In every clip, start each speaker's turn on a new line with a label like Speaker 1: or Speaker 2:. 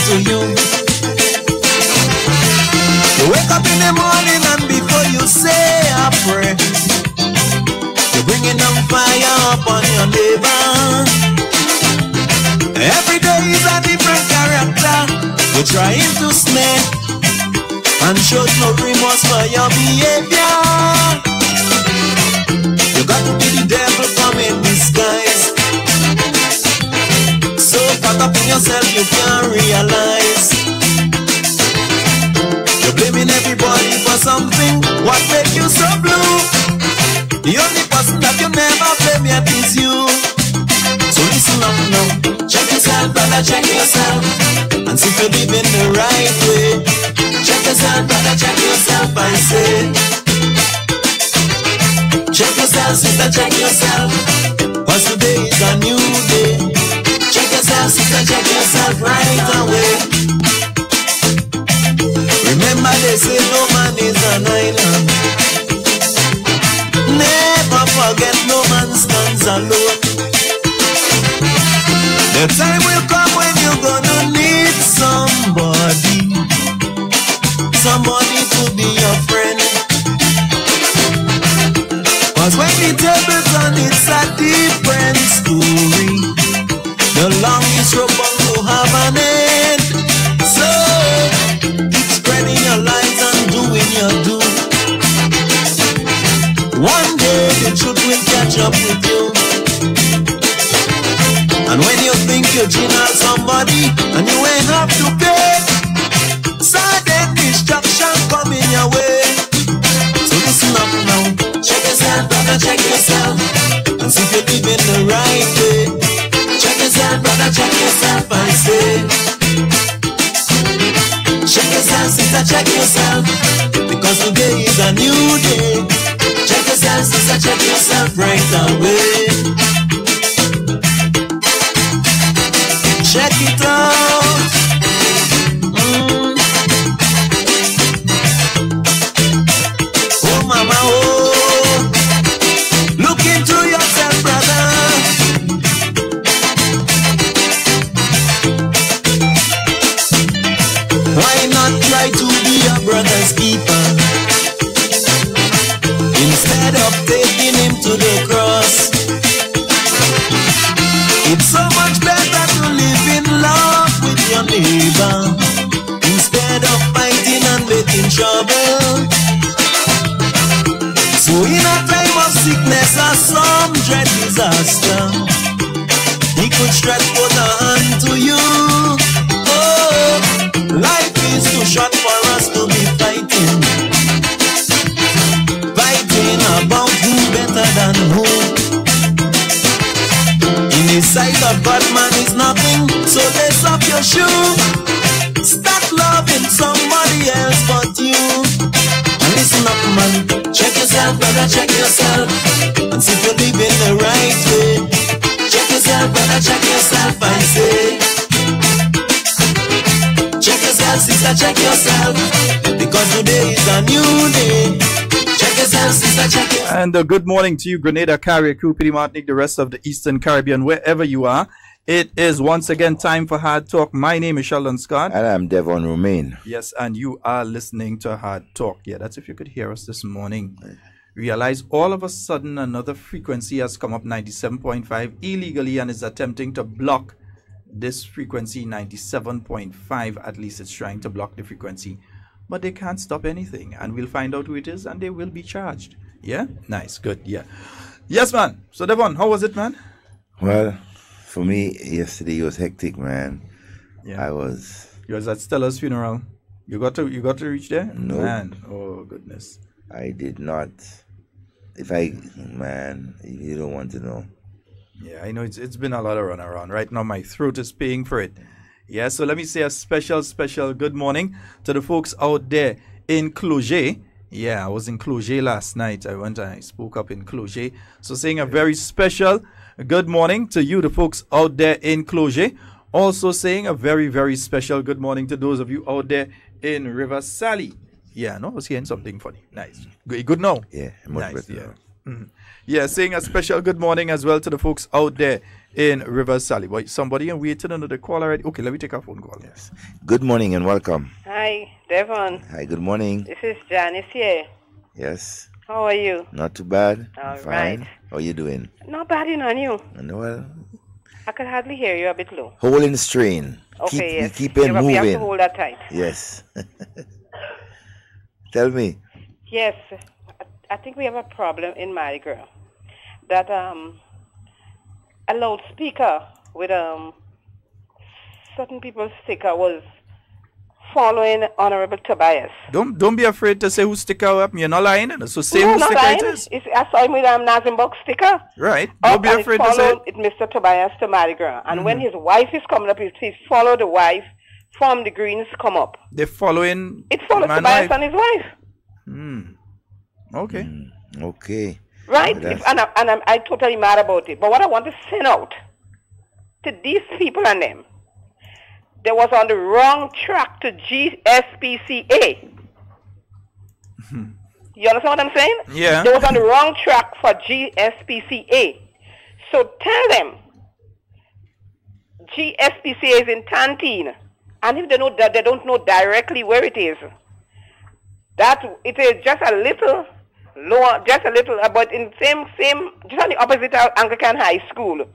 Speaker 1: to you. You wake up in the morning and before you say a prayer, you're bringing on fire upon your neighbor. Every day is a different character. You're trying to snare and show no remorse for your behavior. You got to be the devil come in disguise. So caught up in yourself you can't realize. You're blaming everybody for something. What make you so blue? The only person that you never blame yet is you. So listen up now. Check yourself, brother, check yourself, and see if you're living the right way. Check yourself, brother, check yourself, I say. Check yourself, sister, check yourself, cause today is a new day. Check yourself, sister, check yourself right away. Remember they say no man is an island. Never forget no man stands alone. The time will come when you're gonna need somebody. Somebody to be your friend. Cause when the table turn, it's a different story. The longest rope will have an end. So keep spreading your light and doing your do. One day the truth will catch up with you. And when you think you're cheating on somebody and you ain't have to pay, sudden destruction coming your way. So listen up now. Check yourself, brother, check yourself, and see if you're living the right way. Check yourself, brother, check yourself, I say. Check yourself, sister, check yourself, because today is a new day. Check yourself, sister, check yourself right away. Check it out. Oh mama, oh, look into yourself, brother. Why not try to be your brother's keeper instead of taking him to the cross? It's so much better to live in love with your neighbor instead of fighting and making trouble. So in a time of sickness or some dread disaster, he could stretch forth a hand to you. Oh, life is too short for us to be fighting. Fighting about who better than who. The sight of God, man, is nothing, so lace up your shoe. Start loving somebody else but you. And listen up, man. Check yourself, brother, check yourself, and see if you're living the right way. Check yourself, brother, check yourself, I say. Check yourself, sister, check yourself, because today is a new day.
Speaker 2: And good morning to you, Grenada, Carrier, Cupid, Martinique, the rest of the Eastern Caribbean, wherever you are. It is once again time for Hard Talk. My name is Sheldon Scott.
Speaker 3: And I'm Devon Romain.
Speaker 2: Yes, and you are listening to Hard Talk. Yeah, that's if you could hear us this morning. Realize all of a sudden another frequency has come up, 97.5, illegally, and is attempting to block this frequency, 97.5. At least it's trying to block the frequency. But they can't stop anything, and we'll find out who it is, and they will be charged. Yeah? Nice, good, yeah. Yes, man. So, Devon, how was it, man?
Speaker 3: Well, for me, yesterday it was hectic, man.
Speaker 2: Yeah.
Speaker 3: You
Speaker 2: was at Stella's funeral. You got to reach there?
Speaker 3: No.
Speaker 2: Man, oh, goodness.
Speaker 3: I did not. Man, you don't want to know.
Speaker 2: Yeah, I know it's been a lot of run around. Right now, my throat is paying for it. Yeah, so let me say a special good morning to the folks out there in Cloget. Yeah, I was in Cloget last night. I spoke up in Cloget. So saying a very special good morning to you, the folks out there in Cloget. Also saying a very, very special good morning to those of you out there in River Sally. Yeah, no, I was hearing something funny. Nice. Good now?
Speaker 3: Yeah, much
Speaker 2: nice,
Speaker 3: better.
Speaker 2: Yeah. Yeah, saying a special good morning as well to the folks out there in River Sally. Boy, somebody and waiting on the call already. Okay, let me take a phone call.
Speaker 3: Yes. Good morning and welcome.
Speaker 4: Hi, Devon.
Speaker 3: Hi, good morning.
Speaker 4: This is Janice here.
Speaker 3: Yes.
Speaker 4: How are you?
Speaker 3: Not too bad.
Speaker 4: All
Speaker 3: Fine.
Speaker 4: right.
Speaker 3: How you doing?
Speaker 4: Not bad, on you.
Speaker 3: Well,
Speaker 4: I could hardly hear you, a bit low.
Speaker 3: holding the strain.
Speaker 4: Okay, yes.
Speaker 3: Keep it
Speaker 4: Yeah, but we have to
Speaker 3: moving.
Speaker 4: hold that tight.
Speaker 3: Yes. Tell me.
Speaker 4: Yes, I think we have a problem in Mardi Gras. That a loudspeaker with certain people's sticker was following Honorable Tobias.
Speaker 2: Don't be afraid to say who sticker up. You're not lying. So say
Speaker 4: No,
Speaker 2: who
Speaker 4: not
Speaker 2: sticker
Speaker 4: lying.
Speaker 2: it is.
Speaker 4: I saw him with Nazimbox sticker.
Speaker 2: Right. Don't be afraid to say it.
Speaker 4: It Mr. Tobias to Mardi Gras. And when his wife is coming up, he follow the wife from the greens come up.
Speaker 2: They're following.
Speaker 4: It follows
Speaker 2: man
Speaker 4: Tobias
Speaker 2: wife.
Speaker 4: and his wife.
Speaker 2: Okay.
Speaker 3: Okay.
Speaker 4: Right? I'm totally mad about it. But what I want to send out to these people and them, they was on the wrong track to GSPCA. You understand what I'm saying?
Speaker 2: Yeah.
Speaker 4: They was on the wrong track for GSPCA. So tell them GSPCA is in Tantine. And if they know that they don't know directly where it is, that it is just a little lower, just a little, but in same, just on the opposite of Anglican High School.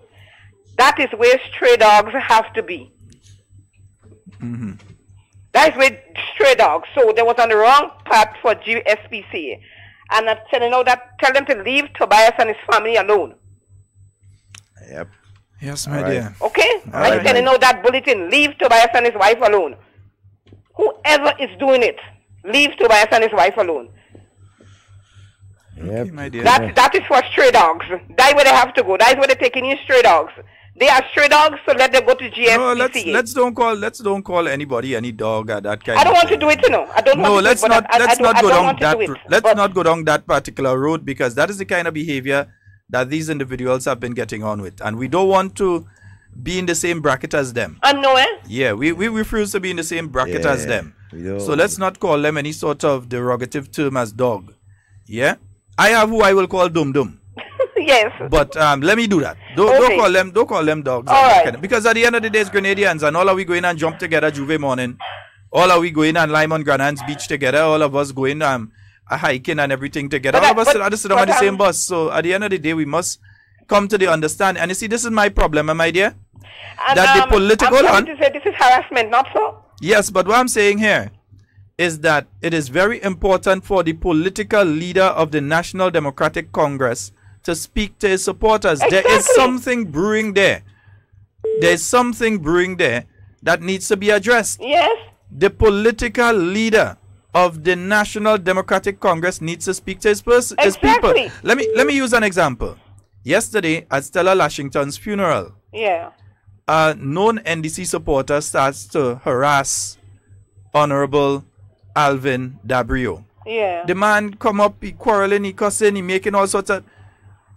Speaker 4: That is where stray dogs have to be. That is where stray dogs. So they was on the wrong path for GSPCA. And I'm telling you that, tell them to leave Tobias and his family alone.
Speaker 3: Yep.
Speaker 2: Yes, my dear.
Speaker 4: Okay?
Speaker 2: All
Speaker 4: I'm
Speaker 2: right.
Speaker 4: telling you that bulletin, leave Tobias and his wife alone. Whoever is doing it, leave Tobias and his wife alone.
Speaker 3: Yep.
Speaker 2: Okay, my dear.
Speaker 4: That is for stray dogs. That's where they have to go. That's where they're taking in stray dogs. They are stray dogs, so let them go to GSPCA.
Speaker 2: No, let's don't call anybody any dog or that kind.
Speaker 4: I don't
Speaker 2: of
Speaker 4: want to
Speaker 2: thing.
Speaker 4: do it, I don't
Speaker 2: No,
Speaker 4: want to
Speaker 2: let's
Speaker 4: do it,
Speaker 2: not
Speaker 4: but
Speaker 2: let's
Speaker 4: I
Speaker 2: not
Speaker 4: don't
Speaker 2: go down
Speaker 4: want to
Speaker 2: that
Speaker 4: do it,
Speaker 2: let's
Speaker 4: but-
Speaker 2: not go down that particular road, because that is the kind of behavior that these individuals have been getting on with, and we don't want to be in the same bracket as them.
Speaker 4: I know,
Speaker 2: Yeah, we refuse to be in the same bracket as them.
Speaker 3: we don't.
Speaker 2: So let's not call them any sort of derogative term as dog. Yeah, I have who I will call dum dum.
Speaker 4: Yes.
Speaker 2: But let me do that.
Speaker 4: Okay.
Speaker 2: Don't call them dogs.
Speaker 4: All right.
Speaker 2: Because at the end of the day, it's Grenadians, and all are we going and jump together Juve morning. All are we going and lime on Granans Beach together. All of us going a hiking and everything together.
Speaker 4: But
Speaker 2: all of us
Speaker 4: but-
Speaker 2: sit on
Speaker 4: but,
Speaker 2: the same bus. So at the end of the day, we must come to the understanding. And you see, this is my problem, my dear.
Speaker 4: And,
Speaker 2: that the political
Speaker 4: I'm
Speaker 2: one-
Speaker 4: trying to say this is harassment, not so?
Speaker 2: Yes, but what I'm saying here is that it is very important for the political leader of the National Democratic Congress to speak to his supporters. There is
Speaker 4: Exactly.
Speaker 2: something brewing there. There's something brewing there that needs to be addressed.
Speaker 4: Yes.
Speaker 2: The political leader of the National Democratic Congress needs to speak to his people.
Speaker 4: Exactly.
Speaker 2: Let me use an example. Yesterday at Stella Lashington's funeral,
Speaker 4: Yeah.
Speaker 2: a known NDC supporter starts to harass Honorable Alvin Dabrio.
Speaker 4: Yeah.
Speaker 2: The man come up, he quarreling, he cussing, he making all sorts of...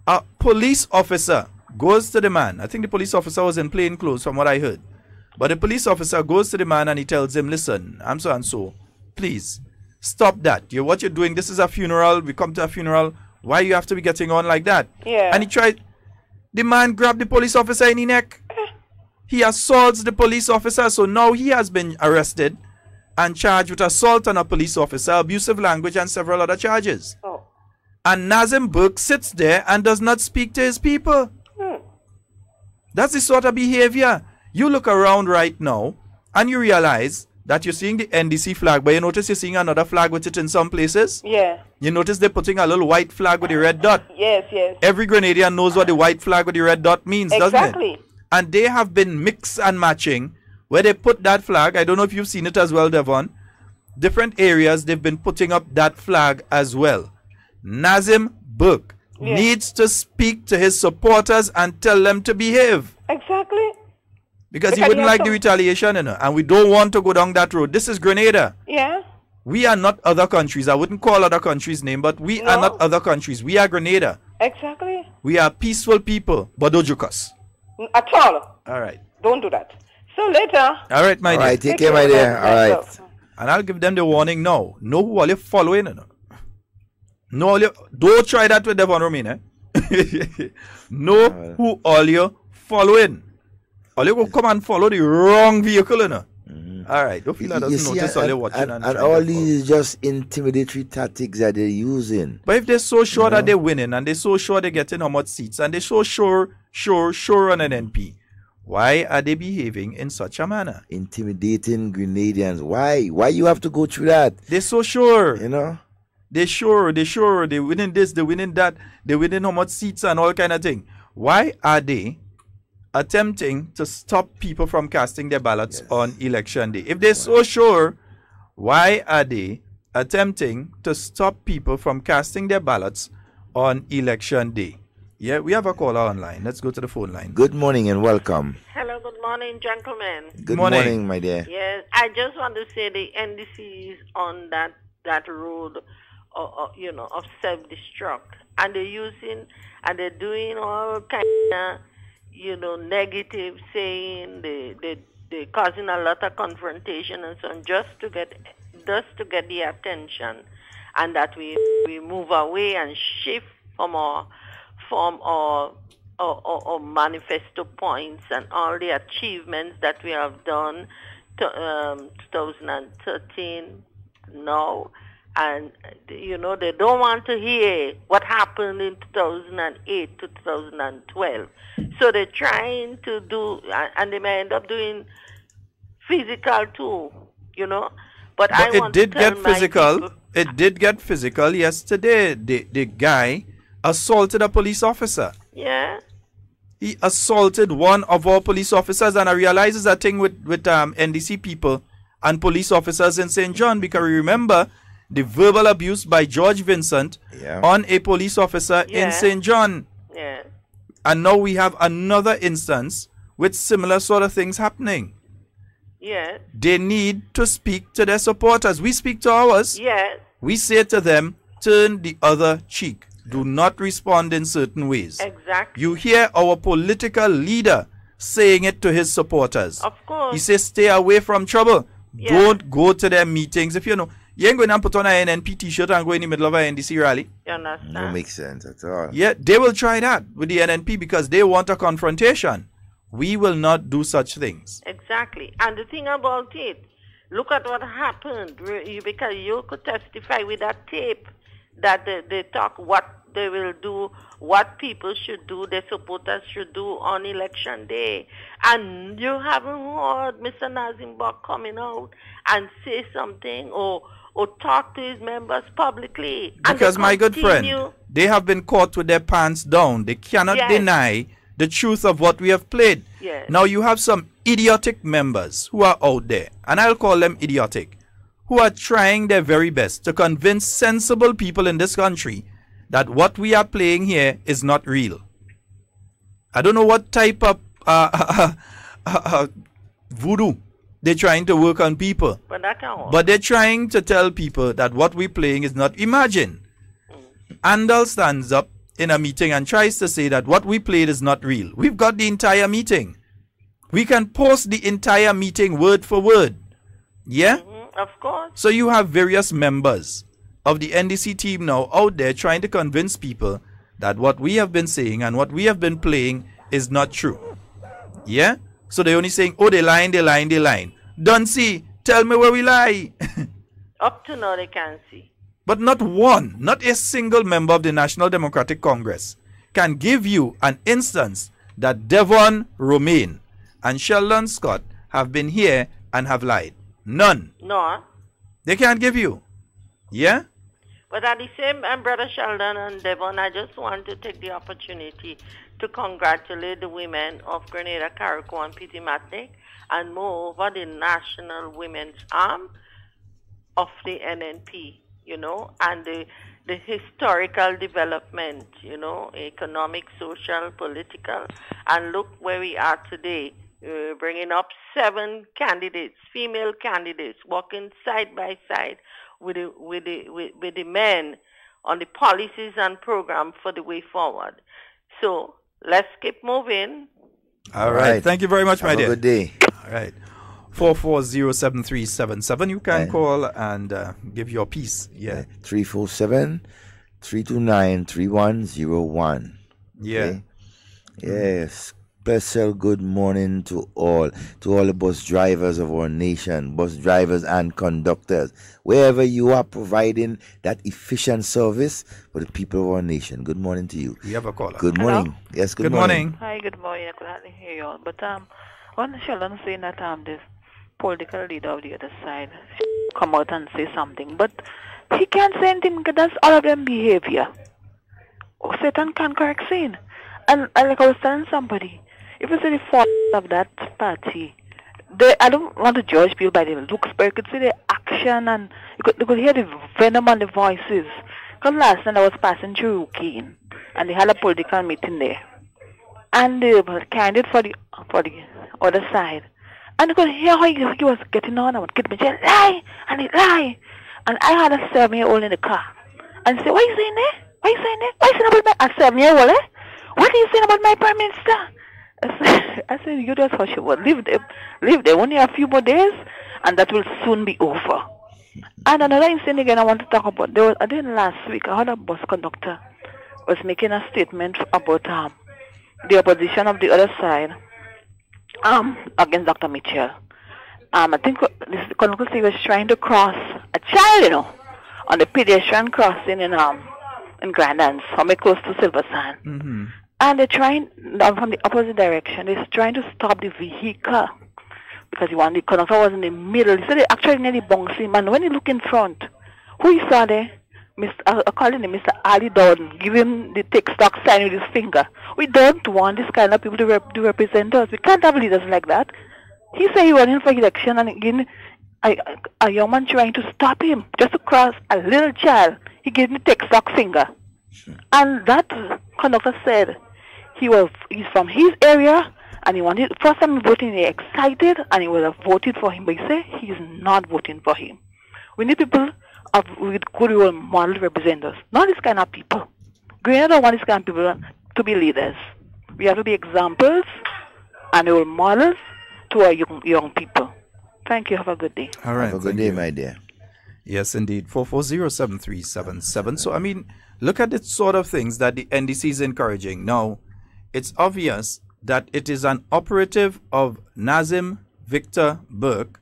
Speaker 2: A police officer goes to the man. I think the police officer was in plain clothes from what I heard. But the police officer goes to the man and he tells him, listen, I'm so and so. Please, stop that. What you're doing, this is a funeral. We come to a funeral. Why you have to be getting on like that?
Speaker 4: Yeah.
Speaker 2: And he tried... The man grabbed the police officer in the neck. He assaults the police officer. So now he has been arrested and charged with assault on a police officer, abusive language, and several other charges.
Speaker 4: Oh.
Speaker 2: And Nazim Burke sits there and does not speak to his people. That's the sort of behavior. You look around right now and you realize that you're seeing the NDC flag, but you notice you're seeing another flag with it in some places.
Speaker 4: Yeah.
Speaker 2: You notice they're putting a little white flag with the red dot.
Speaker 4: Yes, yes.
Speaker 2: Every Grenadian knows what the white flag with the red dot means, doesn't it?
Speaker 4: Exactly.
Speaker 2: And they have been mix and matching where they put that flag. I don't know if you've seen it as well, Devon. Different areas they've been putting up that flag as well. Nazim Burke needs to speak to his supporters and tell them to behave.
Speaker 4: Exactly.
Speaker 2: Because he
Speaker 4: Because
Speaker 2: wouldn't
Speaker 4: he
Speaker 2: like
Speaker 4: has
Speaker 2: the
Speaker 4: to-
Speaker 2: retaliation, and we don't want to go down that road. This is Grenada.
Speaker 4: Yeah.
Speaker 2: We are not other countries. I wouldn't call other countries' name, but we are
Speaker 4: No.
Speaker 2: not other countries. We are Grenada.
Speaker 4: Exactly.
Speaker 2: We are peaceful people, but don't joke us.
Speaker 4: At all.
Speaker 2: All right.
Speaker 4: Don't do that. So later.
Speaker 2: All right, my
Speaker 3: All
Speaker 2: dear.
Speaker 3: right, take care, my dear. All right.
Speaker 2: And I'll give them the warning now. Know who are you following? Know don't try that with Devon Romain, eh? Know who all you following. All you go come and follow the wrong vehicle, you know. All right, don't feel that doesn't notice all you watching.
Speaker 3: And all these is just intimidatory tactics that they're using.
Speaker 2: But if they're so sure that they're winning and they're so sure they're getting how much seats and they're so sure on an NP, why are they behaving in such a manner?
Speaker 3: Intimidating Grenadians. Why? Why you have to go through that?
Speaker 2: They're so sure.
Speaker 3: You know?
Speaker 2: They're sure. They're winning this, they're winning that, they're winning how much seats and all kind of thing. Why are they attempting to stop people from casting their ballots on election day? If they're so sure, why are they attempting to stop people from casting their ballots on election day? Yeah, we have a caller online. Let's go to the phone line.
Speaker 3: Good morning and welcome.
Speaker 5: Hello, good morning, gentlemen.
Speaker 3: Good morning, my dear.
Speaker 5: Yes, I just want to say the NDC is on that road, of self-destruct, and they're doing all kind of, negative saying. They're causing a lot of confrontation and so on, just to get the attention, and that we move away and shift from our manifesto points and all the achievements that we have done to 2013 now. And, they don't want to hear what happened in 2008 to 2012. So they're trying to do, and they may end up doing physical too, But I
Speaker 2: it
Speaker 5: want
Speaker 2: did
Speaker 5: to tell
Speaker 2: get physical.
Speaker 5: my people,
Speaker 2: It did get physical yesterday. The guy assaulted a police officer.
Speaker 5: Yeah.
Speaker 2: He assaulted one of our police officers, and I realize it's a thing with NDC people and police officers in St. John, because we remember the verbal abuse by George Vincent on a police officer in St. John.
Speaker 5: Yeah.
Speaker 2: And now we have another instance with similar sort of things happening.
Speaker 5: Yeah.
Speaker 2: They need to speak to their supporters. We speak to ours.
Speaker 5: Yeah.
Speaker 2: We say to them, turn the other cheek. Do not respond in certain ways.
Speaker 5: Exactly.
Speaker 2: You hear our political leader saying it to his supporters.
Speaker 5: Of course.
Speaker 2: He says, stay away from trouble.
Speaker 5: Yeah.
Speaker 2: Don't go to their meetings. If you ain't going to put on an NNP t-shirt and go in the middle of an NDC rally.
Speaker 5: You understand?
Speaker 3: No makes sense at all.
Speaker 2: Yeah, they will try that with the NNP because they want a confrontation. We will not do such things.
Speaker 5: Exactly. And the thing about it, look at what happened, because you could testify with that tape that they talk what they will do, what people should do, their supporters should do on election day. And you haven't heard Mr. Nazim Bok coming out and say something or talk to his members publicly.
Speaker 2: Because, my good friend, they have been caught with their pants down. They cannot deny the truth of what we have played.
Speaker 5: Yes.
Speaker 2: Now, you have some idiotic members who are out there, and I'll call them idiotic, who are trying their very best to convince sensible people in this country that what we are playing here is not real. I don't know what type of voodoo they're trying to work on people. But they're trying to tell people that what we're playing is not. Imagine, Andal stands up in a meeting and tries to say that what we played is not real. We've got the entire meeting. We can post the entire meeting word for word. Yeah?
Speaker 5: Of course.
Speaker 2: So you have various members of the NDC team now out there trying to convince people that what we have been saying and what we have been playing is not true. Yeah? So they're only saying, oh, they lying. Don't see. Tell me where we lie.
Speaker 5: Up to now they can't see.
Speaker 2: But not a single member of the National Democratic Congress can give you an instance that Devon Romain and Sheldon Scott have been here and have lied. None.
Speaker 5: No.
Speaker 2: They can't give you. Yeah?
Speaker 5: But at the same time, Brother Sheldon and Devon, I just want to take the opportunity to congratulate the women of Grenada, Carriacou, and Petit Martinique, and moreover the National Women's Arm of the NNP, and the historical development, economic, social, political. And look where we are today, bringing up 7 candidates, female candidates, walking side by side with the men on the policies and program for the way forward. So let's keep moving.
Speaker 2: All right. Thank you very much, my dear.
Speaker 3: Have a good day.
Speaker 2: All right. 4407377. You can call and give your piece. Yeah.
Speaker 3: 347 329-3101.
Speaker 2: Yeah.
Speaker 3: Okay? Yes. Special good morning to all the bus drivers of our nation, bus drivers and conductors, wherever you are providing that efficient service for the people of our nation. Good morning to you.
Speaker 2: We have a caller.
Speaker 3: Good morning.
Speaker 6: Hello?
Speaker 3: Yes,
Speaker 2: Good morning.
Speaker 6: Hi, good morning. I could hardly hear you all. But when Sheldon saying that this political leader of the other side come out and say something, but he can't say anything because that's all of them behavior. Satan can't correct sin. And like I was telling somebody, if you see the fault of that party, I don't want to judge people by their looks, but you could see the action and you could hear the venom on the voices. Because last night I was passing through Keene and they had a political meeting there. And they were candidate for the other side. And you could hear how he was getting on. I would get me just lie and he lie. And I had a 7-year-old in the car. And say, what are you saying there? What are you saying there? What are you saying about my 7-year-old, eh? What are you saying about my prime minister? I said, you just hush your live there only a few more days, and that will soon be over. And another incident again I want to talk about. I did last week, I had a bus conductor was making a statement about the opposition of the other side against Dr. Mitchell. I think this conductor was trying to cross a child, on the pedestrian crossing in Grandans, somewhere close to Silver Sand.
Speaker 2: Mm-hmm.
Speaker 6: And they're trying, from the opposite direction, they're trying to stop the vehicle because the conductor was in the middle. So they actually nearly bounced him. And when you look in front, who you saw there? I call him Mr. Ali Dowden. Give him the take stock sign with his finger. We don't want this kind of people to represent us. We can't have leaders like that. He said he was running for election, and again, a young man trying to stop him just to cross a little child. He gave him the take stock finger. And that conductor said he's from his area and he wanted, first time voting, he excited and he would have voted for him, but he said he's not voting for him. We need people with good role model representatives, not this kind of people. Grenada don't want this kind of people to be leaders. We have to be examples and role models to our young people. Thank you. Have a good day.
Speaker 2: All right.
Speaker 3: Have a good day, my dear.
Speaker 2: Yes, indeed. 440-7377. So, I mean, look at the sort of things that the NDC is encouraging. Now, it's obvious that it is an operative of Nazim Victor Burke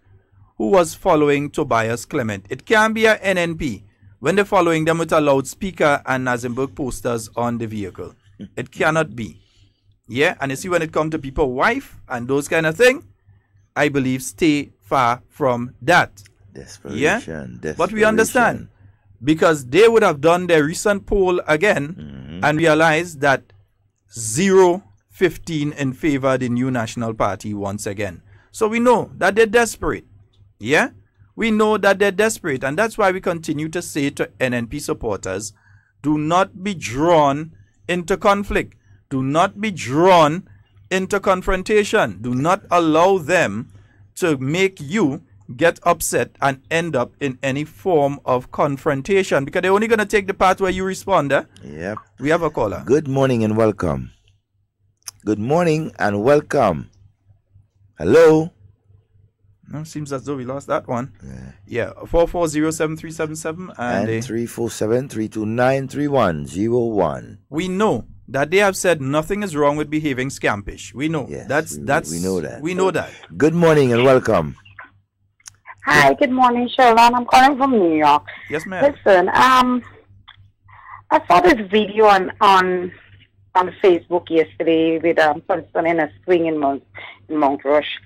Speaker 2: who was following Tobias Clement. It can be a NNP when they're following them with a loudspeaker and Nazim Burke posters on the vehicle. It cannot be. Yeah, and you see when it comes to people's wife and those kind of thing, I believe stay far from that.
Speaker 3: Desperation.
Speaker 2: But we understand because they would have done their recent poll again and realized that 0-15 in favor of the new National Party once again. So we know that they're desperate. Yeah? We know that they're desperate, and that's why we continue to say to NNP supporters, do not be drawn into conflict. Do not be drawn into confrontation. Do not allow them to make you get upset and end up in any form of confrontation, because they're only going to take the part where you respond.
Speaker 3: Yep.
Speaker 2: We have a caller.
Speaker 3: Good morning and welcome. Good morning and welcome. Hello.
Speaker 2: No, seems as though we lost that one. Yeah. 440-7377 and
Speaker 3: 347-329-3101.
Speaker 2: we know that they have said nothing is wrong with behaving scampish. We know.
Speaker 3: Yes,
Speaker 2: that's
Speaker 3: we know that.
Speaker 2: We know that.
Speaker 3: Good morning and welcome.
Speaker 7: Hi, good morning, Sheldon. I'm calling from New York.
Speaker 2: Yes, ma'am.
Speaker 7: Listen, I saw this video on Facebook yesterday with person in a swing in Mount Rush.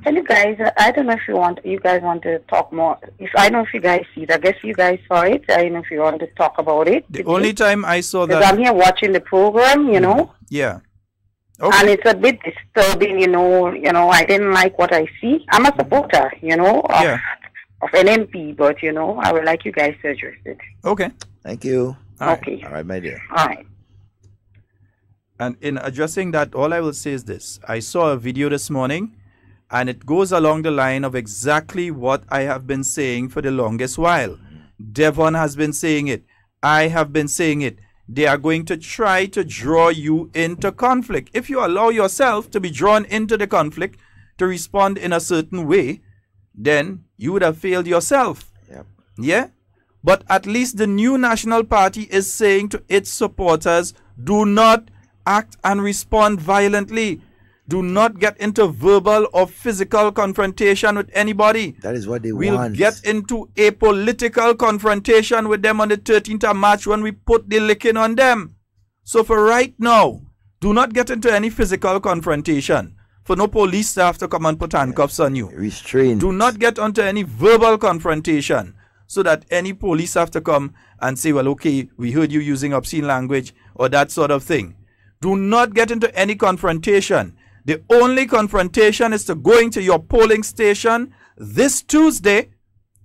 Speaker 7: Can you guys? I don't know if you guys want to talk more. I don't know if you guys see it. I guess you guys saw it. I don't know if you want to talk about it.
Speaker 2: The only time I saw that,
Speaker 7: I'm here watching the program, you know.
Speaker 2: Yeah. Okay.
Speaker 7: And it's a bit disturbing, you know. I didn't like what I see. I'm a supporter, of NMP, but I would like you guys to address it.
Speaker 2: Okay.
Speaker 3: Thank you.
Speaker 7: Okay.
Speaker 3: All right, my dear.
Speaker 7: All right.
Speaker 2: And in addressing that, all I will say is this. I saw a video this morning, and it goes along the line of exactly what I have been saying for the longest while. Devon has been saying it. I have been saying it. They are going to try to draw you into conflict. If you allow yourself to be drawn into the conflict, to respond in a certain way, then you would have failed yourself.
Speaker 3: Yep.
Speaker 2: Yeah? But at least the new National Party is saying to its supporters, do not act and respond violently. Do not get into verbal or physical confrontation with anybody.
Speaker 3: That is what they
Speaker 2: We'll
Speaker 3: want.
Speaker 2: get into a political confrontation with them on the 13th of March when we put the licking on them. So for right now, do not get into any physical confrontation. For no police staff to come and put handcuffs on you.
Speaker 3: Restraint.
Speaker 2: Do not get into any verbal confrontation so that any police have to come and say, well, okay, we heard you using obscene language or that sort of thing. Do not get into any confrontation. The only confrontation is to going to your polling station this Tuesday,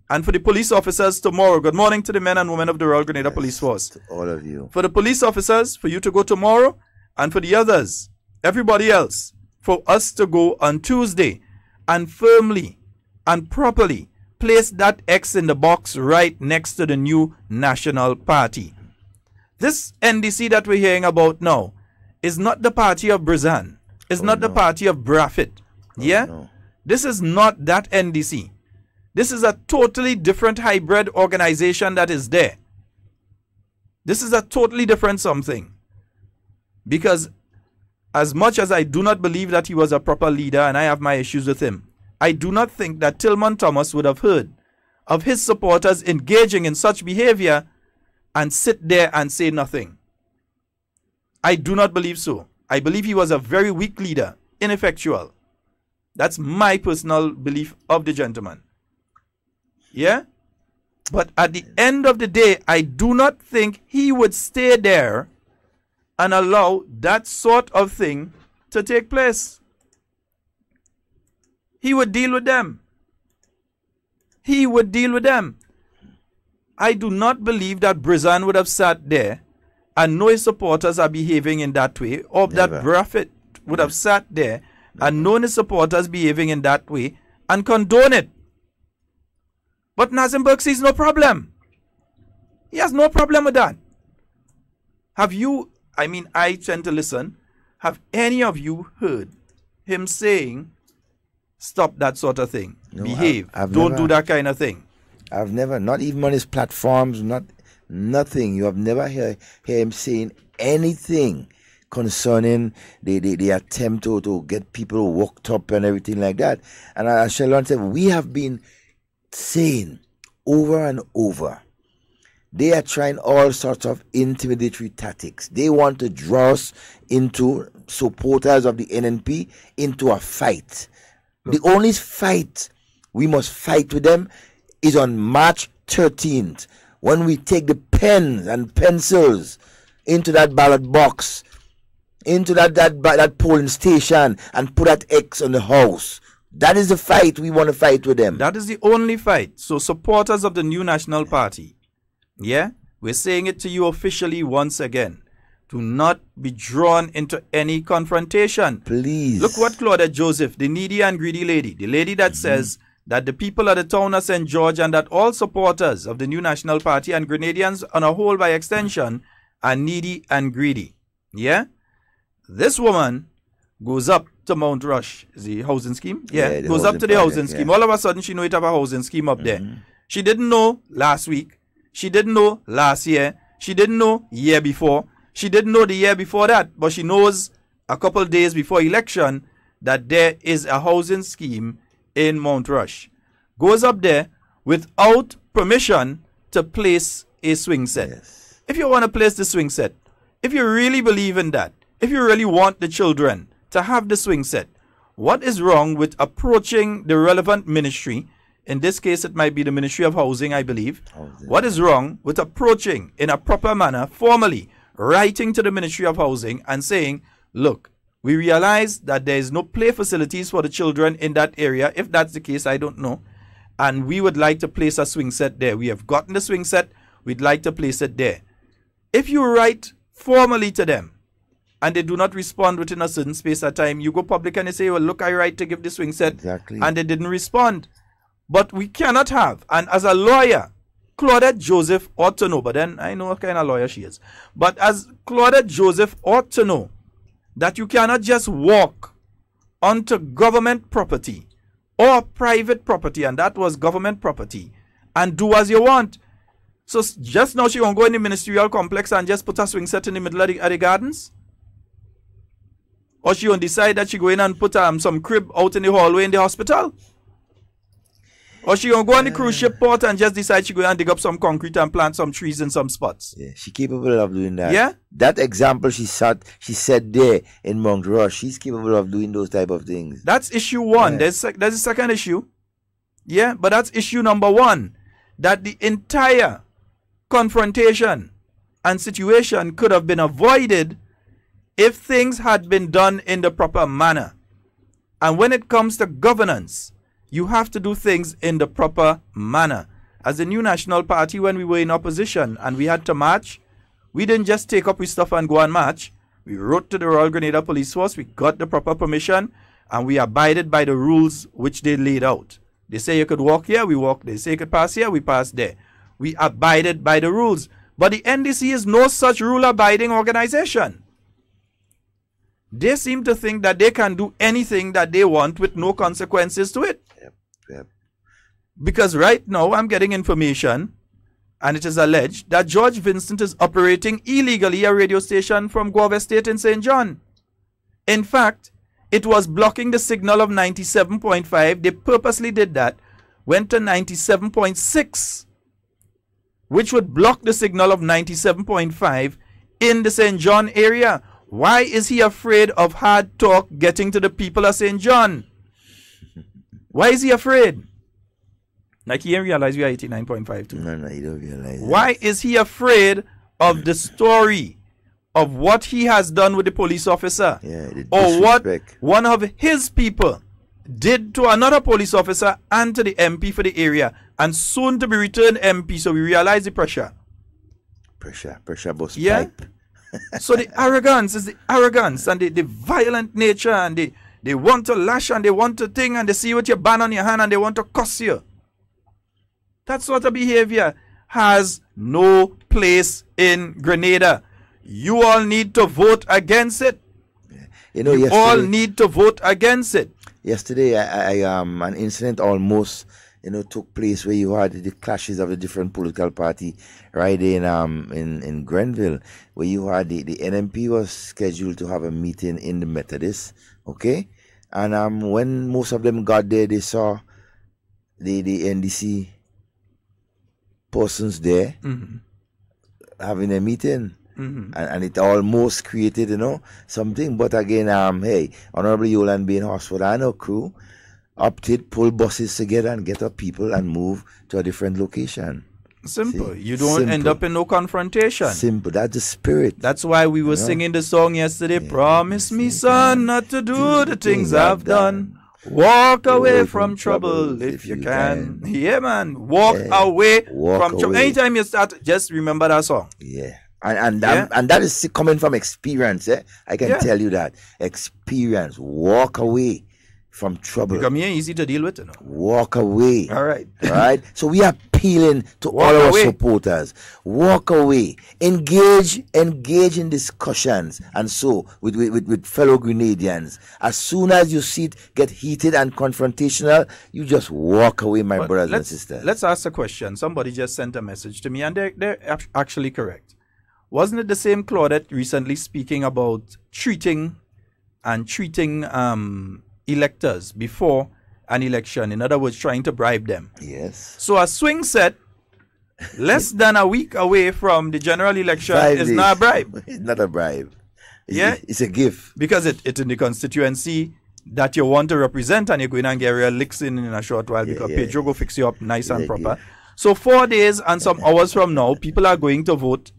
Speaker 2: and for the police officers tomorrow. Good morning to the men and women of the Royal Grenada Police Force.
Speaker 3: To all of you.
Speaker 2: For the police officers, for you to go tomorrow, and for the others, everybody else, for us to go on Tuesday and firmly and properly place that X in the box right next to the new National Party. This NDC that we're hearing about now is not the party of Brazan. It's not the party of Braffit. Yeah? This is not that NDC. This is a totally different hybrid organization that is there. This is a totally different something. Because as much as I do not believe that he was a proper leader and I have my issues with him, I do not think that Tillman Thomas would have heard of his supporters engaging in such behavior and sit there and say nothing. I do not believe so. I believe he was a very weak leader, ineffectual. That's my personal belief of the gentleman. Yeah? But at the end of the day, I do not think he would stay there and allow that sort of thing to take place. He would deal with them. He would deal with them. I do not believe that Brazan would have sat there and know his supporters are behaving in that way, or that Braffit would have sat there and known his supporters behaving in that way and condone it. But Nazenberg sees no problem. He has no problem with that. Have you, I mean, I tend to listen, have any of you heard him saying, stop that sort of thing,
Speaker 3: No,
Speaker 2: behave,
Speaker 3: I've
Speaker 2: don't
Speaker 3: never-
Speaker 2: do that kind of thing?
Speaker 3: I've never, not even on his platforms, nothing. You have never heard him saying anything concerning the attempt to get people worked up and everything like that. And as Sheldon said, we have been saying over and over, they are trying all sorts of intimidatory tactics. They want to draw us into, supporters of the NNP, into a fight. The only fight we must fight with them is on March 13th, when we take the pens and pencils into that ballot box, into that polling station, and put that X on the house. That is the fight we want to fight with them.
Speaker 2: That is the only fight. So supporters of the new National Party, yeah, we're saying it to you officially once again. Do not be drawn into any confrontation.
Speaker 3: Please.
Speaker 2: Look what Claudette Joseph, the needy and greedy lady, the lady that says that the people of the town of St. George and that all supporters of the new National Party and Grenadians on a whole by extension are needy and greedy. Yeah? This woman goes up to Mount Rush, is the housing scheme? Yeah,
Speaker 3: the
Speaker 2: goes up to the
Speaker 3: project,
Speaker 2: housing scheme.
Speaker 3: yeah.
Speaker 2: All of a sudden, she knows it have a housing scheme up there. She didn't know last week. She didn't know last year. She didn't know year before. She didn't know the year before that. But she knows a couple days before election that there is a housing scheme in Mount Rush. Goes up there without permission to place a swing set.
Speaker 3: Yes.
Speaker 2: If you want to place the swing set, if you really believe in that, if you really want the children to have the swing set, what is wrong with approaching the relevant ministry? In this case, it might be the Ministry of Housing, I believe. What is wrong with approaching in a proper manner, formally, writing to the Ministry of Housing and saying, look, we realize that there is no play facilities for the children in that area. If that's the case, I don't know. And we would like to place a swing set there. We have gotten the swing set. We'd like to place it there. If you write formally to them and they do not respond within a certain space of time, you go public and you say, well, look, I write to give the swing set.
Speaker 3: Exactly.
Speaker 2: And they didn't respond. But we cannot have. And as a lawyer, Claudette Joseph ought to know, but then I know what kind of lawyer she is. But as Claudette Joseph ought to know that you cannot just walk onto government property or private property, and that was government property, and do as you want. So just now she gonna go in the ministerial complex and just put a swing set in the middle of the gardens? Or she gonna decide that she go in and put some crib out in the hallway in the hospital? Or she gonna go on the cruise ship port and just decide she go and dig up some concrete and plant some trees in some spots?
Speaker 3: Yeah, she capable of doing that.
Speaker 2: Yeah?
Speaker 3: That example she said there in Mount Rush, she's capable of doing those type of things.
Speaker 2: That's issue one.
Speaker 3: Yeah.
Speaker 2: There's a second issue. Yeah, but that's issue number one. That the entire confrontation and situation could have been avoided if things had been done in the proper manner. And when it comes to governance, you have to do things in the proper manner. As the New National Party, when we were in opposition and we had to march, we didn't just take up our stuff and go and march. We wrote to the Royal Grenada Police Force, we got the proper permission, and we abided by the rules which they laid out. They say you could walk here, we walk. They say you could pass here, we pass there. We abided by the rules. But the NDC is no such rule-abiding organization. They seem to think that they can do anything that they want with no consequences to it.
Speaker 3: Yep.
Speaker 2: Because right now I'm getting information, and it is alleged that George Vincent is operating illegally a radio station from Guava Estate in St. John. In fact, it was blocking the signal of 97.5. They purposely did that. Went to 97.6, which would block the signal of 97.5 in the St. John area. Why is he afraid of hard talk getting to the people of St. John? Why is he afraid? Like, he didn't realize we are 89.5 too.
Speaker 3: No, you don't realize
Speaker 2: Why is he afraid of the story of what he has done with the police officer?
Speaker 3: Yeah, the
Speaker 2: or what
Speaker 3: disrespect.
Speaker 2: one of his people did to another police officer and to the MP for the area, and soon to be returned MP. So we realize the pressure.
Speaker 3: Pressure bus
Speaker 2: Yeah.
Speaker 3: pipe.
Speaker 2: So the arrogance is the arrogance and the violent nature, and they want to lash and they want to thing, and they see what you ban on your hand and they want to cuss you. That sort of behavior has no place in Grenada. You all need to vote against it.
Speaker 3: You know,
Speaker 2: You
Speaker 3: yesterday,
Speaker 2: all need to vote against it.
Speaker 3: yesterday an incident almost took place where you had the clashes of the different political party right in Grenville, where you had the NMP was scheduled to have a meeting in the Methodist, okay, and when most of them got there, they saw the NDC persons there having a meeting. And it almost created, something. But again, hey, Honorable Yolan being Horsford and her crew opted, pull buses together and get up people and move to a different location.
Speaker 2: Simple.
Speaker 3: See?
Speaker 2: You don't end up in no confrontation.
Speaker 3: Simple. That's the spirit.
Speaker 2: That's why we were singing the song yesterday. Promise me, son, not to do the things I've done. Walk away from trouble if you can. Yeah, man. Walk away from trouble. Anytime you start, just remember that song.
Speaker 3: Yeah. And that is coming from experience. I can tell you that. Experience. Walk away from trouble.
Speaker 2: Because me ain't easy to deal with,
Speaker 3: Walk away.
Speaker 2: All right.
Speaker 3: Right? So we are appealing to all our supporters. Walk away. Engage in discussions and so with fellow Grenadians. As soon as you see it get heated and confrontational, you just walk away, my brothers and sisters.
Speaker 2: Let's ask a question. Somebody just sent a message to me, and they're actually correct. Wasn't it the same Claudette recently speaking about treating electors before an election? In other words, trying to bribe them.
Speaker 3: Yes.
Speaker 2: So a swing set less than a week away from the general election is not a bribe.
Speaker 3: It's not a bribe. It's a gift.
Speaker 2: Because it's in the constituency that you want to represent, and you're going and get real licks in a short while because Pedro go fix you up nice and proper. So 4 days and some hours from now, people are going to vote.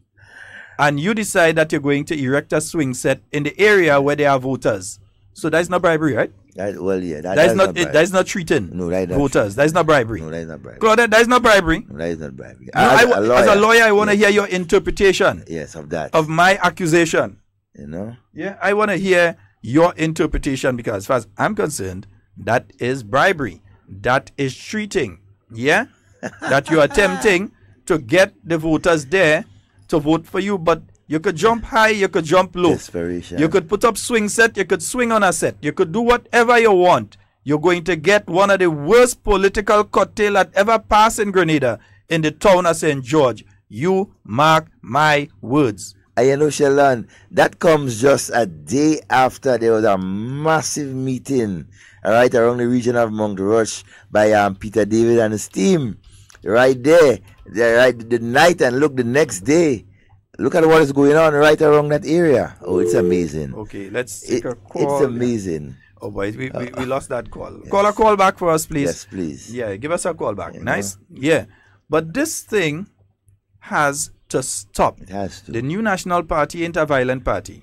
Speaker 2: And you decide that you're going to erect a swing set in the area where there are voters. So that's not bribery, right?
Speaker 3: That's
Speaker 2: not treating voters. That's not bribery.
Speaker 3: No, that's not bribery.
Speaker 2: Claudette, that's not bribery.
Speaker 3: No, that is not bribery.
Speaker 2: As a lawyer, I want to hear your interpretation.
Speaker 3: Yes, of that.
Speaker 2: Of my accusation.
Speaker 3: Yeah,
Speaker 2: I want to hear your interpretation, because as far as I'm concerned, that is bribery. That is treating. Yeah? That you're attempting to get the voters there to vote for you, but you could jump high, you could jump low.
Speaker 3: Desperation.
Speaker 2: You could put up swing set, you could swing on a set, you could do whatever you want. You're going to get one of the worst political cocktail that ever passed in Grenada, in the town of St. George. You mark my words.
Speaker 3: And you know, Sheldon, that comes just a day after there was a massive meeting, all right, around the region of Montrush by Peter David and his team. Right there, the night, and look, the next day, look at what is going on right around that area. Oh, it's amazing.
Speaker 2: Okay, let's take a call.
Speaker 3: It's amazing.
Speaker 2: Oh, boy, we lost that call. Yes. Call a call back for us, please.
Speaker 3: Yes, please.
Speaker 2: Yeah, give us a call back. Nice. Yeah. But this thing has to stop.
Speaker 3: It has to.
Speaker 2: The new National Party ain't a violent party.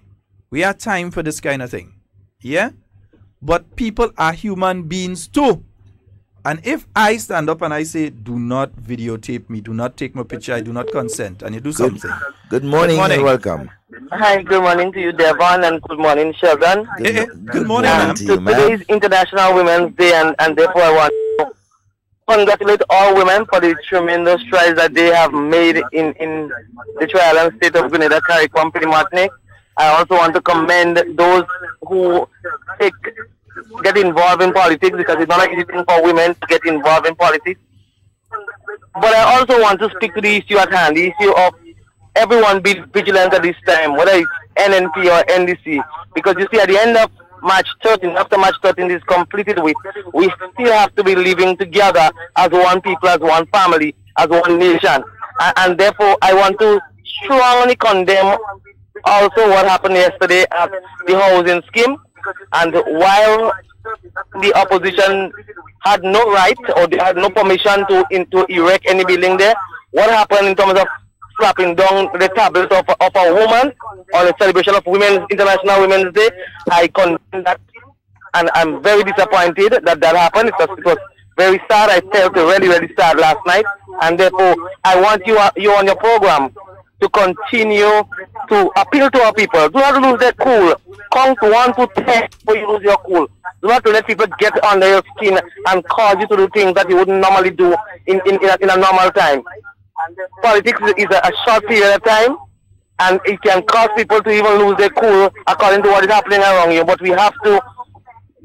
Speaker 2: We have time for this kind of thing. Yeah? But people are human beings too. And if I stand up and I say, do not videotape me, do not take my picture, I do not consent, and you do something.
Speaker 3: Good morning, and welcome.
Speaker 8: Hi, good morning to you, Devon, and good morning, Sheldon.
Speaker 2: Good morning, ma'am.
Speaker 8: Today is International Women's Day, and therefore I want to congratulate all women for the tremendous strides that they have made in the trial and state of Grenada, Carriacou, and Martinique. I also want to commend those who get involved in politics, because it's not an easy thing for women to get involved in politics. But I also want to speak to the issue at hand, the issue of everyone be vigilant at this time, whether it's NNP or NDC, because you see, at the end of March 13, after March 13 is completed with, we still have to be living together as one people, as one family, as one nation. And therefore, I want to strongly condemn also what happened yesterday at the housing scheme. And while the opposition had no right, or they had no permission to erect any building there, what happened in terms of slapping down the tablets of a woman on the celebration of International Women's Day, I condemn that, and I'm very disappointed that happened. It was very sad. I felt really, really sad last night, and therefore I want you on your program to continue to appeal to our people. Do not lose their cool. Count 1 to 10 before you lose your cool. Do not let people get under your skin and cause you to do things that you wouldn't normally do in a normal time. Politics is a short period of time, and it can cause people to even lose their cool according to what is happening around you. But we have to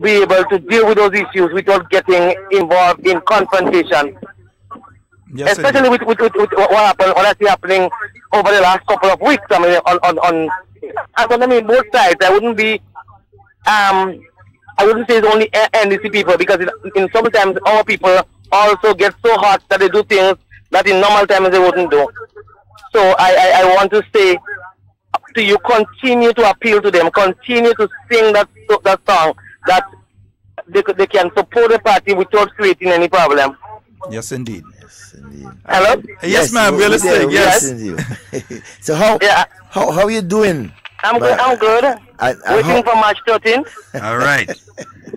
Speaker 8: be able to deal with those issues without getting involved in confrontation. Yes, especially with what happened, what I see happening over the last couple of weeks. I mean, on both sides. I wouldn't say it's only NDC people, because in sometimes our people also get so hot that they do things that in normal times they wouldn't do. So I want to say to you, continue to appeal to them, continue to sing that song, that they can support the party without creating any problem.
Speaker 2: Yes, indeed.
Speaker 8: Hello?
Speaker 2: Yes, ma'am. We're listening. Yes.
Speaker 3: So how are you doing?
Speaker 8: I'm good. I'm good. Waiting for March 13th.
Speaker 2: All right.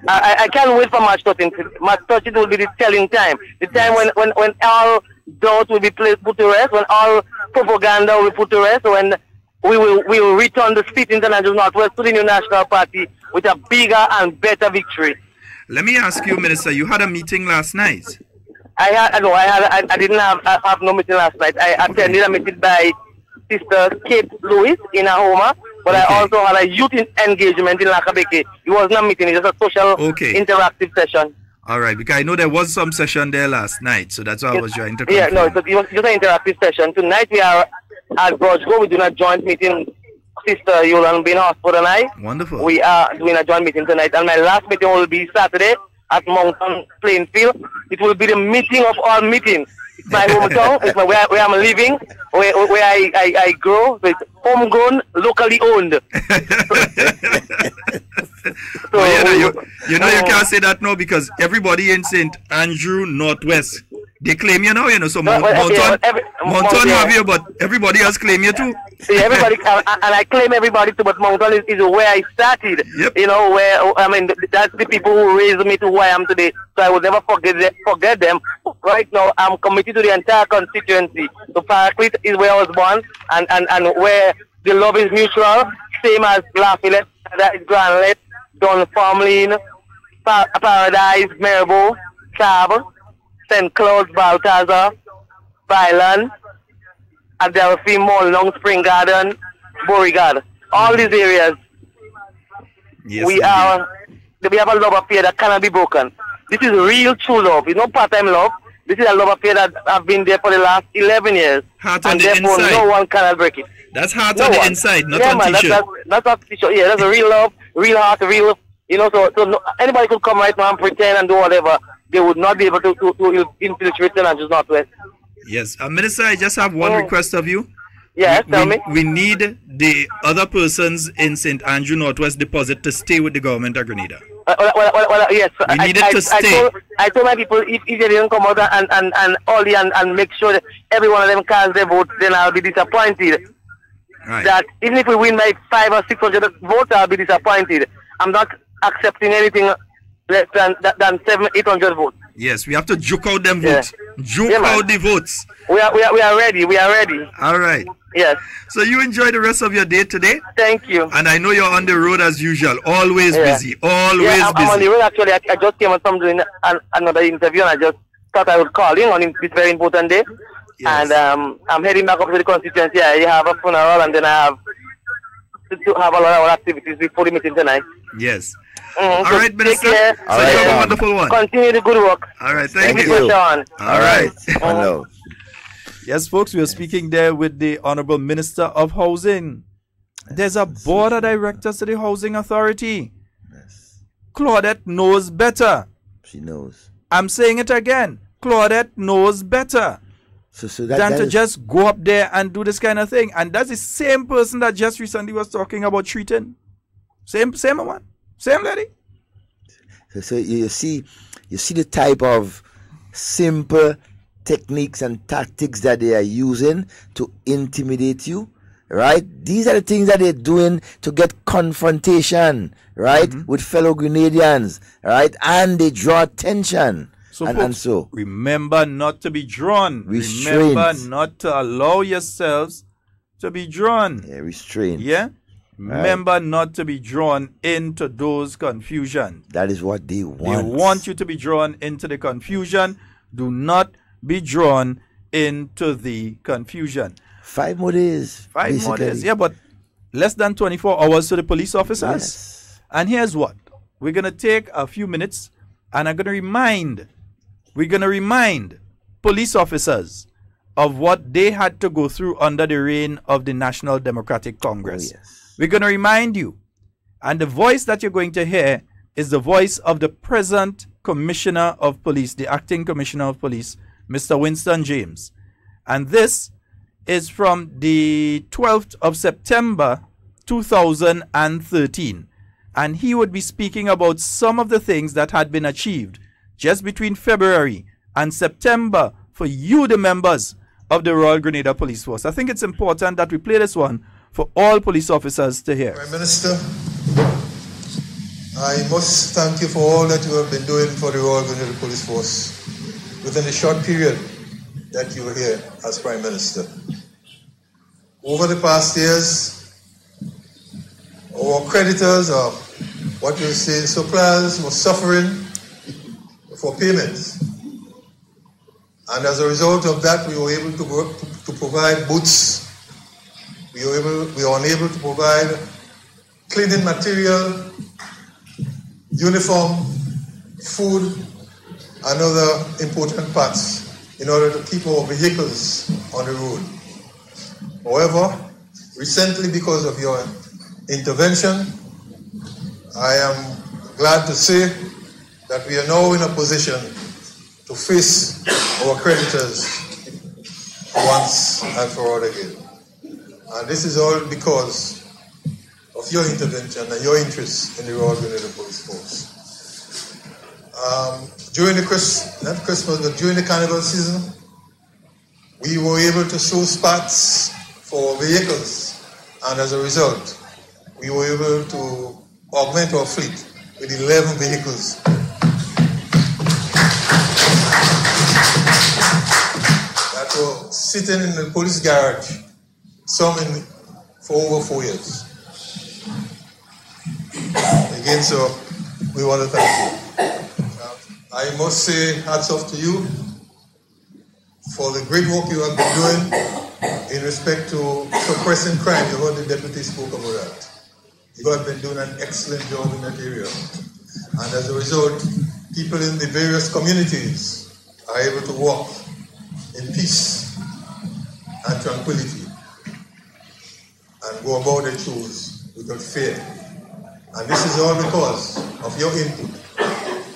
Speaker 8: I can't wait for March 13th. March 13th will be the telling time. The time when all doubt will be put to rest, when all propaganda will be put to rest, when we will return the seat in the Northwest to the new National Party with a bigger and better victory.
Speaker 2: Let me ask you, Minister, you had a meeting last night.
Speaker 8: I didn't have no meeting last night. I attended a meeting by Sister Kate Lewis in Ahoma, but I also had a youth engagement in Lakabeke. It was not a meeting, it was a social interactive session.
Speaker 2: All right, because I know there was some session there last night, so that's why I was trying to confirm.
Speaker 8: Yeah, no, it was just an interactive session. Tonight we are at Brojgo. We're doing a joint meeting. Sister Yolan Bin Hospital and I.
Speaker 2: Wonderful.
Speaker 8: We are doing a joint meeting tonight, and my last meeting will be Saturday at Mountain Plainfield. It will be the meeting of all meetings. It's my hometown. It's where I'm living, where I grow. So it's homegrown, locally owned.
Speaker 2: So, you can't say that now, because everybody in St. Andrew Northwest, they claim you now, so Mountain have you, but everybody else claim you too.
Speaker 8: See, everybody, and I claim everybody too, but Mountain is where I started.
Speaker 2: Yep.
Speaker 8: That's the people who raised me to who I am today. So I will never forget them. Right now, I'm committed to the entire constituency. So Paraclete is where I was born, and where the love is mutual, same as Lafayette, that is Granlette, Dunfermline, Paradise, Maribor, Cab, St. Cloud, Balthazar, Byland, Adelphi, Mollong, Spring Garden, Beauregard. All these areas, we have a love affair that cannot be broken. This is real true love. It's not part-time love. This is a love affair that have been there for the last 11 years.
Speaker 2: Heart on
Speaker 8: and
Speaker 2: the
Speaker 8: therefore
Speaker 2: inside.
Speaker 8: no one cannot break it.
Speaker 2: That's heart
Speaker 8: No
Speaker 2: on the
Speaker 8: one.
Speaker 2: inside, not
Speaker 8: yeah,
Speaker 2: on
Speaker 8: man,
Speaker 2: t-shirt.
Speaker 8: That's not t-shirt. Yeah, that's a real love, real heart, real, you know, so no, anybody could come right now and pretend and do whatever. They would not be able to infiltrate the Anjou's Northwest.
Speaker 2: Yes. Minister, I just have one request of you.
Speaker 8: Yes, tell me.
Speaker 2: We need the other persons in St. Andrew Northwest deposit to stay with the government of Grenada.
Speaker 8: Yes.
Speaker 2: We needed to stay.
Speaker 8: I told my people if they didn't come out and make sure that every one of them cast their votes, then I'll be disappointed.
Speaker 2: Right.
Speaker 8: That even if we win by 500 or 600 votes, I'll be disappointed. I'm not accepting anything less than 700-800 votes.
Speaker 2: Yes, we have to juke out them votes. Juke out the votes.
Speaker 8: We are ready. We are ready.
Speaker 2: All right.
Speaker 8: Yes.
Speaker 2: So you enjoy the rest of your day today?
Speaker 8: Thank you.
Speaker 2: And I know you're on the road as usual. Always busy. Always
Speaker 8: busy. I'm on the road actually. I just came from doing another interview and I just thought I would call in on this very important day. Yes. And I'm heading back up to the constituency. I have a funeral and then I have to have a lot of activities before the meeting tonight.
Speaker 2: Yes.
Speaker 8: All
Speaker 2: right, Minister.
Speaker 8: Take care.
Speaker 2: All right, you have a wonderful one.
Speaker 8: Continue the good work.
Speaker 2: All right, thank you.
Speaker 8: All
Speaker 2: right.
Speaker 3: Hello.
Speaker 2: Yes, folks, we are speaking there with the Honorable Minister of Housing. There's a board of directors to the Housing Authority.
Speaker 3: Yes.
Speaker 2: Claudette knows better.
Speaker 3: She knows.
Speaker 2: I'm saying it again. Claudette knows better than to just go up there and do this kind of thing. And that's the same person that just recently was talking about treating. Same one. Same lady.
Speaker 3: So you see the type of simple techniques and tactics that they are using to intimidate you, right? These are the things that they're doing to get confrontation, right, with fellow Grenadians, right? And they draw attention. So
Speaker 2: remember not to be drawn.
Speaker 3: Restraint.
Speaker 2: Remember not to allow yourselves to be drawn.
Speaker 3: Yeah, restraint.
Speaker 2: Yeah? Remember not to be drawn into those confusions.
Speaker 3: That is what they want.
Speaker 2: They want you to be drawn into the confusion. Do not be drawn into the confusion.
Speaker 3: 5 more days.
Speaker 2: 5 more days. Yeah, but less than 24 hours to the police officers.
Speaker 3: Yes.
Speaker 2: And here's what. We're going to take a few minutes and we're going to remind police officers of what they had to go through under the reign of the National Democratic Congress.
Speaker 3: Oh, yes.
Speaker 2: We're going to remind you. And the voice that you're going to hear is the voice of the present Commissioner of Police, the Acting Commissioner of Police, Mr. Winston James. And this is from the 12th of September, 2013. And he would be speaking about some of the things that had been achieved just between February and September for you, the members of the Royal Grenada Police Force. I think it's important that we play this one for all police officers to hear.
Speaker 9: Prime Minister, I must thank you for all that you have been doing for the Royal Grenada Police Force within the short period that you were here as Prime Minister. Over the past years, our creditors, or what you say, suppliers, were suffering for payments. And as a result of that, we were able to provide boots. We were unable to provide cleaning material, uniform, food, and other important parts in order to keep our vehicles on the road. However, recently, because of your intervention, I am glad to say that we are now in a position to face our creditors once and for all again. And this is all because of your intervention and your interest in the Royal Grenada Police Force. During the not Christmas, but during the carnival season, we were able to show spots for our vehicles, and as a result, we were able to augment our fleet with 11 vehicles. That were sitting in the police garage, some for over 4 years. Again, so we want to thank you. I must say hats off to you for the great work you have been doing in respect to suppressing crime. You heard the deputy spoke about that. You have been doing an excellent job in that area. And as a result, people in the various communities are are able to walk in peace and tranquility and go about their chores without fear. And this is all because of your input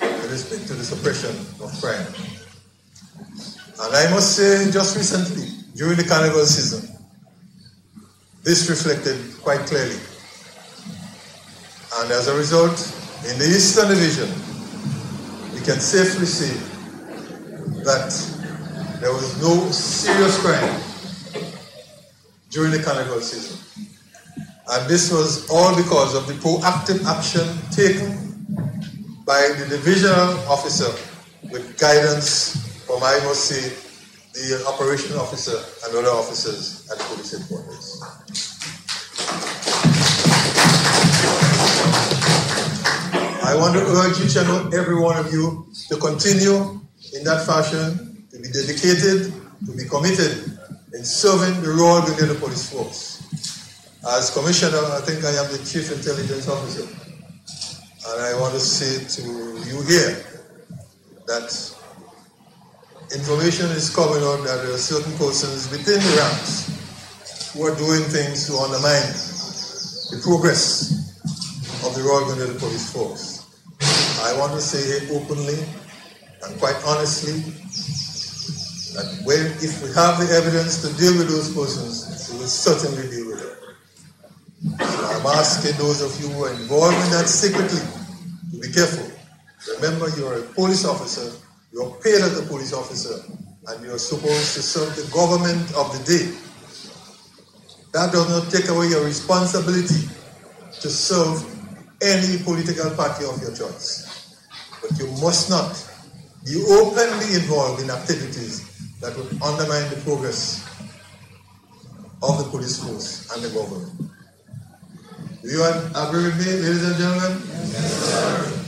Speaker 9: with respect to the suppression of crime. And I must say, just recently, during the carnival season, this reflected quite clearly. And as a result, in the Eastern Division, we can safely say that there was no serious crime during the carnival season. And this was all because of the proactive action taken by the divisional officer with guidance from, I must say, the operation officer and other officers at the police headquarters. I want to urge each and every one of you to continue in that fashion, to be dedicated, to be committed in serving the Royal Grenada Police Force. As Commissioner, I think I am the Chief Intelligence Officer. And I want to say to you here that information is coming out that there are certain persons within the ranks who are doing things to undermine the progress of the Royal Grenada Police Force. I want to say here openly and quite honestly that if we have the evidence to deal with those persons, we will certainly deal with them. So I'm asking those of you who are involved in that secretly to be careful. Remember, you are a police officer, you are paid as a police officer, and you are supposed to serve the government of the day. That does not take away your responsibility to serve any political party of your choice. But you must not be openly involved in activities that would undermine the progress of the police force and the government. Do you agree with me, ladies and gentlemen? Yes, sir.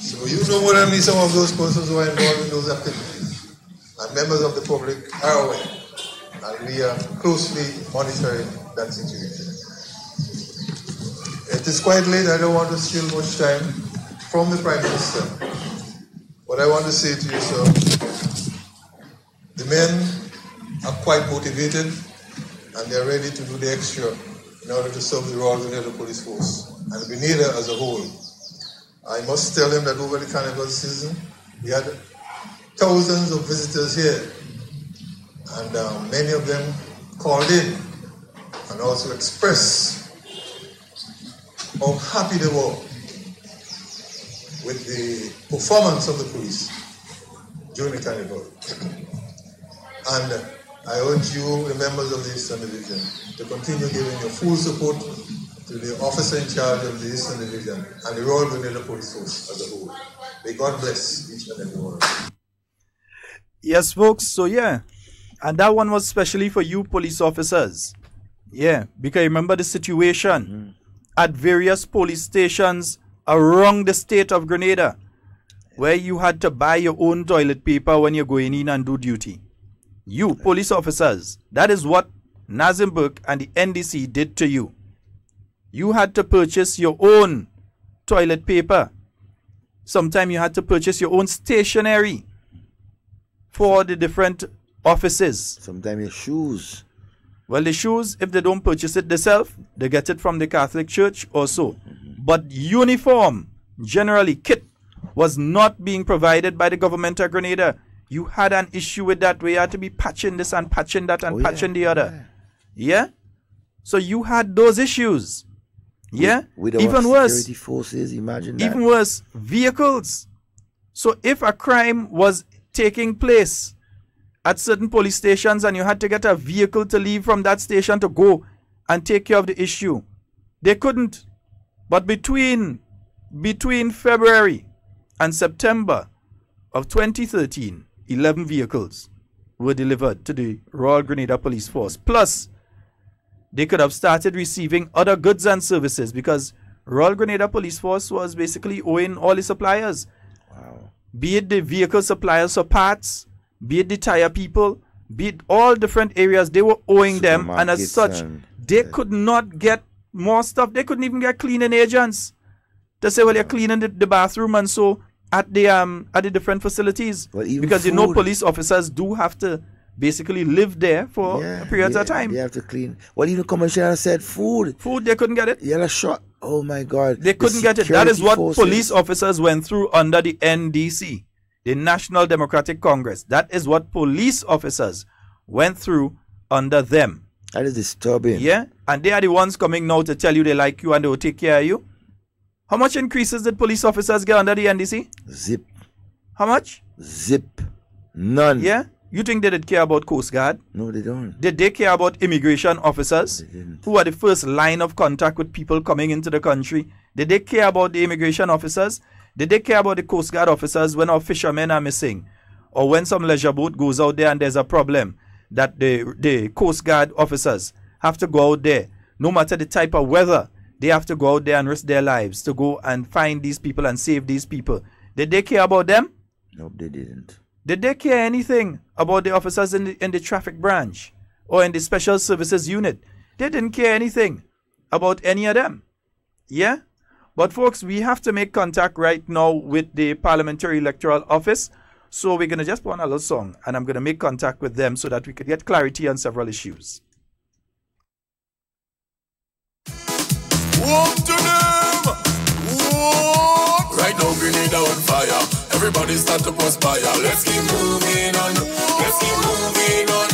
Speaker 9: So you know more than me some of those persons who are involved in those activities. And members of the public are aware. And we are closely monitoring that situation. It is quite late. I don't want to steal much time from the Prime Minister. But I want to say to you, sir, the men are quite motivated and they're ready to do the extra in order to serve the Royal Grenada Police Force and Grenada as a whole. I must tell them that over the carnival season, we had thousands of visitors here, and many of them called in and also expressed how happy they were with the performance of the police during the carnival. And I urge you, the members of the Eastern Division, to continue giving your full support to the officer in charge of the Eastern Division and the Royal Grenada Police Force as a whole. May God bless each and every one of you.
Speaker 2: Yes, folks. So, yeah. And that one was especially for you police officers. Yeah. Because remember the situation at various police stations around the state of Grenada where you had to buy your own toilet paper when you're going in and do duty. You, police officers, that is what Nazim Burke and the NDC did to you. You had to purchase your own toilet paper. Sometimes you had to purchase your own stationery for the different offices.
Speaker 3: Sometimes your shoes.
Speaker 2: Well, the shoes, if they don't purchase it themselves, they get it from the Catholic Church or so. But uniform, generally, kit, was not being provided by the government of Grenada. You had an issue with that where you had to be patching this and patching that and patching the other. Yeah? So you had those issues. Yeah?
Speaker 3: With our
Speaker 2: even worse.
Speaker 3: security forces, imagine that.
Speaker 2: Even worse, vehicles. So if a crime was taking place at certain police stations and you had to get a vehicle to leave from that station to go and take care of the issue, they couldn't. But between February and September of 2013, 11 vehicles were delivered to the Royal Grenada Police Force. Plus, they could have started receiving other goods and services because Royal Grenada Police Force was basically owing all the suppliers.
Speaker 3: Wow.
Speaker 2: Be it the vehicle suppliers for parts, be it the tire people, be it all different areas, they were owing them. And as such, they could not get more stuff. They couldn't even get cleaning agents to say, well, you're cleaning the bathroom and so at the different facilities,
Speaker 3: Well, even
Speaker 2: because you know
Speaker 3: food.
Speaker 2: police officers do have to basically live there for a period of time.
Speaker 3: They have to clean. Well, even Commissioner said food.
Speaker 2: Food, they couldn't get it.
Speaker 3: Yeah, shot. Oh my God.
Speaker 2: They couldn't get it. That is what police officers went through under the NDC, the National Democratic Congress. That is what police officers went through under them.
Speaker 3: That is disturbing.
Speaker 2: Yeah, and they are the ones coming now to tell you they like you and they will take care of you. How much increases did police officers get under the NDC?
Speaker 3: Zip.
Speaker 2: How much?
Speaker 3: Zip. None.
Speaker 2: Yeah? You think they did care about Coast Guard?
Speaker 3: No, they don't.
Speaker 2: Did they care about immigration officers who are the first line of contact with people coming into the country? Did they care about the immigration officers? Did they care about the Coast Guard officers when our fishermen are missing? Or when some leisure boat goes out there and there's a problem, that the Coast Guard officers have to go out there, no matter the type of weather, they have to go out there and risk their lives to go and find these people and save these people. Did they care about them?
Speaker 3: No, they didn't.
Speaker 2: Did they care anything about the officers in the traffic branch or in the special services unit? They didn't care anything about any of them. Yeah? But folks, we have to make contact right now with the Parliamentary Electoral Office. So we're going to just put on a little song and I'm going to make contact with them so that we could get clarity on several issues.
Speaker 10: Walk to them! Walk! Right now, Grenada on fire. Everybody start to perspire. Let's keep moving on. Let's keep moving on.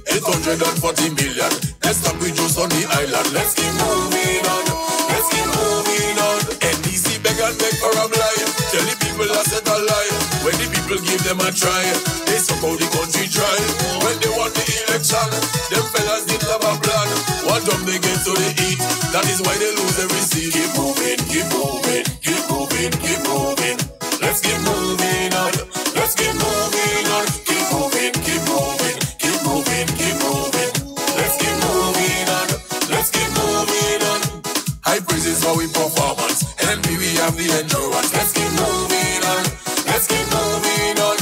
Speaker 10: 840 million. Let's stop with Juice on the island. Let's keep moving on. Let's keep moving on. NDC beg and beg for a blind. Tell the people I said a lie. When the people give them a try, they somehow the country try. When they want the election, them fellas didn't have a plan. What time they get so they eat, that is why they lose every seat. Keep moving, keep moving, keep moving, keep moving. Let's keep moving on, let's keep moving on. Keep moving, keep moving, keep moving, keep moving. Let's keep moving on, let's keep moving on. High praises for we performance, and we have the endurance. Let's keep moving on, let's keep moving on.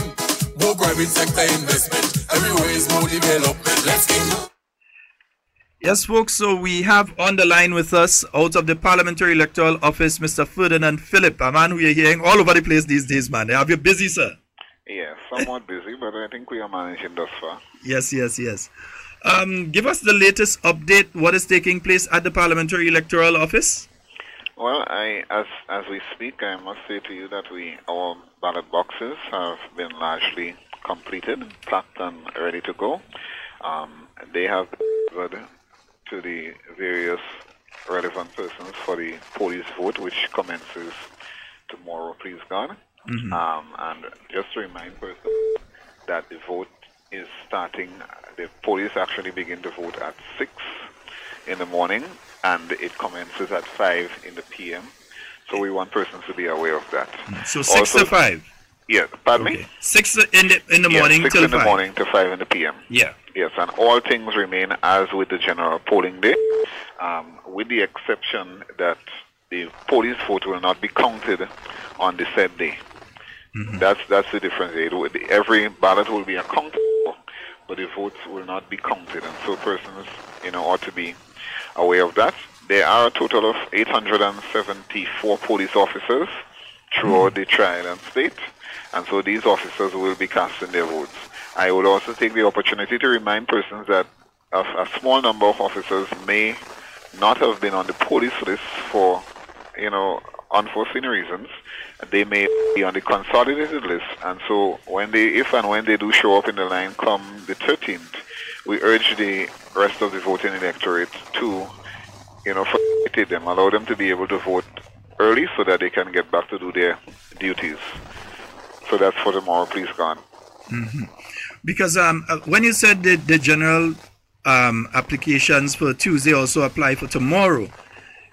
Speaker 10: More private sector investment, everywhere is more development. Let's keep moving.
Speaker 2: Yes, folks, so we have on the line with us, out of the Parliamentary Electoral Office, Mr. Ferdinand Phillip, a man who you're hearing all over the place these days, man. Have you busy, sir?
Speaker 11: Yeah, somewhat busy, but I think we are managing thus far.
Speaker 2: Yes, yes, yes. Give us the latest update, what is taking place at the Parliamentary Electoral Office?
Speaker 11: Well, as we speak, I must say to you that our ballot boxes have been largely completed, packed and ready to go. They have been delivered to the various relevant persons for the police vote, which commences tomorrow, please God. Mm-hmm. And just to remind persons that the vote is starting, the police actually begin to vote at 6 in the morning, and it commences at 5 in the PM. So we want persons to be aware of that.
Speaker 2: So 6 also, to 5?
Speaker 11: Yeah, pardon me?
Speaker 2: 6 in the morning
Speaker 11: 6
Speaker 2: till
Speaker 11: in
Speaker 2: 5.
Speaker 11: The morning to 5 in the PM.
Speaker 2: Yeah.
Speaker 11: Yes, and all things remain as with the general polling day, with the exception that the police vote will not be counted on the said day. Mm-hmm. That's the difference. Every ballot will be accounted for, but the votes will not be counted, and so persons, ought to be aware of that. There are a total of 874 police officers throughout the tri-island state, and so these officers will be casting their votes. I would also take the opportunity to remind persons that a small number of officers may not have been on the police list for, unforeseen reasons. They may be on the consolidated list, and so if and when they do show up in the line come the 13th, we urge the rest of the voting electorate to, facilitate them, allow them to be able to vote early so that they can get back to do their duties. So that's for tomorrow, please God.
Speaker 2: Mm-hmm. Because when you said the general applications for Tuesday also apply for tomorrow,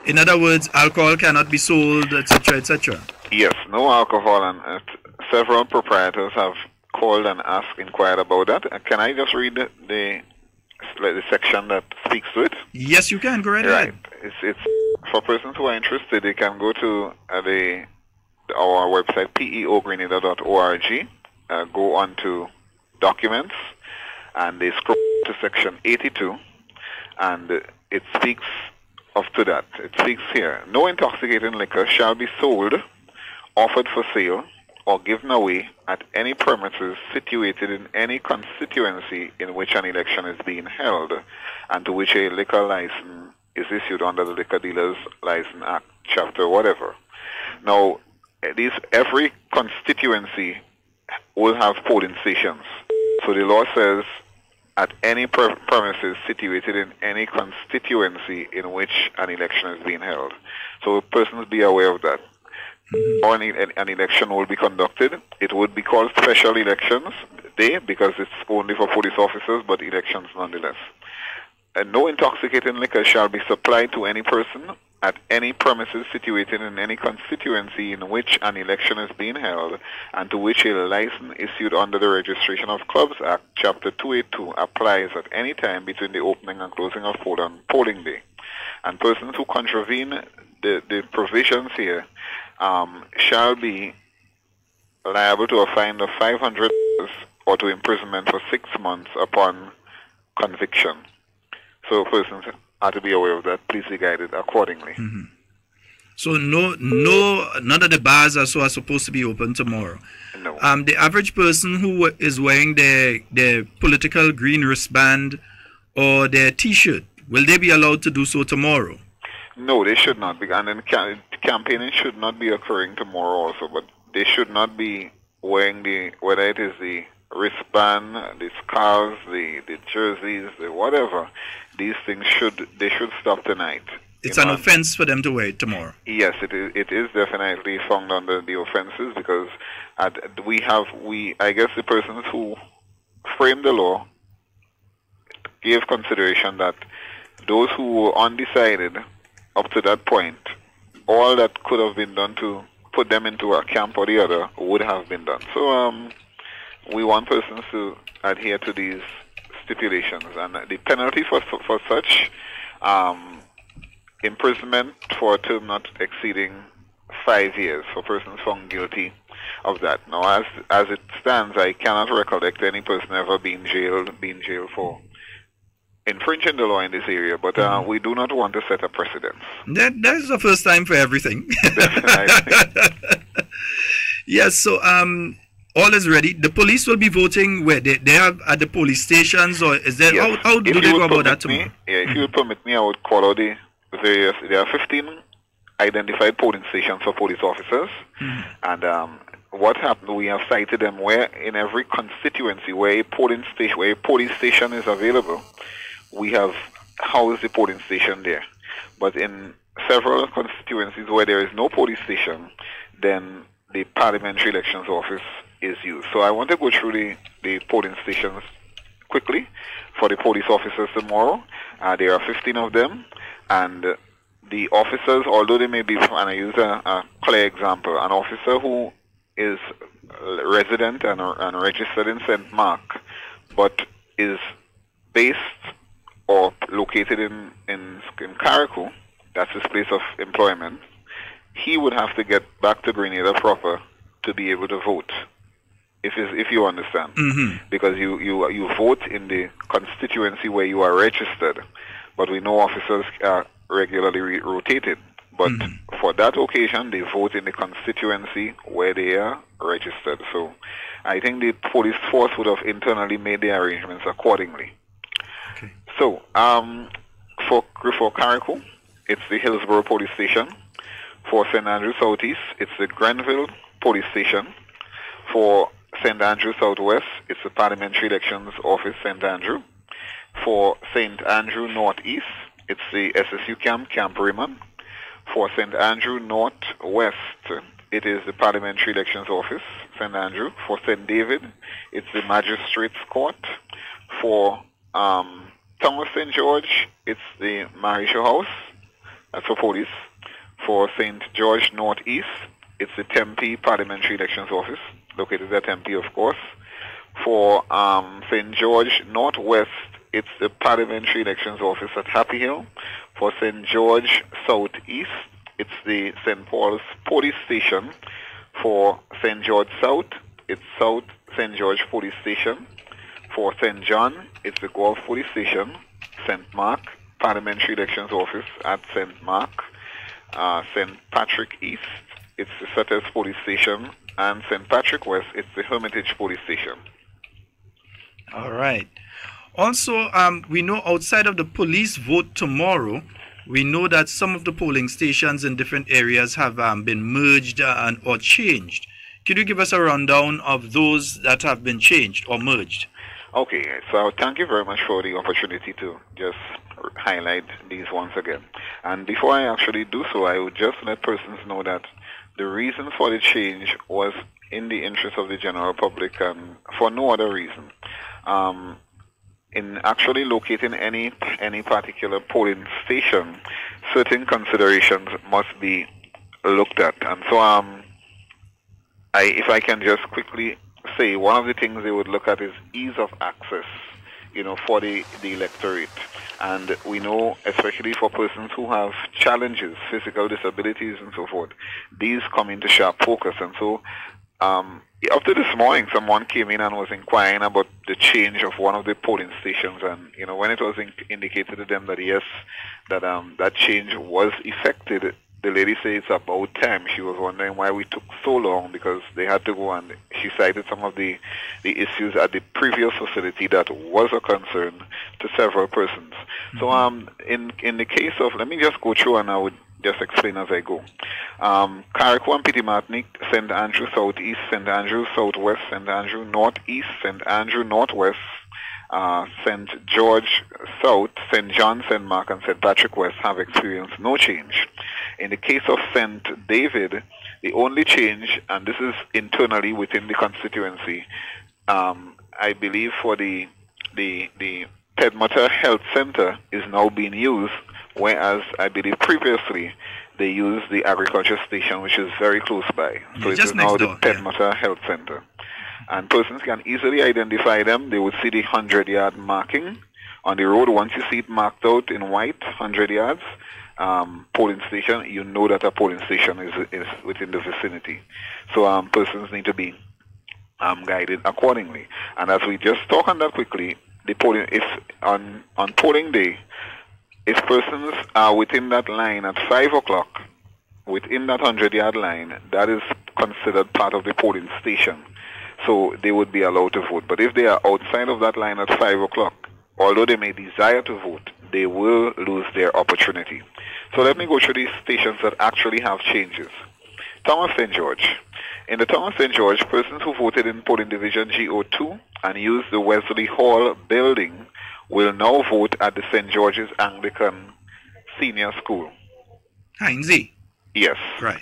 Speaker 2: in other words, alcohol cannot be sold, etc., etc.
Speaker 11: Yes, no alcohol, and several proprietors have called and inquired about that. Can I just read the section that speaks to it?
Speaker 2: Yes, you can. Go right ahead.
Speaker 11: It's for persons who are interested. They can go to our website peogrenada.org, go on to documents, and they scroll to section 82, and it speaks to that. It speaks here: no intoxicating liquor shall be sold, offered for sale, or given away at any premises situated in any constituency in which an election is being held, and to which a liquor license is issued under the Liquor Dealers License Act, chapter whatever. Now, every constituency will have polling stations. So the law says at any premises situated in any constituency in which an election is being held. So persons be aware of that. Or an election will be conducted. It would be called special elections day because it's only for police officers, but elections nonetheless. And no intoxicating liquor shall be supplied to any person at any premises situated in any constituency in which an election is being held, and to which a license issued under the Registration of Clubs Act, Chapter 282, applies at any time between the opening and closing of poll on polling day. And persons who contravene the provisions here shall be liable to a fine of $500 or to imprisonment for 6 months upon conviction. So persons are to be aware of that. Please be guided accordingly.
Speaker 2: So none of the bars are supposed to be open tomorrow.
Speaker 11: No.
Speaker 2: The average person who is wearing their political green wristband or their T-shirt, will they be allowed to do so tomorrow?
Speaker 11: No, they should not be. And then campaigning should not be occurring tomorrow also, but they should not be wearing whether it is the wristband, the scarves, the jerseys, the whatever. These things should stop tonight.
Speaker 2: It's an offense for them to wear it tomorrow.
Speaker 11: Yes, it is definitely found under the offenses because I guess the persons who framed the law gave consideration that those who were undecided up to that point, all that could have been done to put them into a camp or the other would have been done. So we want persons to adhere to these stipulations, and the penalty for such imprisonment for a term not exceeding 5 years for persons found guilty of that. Now, as it stands, I cannot recollect any person ever being jailed for infringing the law in this area, but we do not want to set a precedent.
Speaker 2: That's the first time for everything. Yes, so all is ready. The police will be voting where they have at the police stations, or is there? Yes. How do they go about that tomorrow?
Speaker 11: If you would permit me, I would call out the various. There are 15 identified polling stations for police officers, and what happened? We have cited them where in every constituency where a police station is available, we have housed the polling station there. But in several constituencies where there is no police station, then the Parliamentary Elections Office is used. So I want to go through the polling stations quickly for the police officers tomorrow. There are 15 of them, and the officers, although they may be, and I use a clear example, an officer who is resident and registered in St. Mark, but is based or located in Carriacou, that's his place of employment, he would have to get back to Grenada proper to be able to vote. If you understand, because you vote in the constituency where you are registered, but we know officers are regularly rotated. But for that occasion, they vote in the constituency where they are registered. So I think the police force would have internally made the arrangements accordingly. Okay. So for Carriacou, it's the Hillsborough Police Station. For St. Andrew Southeast, it's the Grenville Police Station. For St. Andrew Southwest, it's the Parliamentary Elections Office, St. Andrew. For St. Andrew Northeast, it's the SSU Camp Raymond. For St. Andrew Northwest, it is the Parliamentary Elections Office, St. Andrew. For St. David, it's the Magistrates Court. For Town of St. George, it's the Marisha House. That's for police. For St. George Northeast, it's the Tempe Parliamentary Elections Office, located at Tempe, of course. For St. George Northwest, it's the Parliamentary Elections Office at Happy Hill. For St. George Southeast, it's the St. Paul's Police Station. For St. George South, it's South St. George Police Station. For St. John, it's the Gulf Police Station. St. Mark, Parliamentary Elections Office at St. Mark. St. Patrick East, it's the Sutters Police Station and St. Patrick West, it's the Hermitage Police Station.
Speaker 2: All right. Also, we know outside of the police vote tomorrow, we know that some of the polling stations in different areas have been merged or changed. Could you give us a rundown of those that have been changed or merged?
Speaker 11: Okay, so thank you very much for the opportunity to just highlight these once again. And before I actually do so, I would just let persons know that the reason for the change was in the interest of the general public and for no other reason. In actually locating any particular polling station, certain considerations must be looked at. And so if I can just quickly say, one of the things they would look at is ease of access, for the electorate. And we know, especially for persons who have challenges, physical disabilities and so forth, these come into sharp focus. And so up to this morning, someone came in and was inquiring about the change of one of the polling stations. And, when it was indicated to them that yes, that change was effected, the lady said it's about time. She was wondering why we took so long, because they had to go, and she cited some of the issues at the previous facility that was a concern to several persons. So in the case of, let me just go through and I would just explain as I go. Carriacou and Petit Martinique, St. Andrew Southeast, St. Andrew Southwest, St. Andrew Northeast, St. Andrew Northwest, St. George South, St. John, St. Mark, and St. Patrick West have experienced no change. In the case of St. David, the only change, and this is internally within the constituency, I believe for the Pedmata Health Center is now being used, whereas I believe previously they used the agriculture station, which is very close by. So it is now the Pedmata Health Center. And persons can easily identify them. They would see the 100-yard marking on the road. Once you see it marked out in white, 100 yards, polling station, you know that a polling station is within the vicinity. So persons need to be guided accordingly. And as we just talk on that quickly, the polling, if on polling day, if persons are within that line at 5 o'clock, within that 100-yard line, that is considered part of the polling station. So they would be allowed to vote. But if they are outside of that line at 5 o'clock, although they may desire to vote, they will lose their opportunity. So let me go through these stations that actually have changes. Thomas St. George. In the Thomas St. George, persons who voted in polling division GO2 and used the Wesley Hall building will now vote at the St. George's Anglican Senior School.
Speaker 2: Heinze?
Speaker 11: Yes.
Speaker 2: Right.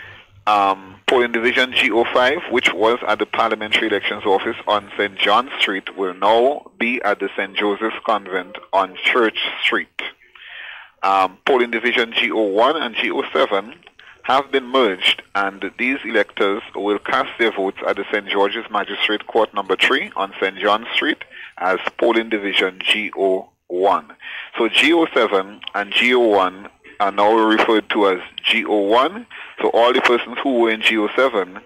Speaker 11: Polling division GO5, which was at the Parliamentary Elections Office on St. John Street, will now be at the St. Joseph's Convent on Church Street. Polling division GO1 and GO7 have been merged, and these electors will cast their votes at the St. George's Magistrate Court number 3 on St. John Street as polling division GO1. So GO7 and GO1 are now referred to as GO1. So all the persons who were in GO7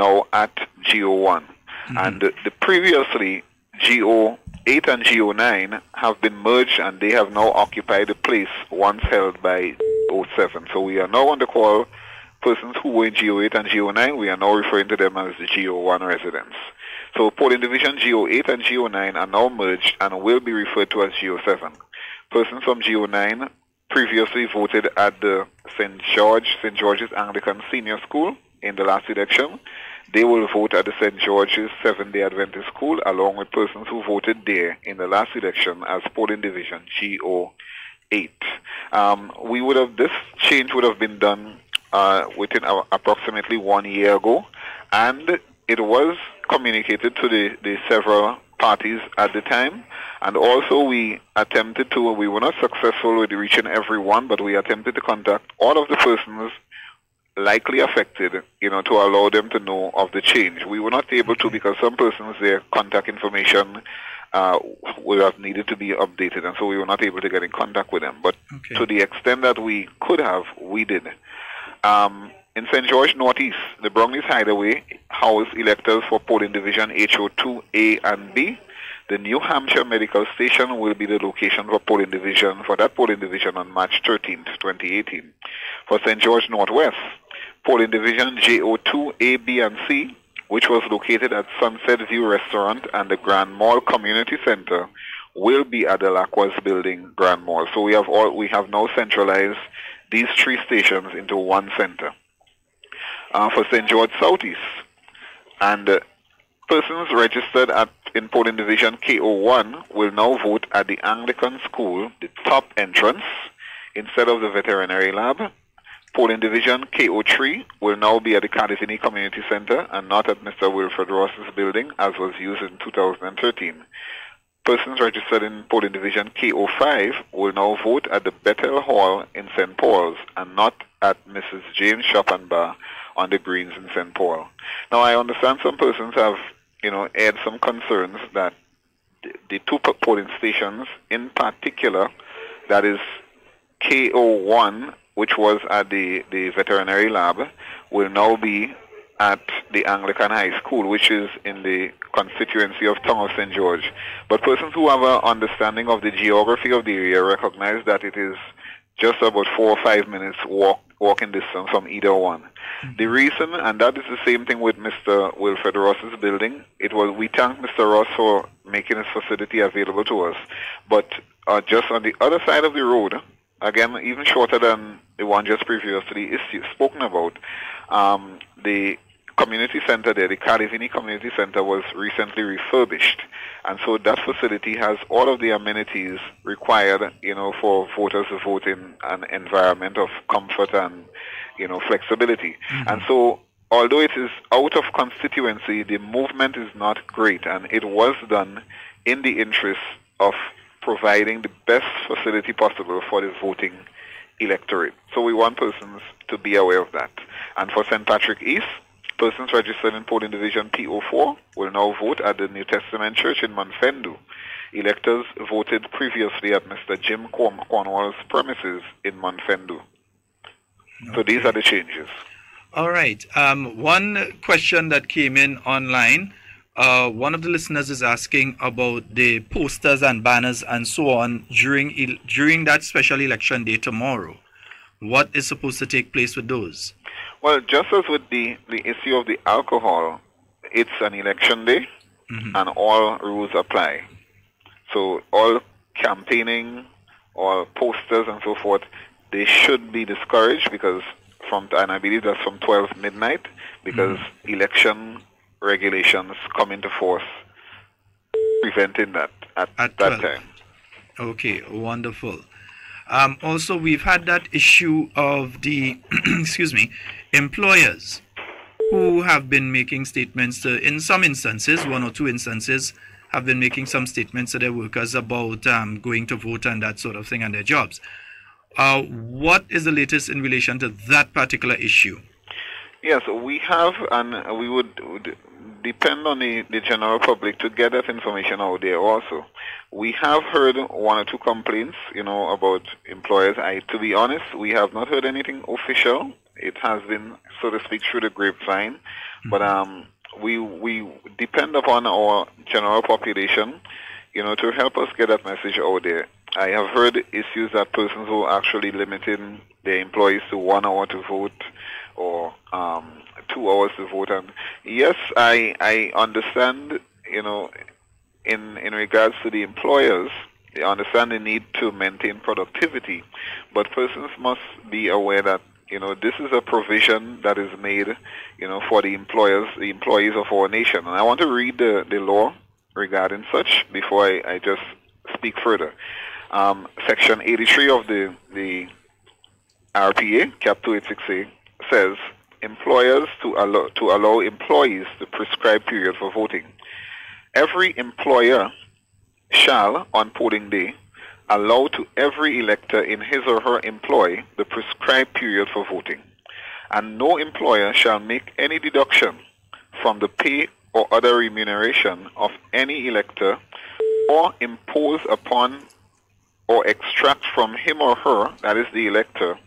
Speaker 11: now at GO1. And the previously GO8 and GO9 have been merged, and they have now occupied the place once held by GO7. So we are now on the call persons who were in GO8 and GO9. We are now referring to them as the GO1 residents. So polling division GO8 and GO9 are now merged and will be referred to as GO7. Persons from GO9 previously voted at the St. George's Anglican Senior School in the last election. They will vote at the St. George's Seventh-day Adventist School, along with persons who voted there in the last election as polling division GO8. This change would have been done within approximately 1 year ago, and it was communicated to the several parties at the time. And also we were not successful with reaching everyone, but we attempted to contact all of the persons likely affected, to allow them to know of the change. We were not able to, because some persons, their contact information would have needed to be updated, and so we were not able to get in contact with them. But to the extent that we could have, we did. In St. George Northeast, the Brownies Hideaway housed electors for polling division HO2A and B. The New Hampshire Medical Station will be the location for that polling division on March 13th, 2018. For St. George Northwest, polling division JO2, A, B, and C which was located at Sunset View Restaurant and the Grand Mall Community Center, will be at the Lacroix Building Grand Mall. So we have now centralized these 3 stations into one center. For St. George Southeast, and persons registered in polling division KO1 will now vote at the Anglican School, the top entrance, instead of the veterinary lab. Polling division KO3 will now be at the Calivini Community Center and not at Mr. Wilfred Ross's building, as was used in 2013. Persons registered in polling division KO5 will now vote at the Bethel Hall in St. Paul's and not at Mrs. James Shop and Bar on the Greens in St. Paul. Now, I understand some persons have, aired some concerns that the 2 polling stations in particular, that is KO1, which was at the veterinary lab, will now be at the Anglican High School, which is in the constituency of Town of St. George. But persons who have an understanding of the geography of the area recognize that it is just about 4 or 5 minutes walking distance from either one. The reason, and that is the same thing with Mr. Wilfred Ross's building, we thank Mr. Ross for making his facility available to us. But just on the other side of the road, again, even shorter than the one just previously spoken about, the community center there, the Calivini Community Center, was recently refurbished. And so that facility has all of the amenities required, for voters to vote in an environment of comfort and, flexibility. And so, although it is out of constituency, the movement is not great, and it was done in the interest of providing the best facility possible for the voting electorate. So we want persons to be aware of that. And for St. Patrick East, persons registered in polling division PO4 will now vote at the New Testament Church in Monfendu. Electors voted previously at Mr. Jim Cornwall's premises in Monfendu. Okay. So these are the changes.
Speaker 2: All right. One question that came in online, one of the listeners is asking about the posters and banners and so on during that special election day tomorrow. What is supposed to take place with those?
Speaker 11: Well, just as with the issue of the alcohol, it's an election day, and all rules apply. So all campaigning, all posters and so forth, they should be discouraged because and I believe that's from 12 midnight, because election regulations come into force preventing that at that 12. Time.
Speaker 2: Okay, wonderful. Also, we've had that issue of the, employers who have been making statements in some instances, 1 or 2 instances, have been making some statements to their workers about going to vote and that sort of thing and their jobs. What is the latest in relation to that particular issue?
Speaker 11: Yes, we have, and we would depend on the general public to get that information out there also. We have heard 1 or 2 complaints, about employers. To be honest, we have not heard anything official. It has been, so to speak, through the grapevine. But we depend upon our general population, to help us get that message out there. I have heard issues that persons who are actually limiting their employees to 1 hour to vote or 2 hours to vote. And yes, I understand, in regards to the employers, they understand the need to maintain productivity, but persons must be aware that, this is a provision that is made, for the employees of our nation. And I want to read the law regarding such before I just speak further. Section 83 of the RPA, Cap 286A, says employers to allow employees the prescribed period for voting. Every employer shall, on polling day, allow to every elector in his or her employ the prescribed period for voting, and no employer shall make any deduction from the pay or other remuneration of any elector, or impose upon or extract from him or her, that is the elector,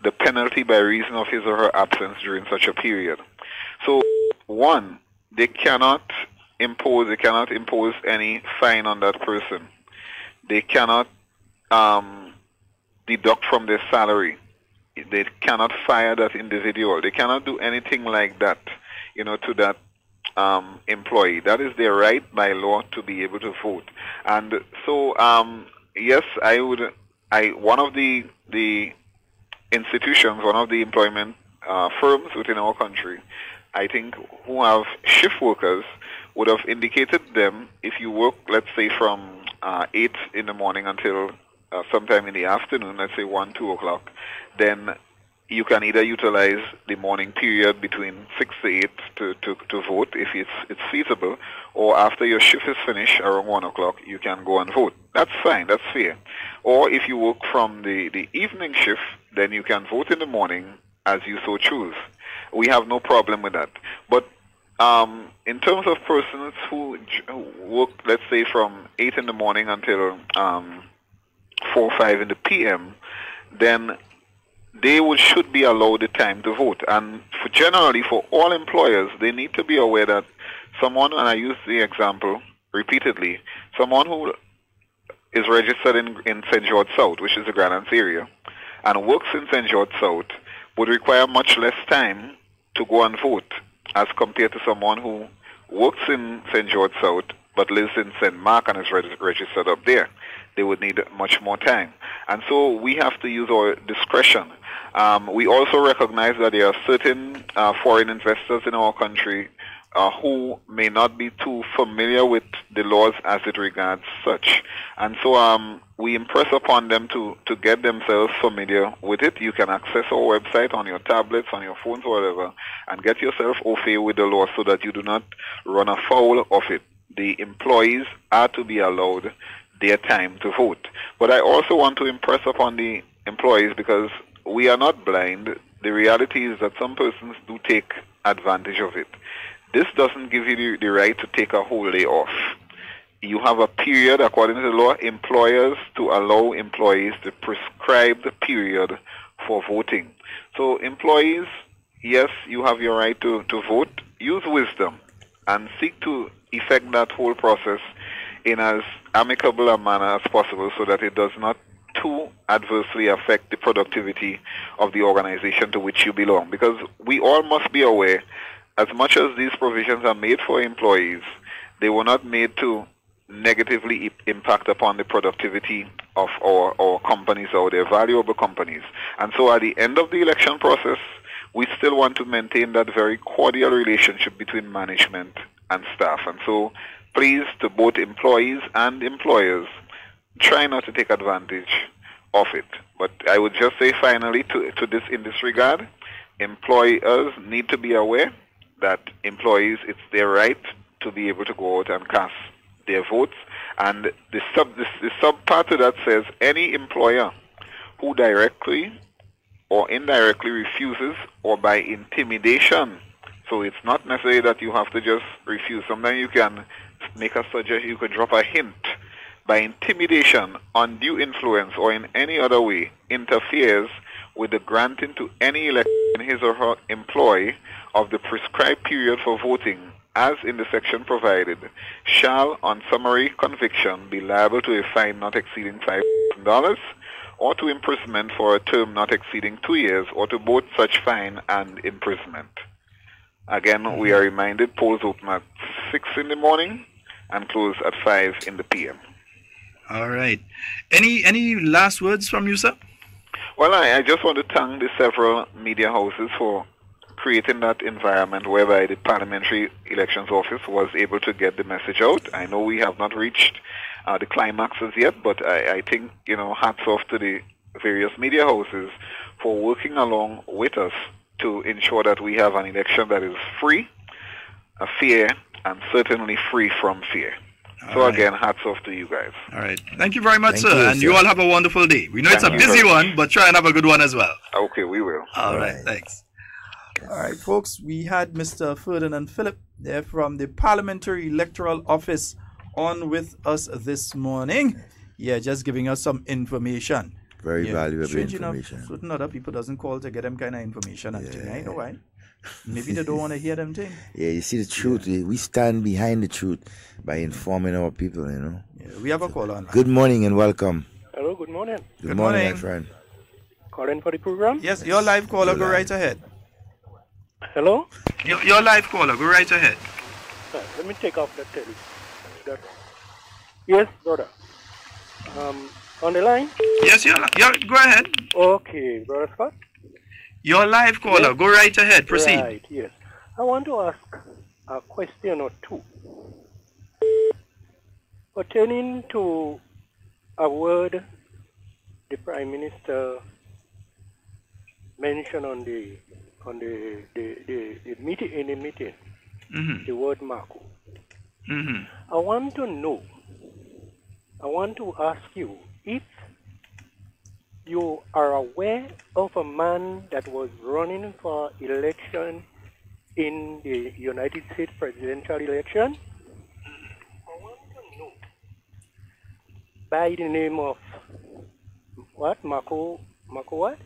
Speaker 11: the penalty by reason of his or her absence during such a period. So, 1, they cannot impose any fine on that person. They cannot deduct from their salary. They cannot fire that individual. They cannot do anything like that, to that employee. That is their right by law to be able to vote. And so, yes, one of the institutions, one of the employment firms within our country, I think, who have shift workers, would have indicated them if you work, let's say, from 8 in the morning until sometime in the afternoon, let's say 1, 2 o'clock, then you can either utilize the morning period between 6 to 8 to vote if it's feasible, or after your shift is finished around 1 o'clock, you can go and vote. That's fine, that's fair. Or if you work from the evening shift, then you can vote in the morning as you so choose. We have no problem with that. But in terms of persons who work, let's say, from 8 in the morning until 4 or 5 in the p.m., then they should be allowed the time to vote. And generally, for all employers, they need to be aware that someone, and I use the example repeatedly, someone who is registered in St. George South, which is the Grand Anse area, and works in St. George South, would require much less time to go and vote as compared to someone who works in St. George South but lives in St. Mark and is registered up there. They would need much more time. And so we have to use our discretion. We also recognize that there are certain foreign investors in our country who may not be too familiar with the laws as it regards such. And so we impress upon them to get themselves familiar with it. You can access our website on your tablets, on your phones, or whatever, and get yourself au fait with the law so that you do not run afoul of it. The employees are to be allowed their time to vote. But I also want to impress upon the employees, because we are not blind. The reality is that some persons do take advantage of it. This doesn't give you the right to take a whole day off. You have a period, according to the law, employers to allow employees the prescribed period for voting. So employees, yes, you have your right to vote. Use wisdom and seek to effect that whole process in as amicable a manner as possible so that it does not too adversely affect the productivity of the organization to which you belong. Because we all must be aware, as much as these provisions are made for employees, they were not made to negatively impact upon the productivity of our companies or their valuable companies. And so at the end of the election process, we still want to maintain that very cordial relationship between management and staff. And so please, to both employees and employers, try not to take advantage of it. But I would just say finally to this in this regard, employers need to be aware that employees, it's their right to be able to go out and cast their votes. And the sub part to that says any employer who directly or indirectly refuses or by intimidation. So it's not necessary that you have to just refuse. Sometimes you can make a suggestion, you could drop a hint. By intimidation, undue influence, or in any other way interferes with the granting to any elector in his or her employ of the prescribed period for voting, as in the section provided, shall, on summary conviction, be liable to a fine not exceeding $5,000, or to imprisonment for a term not exceeding 2 years, or to both such fine and imprisonment. Again, we are reminded polls open at 6 in the morning and close at 5 in the p.m.
Speaker 2: All right. Any last words from you, sir?
Speaker 11: Well, I just want to thank the several media houses for creating that environment whereby the Parliamentary Elections Office was able to get the message out. I know we have not reached the climax as yet, but I think, hats off to the various media houses for working along with us to ensure that we have an election that is free, fair, and certainly free from fear. So again, hats off to you guys.
Speaker 2: All right. Thank you very much, sir. And you all have a wonderful day. We know it's a busy one, but try and have a good one as well.
Speaker 11: Okay, we will.
Speaker 2: All right. Thanks. All right, folks. We had Mr. Ferdinand Phillip there from the Parliamentary Electoral Office on with us this morning. Yeah, just giving us some information.
Speaker 3: Very valuable
Speaker 2: strange
Speaker 3: information.
Speaker 2: Enough, certain other people doesn't call to get them kind of information. And I know why. Maybe they don't want to hear them thing.
Speaker 3: Yeah, you see the truth. Yeah. We stand behind the truth by informing our people,
Speaker 2: Yeah, we have a call on.
Speaker 3: Good morning and welcome.
Speaker 12: Hello, good morning.
Speaker 3: Good morning, my friend.
Speaker 12: Calling for the program?
Speaker 2: Yes, your live caller, go right ahead.
Speaker 12: Hello?
Speaker 2: Your live caller, go right ahead.
Speaker 12: Right, let me take off the Yes, brother. On the line?
Speaker 2: Yes, you're go ahead.
Speaker 12: Okay, Brother Scott.
Speaker 2: You're live caller.
Speaker 12: Yes.
Speaker 2: Go right ahead. Proceed.
Speaker 12: Right, yes. I want to ask a question or two pertaining to a word the Prime Minister mentioned on the meeting in the meeting. The word Marco. I want to ask you if you are aware of a man that was running for election in the United States presidential election. I want to know by the name of what? Marco what?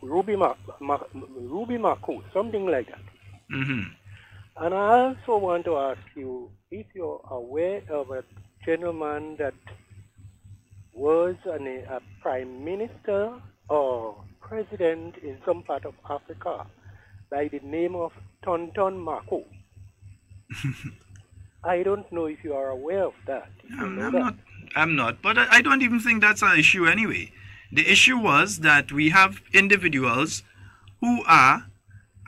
Speaker 12: Ruby Marco, something like that. And I also want to ask you if you're aware of a gentleman that was a prime minister or president in some part of Africa by the name of Tonton Marco. I don't know if you are aware of that.
Speaker 2: I'm not, but I don't even think that's an issue anyway. The issue was that we have individuals who were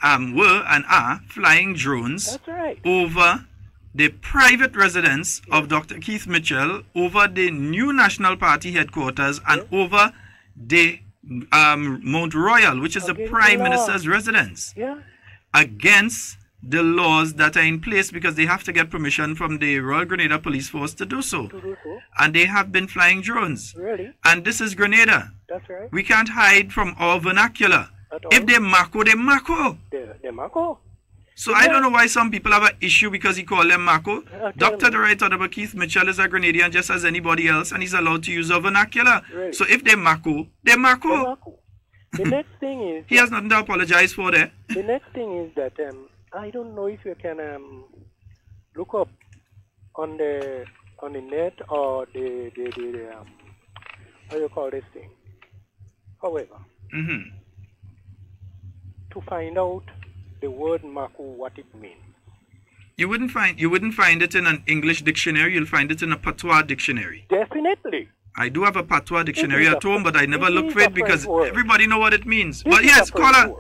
Speaker 2: and are flying drones over the private residence of Dr. Keith Mitchell, over the new National Party headquarters, and over the Mount Royal, which is the Prime Minister's residence, against the laws that are in place, because they have to get permission from the Royal Grenada Police Force to do so. And they have been flying drones.
Speaker 12: Really?
Speaker 2: And this is Grenada.
Speaker 12: That's right.
Speaker 2: We can't hide from our vernacular. If they Marco, they Marco.
Speaker 12: They Marco.
Speaker 2: So I don't know why some people have an issue because he called them Marco. Dr. the Right Honorable Keith Mitchell is a Grenadian just as anybody else, and he's allowed to use our vernacular.
Speaker 12: Really?
Speaker 2: So if they Marco, they Marco.
Speaker 12: The next thing is...
Speaker 2: He has nothing to apologize for there.
Speaker 12: The next thing is that I don't know if you can look up on the net or the how you call this thing. However, to find out the word Marco, what it means.
Speaker 2: You wouldn't find it in an English dictionary. You'll find it in a patois dictionary.
Speaker 12: Definitely.
Speaker 2: I do have a patois dictionary at home, but I never look for it because everybody know what it means. But yes, caller.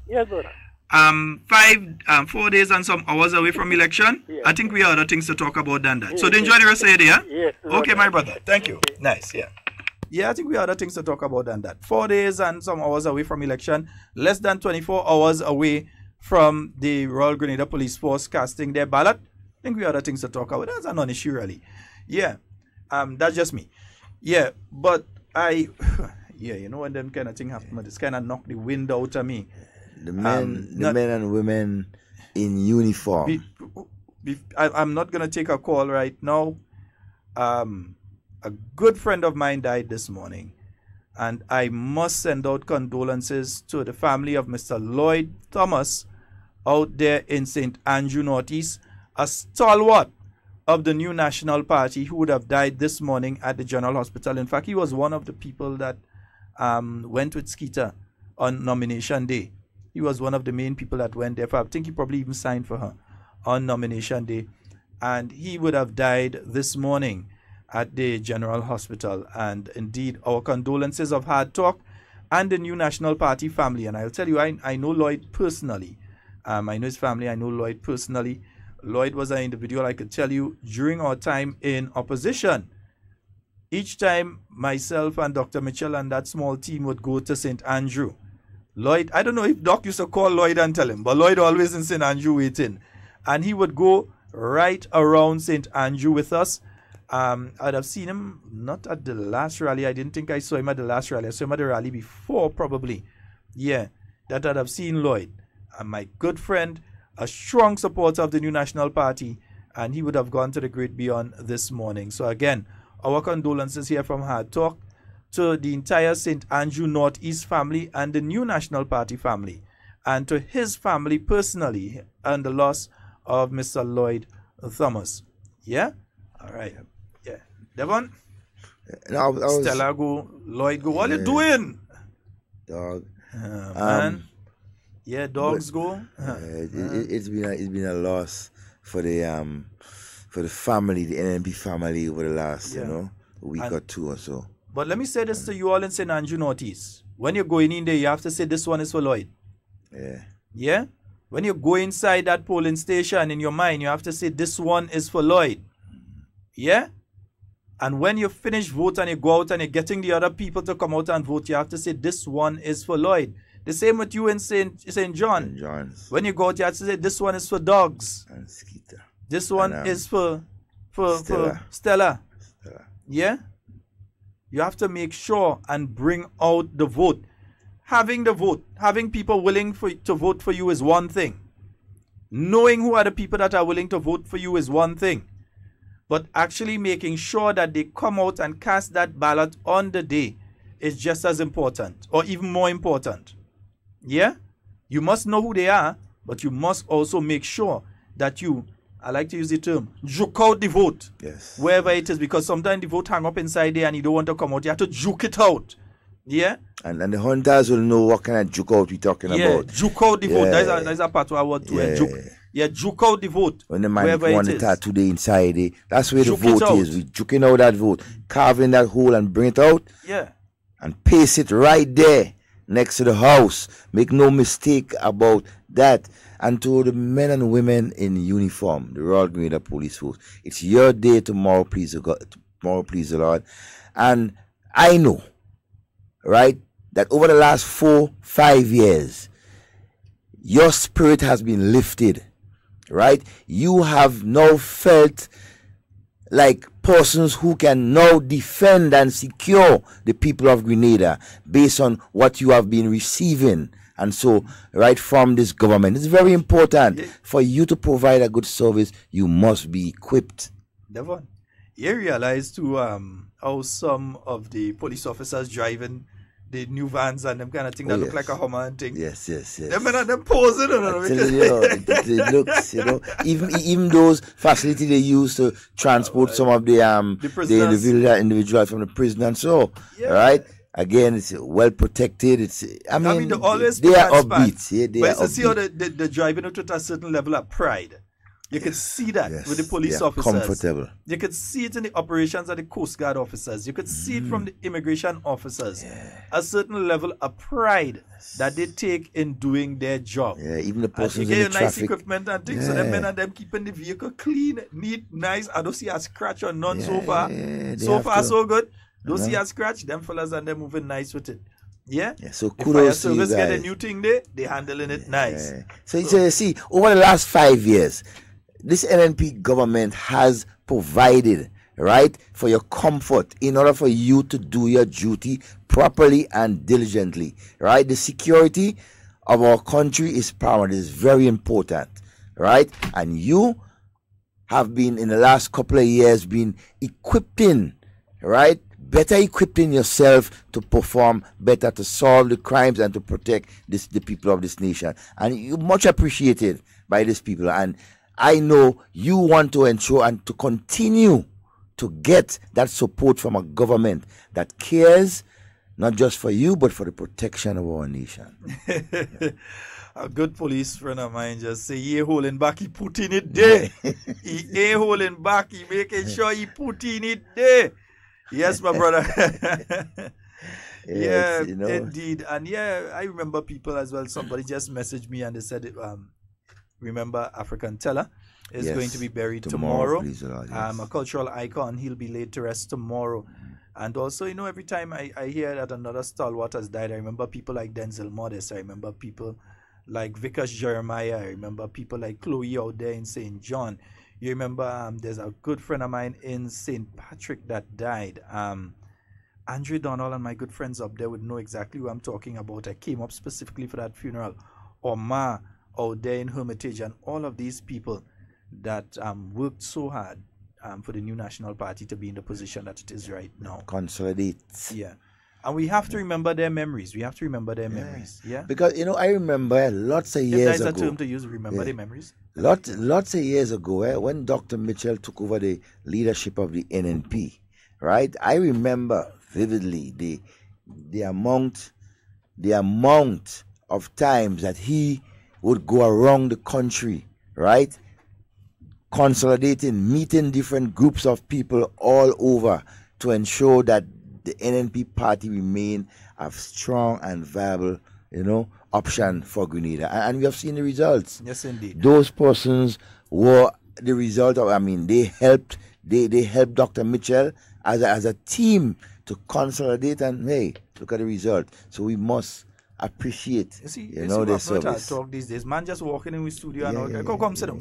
Speaker 12: Yes, brother.
Speaker 2: 4 days and some hours away from election. Yes. I think we have other things to talk about than that. So enjoy the rest of the day, yeah?
Speaker 12: Yes.
Speaker 2: Okay, my brother. Thank you. Nice, yeah. Yeah, I think we have other things to talk about than that. 4 days and some hours away from election. Less than 24 hours away from the Royal Grenada Police Force casting their ballot. I think we have other things to talk about. That's a non-issue, really. Yeah. That's just me. Yeah, but you know when them kind of thing happen, this kind of knock the wind out of me.
Speaker 3: The men and women in uniform.
Speaker 2: I'm not going to take a call right now. A good friend of mine died this morning, and I must send out condolences to the family of Mr. Lloyd Thomas out there in St. Andrew Northeast, a stalwart of the new National Party who would have died this morning at the General Hospital. In fact, he was one of the people that went with Skeeter on nomination day. He was one of the main people that went there. I think he probably even signed for her on nomination day. And he would have died this morning at the General Hospital. And indeed, our condolences of Hard Talk and the new National Party family. And I'll tell you, I know Lloyd personally. I know his family. I know Lloyd personally. Lloyd was an individual, I could tell you, during our time in opposition. Each time myself and Dr. Mitchell and that small team would go to St. Andrew, Lloyd, I don't know if Doc used to call Lloyd and tell him, but Lloyd always in St. Andrew waiting. And he would go right around St. Andrew with us. I'd have seen him not at the last rally. I didn't think I saw him at the last rally. I saw him at the rally before, probably. Yeah, that I'd have seen Lloyd. And my good friend, a strong supporter of the new National Party, and he would have gone to the great beyond this morning. So again, our condolences here from Hard Talk to the entire St. Andrew Northeast family and the new National Party family, and to his family personally, and the loss of Mr. Lloyd Thomas. Yeah? All right. Yeah. Devon? Stella go, Lloyd go. What are you doing?
Speaker 3: Dog.
Speaker 2: Man. Yeah, dogs
Speaker 3: But,
Speaker 2: go.
Speaker 3: It's been a loss for the family, the NNP family over the last week or two or so.
Speaker 2: But let me say this to you all in St. Andrew Northeast. When you're going in there, you have to say this one is for Lloyd.
Speaker 3: Yeah.
Speaker 2: Yeah? When you go inside that polling station in your mind, you have to say this one is for Lloyd. Yeah? And when you finish vote and you go out and you're getting the other people to come out and vote, you have to say this one is for Lloyd. The same with you in St. John.
Speaker 3: St. John's.
Speaker 2: When you go out, you have to say this one is for dogs.
Speaker 3: And Skeeter.
Speaker 2: This one is for Stella. Yeah? You have to make sure and bring out the vote. Having the vote, having people willing to vote for you is one thing. Knowing who are the people that are willing to vote for you is one thing. But actually making sure that they come out and cast that ballot on the day is just as important, or even more important. Yeah? You must know who they are, but you must also make sure that you, I like to use the term, juke out the vote.
Speaker 3: Yes.
Speaker 2: Wherever it is, because sometimes the vote hang up inside there and you don't want to come out. You have to juke it out. Yeah?
Speaker 3: And the hunters will know what kind of juke out we're talking about.
Speaker 2: Yeah, juke out the vote. That's a part of our word too. Juke. Yeah, juke out the vote.
Speaker 3: When the man want the tattoo today inside, that's where juke the vote is. We're juking out that vote, carving that hole and bring it out.
Speaker 2: Yeah.
Speaker 3: And paste it right there next to the house. Make no mistake about that. And to the men and women in uniform, the Royal Grenada Police Force, it's your day tomorrow, please the Lord. And I know, right, that over the last 4-5 years, your spirit has been lifted, right? You have now felt like persons who can now defend and secure the people of Grenada based on what you have been receiving. And so, right from this government, it's very important for you to provide a good service. You must be equipped.
Speaker 2: Devon, you realize too how some of the police officers driving the new vans and them kind of thing that look like a Hummer and thing.
Speaker 3: Yes.
Speaker 2: Them posing
Speaker 3: it looks, even those facilities they use to transport some of the individuals from the prison and so, right? Again, it's well protected. They are upbeat. Yeah, they are upbeat.
Speaker 2: See how the driving out at a certain level of pride. You can see that with the police officers.
Speaker 3: Comfortable.
Speaker 2: You could see it in the operations of the Coast Guard officers. You could see it from the immigration officers. A certain level of pride that they take in doing their job.
Speaker 3: Yeah, even the persons
Speaker 2: in
Speaker 3: the
Speaker 2: the
Speaker 3: traffic.
Speaker 2: Nice equipment and things. So them men and them keeping the vehicle clean, neat, nice. I don't see a scratch or none so far. So far, so good. Don't see a scratch. Them fellas and them moving nice with it. Yeah.
Speaker 3: So
Speaker 2: the
Speaker 3: kudos
Speaker 2: fire
Speaker 3: to you
Speaker 2: service
Speaker 3: guys.
Speaker 2: get a new thing there. They handling it nice.
Speaker 3: So you see, over the last 5 years, this NNP government has provided, right, for your comfort in order for you to do your duty properly and diligently, right? The security of our country is paramount. It is very important, right? And you have been, in the last couple of years, been equipping, right? Better equipping yourself to perform better, to solve the crimes and to protect the people of this nation. And you're much appreciated by these people. And I know you want to ensure and to continue to get that support from a government that cares not just for you, but for the protection of our nation.
Speaker 2: A good police friend of mine just say, he holding back, he put in it there. He ain't holding back, he making sure he put in it there. Yes, my brother. Yeah, indeed. And yeah, I remember people as well. Somebody just messaged me and they said, remember African Teller is going to be buried tomorrow.
Speaker 3: Please, Lord,
Speaker 2: a cultural icon. He'll be laid to rest tomorrow. And also, every time I hear that another stalwart has died, I remember people like Denzel Modest. I remember people like Vickers Jeremiah. I remember people like Chloe out there in St. John. You remember there's a good friend of mine in St. Patrick that died. Andre Donald and my good friends up there would know exactly who I'm talking about. I came up specifically for that funeral. Omar out there in Hermitage and all of these people that worked so hard for the new National Party to be in the position that it is right now.
Speaker 3: Consolidate.
Speaker 2: Yeah. And we have to remember their memories. We have to remember their memories. Yeah.
Speaker 3: Because, I remember lots of years ago.
Speaker 2: If there's a term to use, remember their memories.
Speaker 3: Lots of years ago, when Dr. Mitchell took over the leadership of the NNP, right? I remember vividly the amount of times that he would go around the country, right? Consolidating, meeting different groups of people all over to ensure that the NNP party remain a strong and viable, option for Grenada. And we have seen the results.
Speaker 2: Yes, indeed.
Speaker 3: Those persons were the result of, they helped Dr. Mitchell as a team to consolidate, and hey, look at the result. So we must appreciate, their service.
Speaker 2: Talk these days. Man just walking in the studio and all. Come, sit down.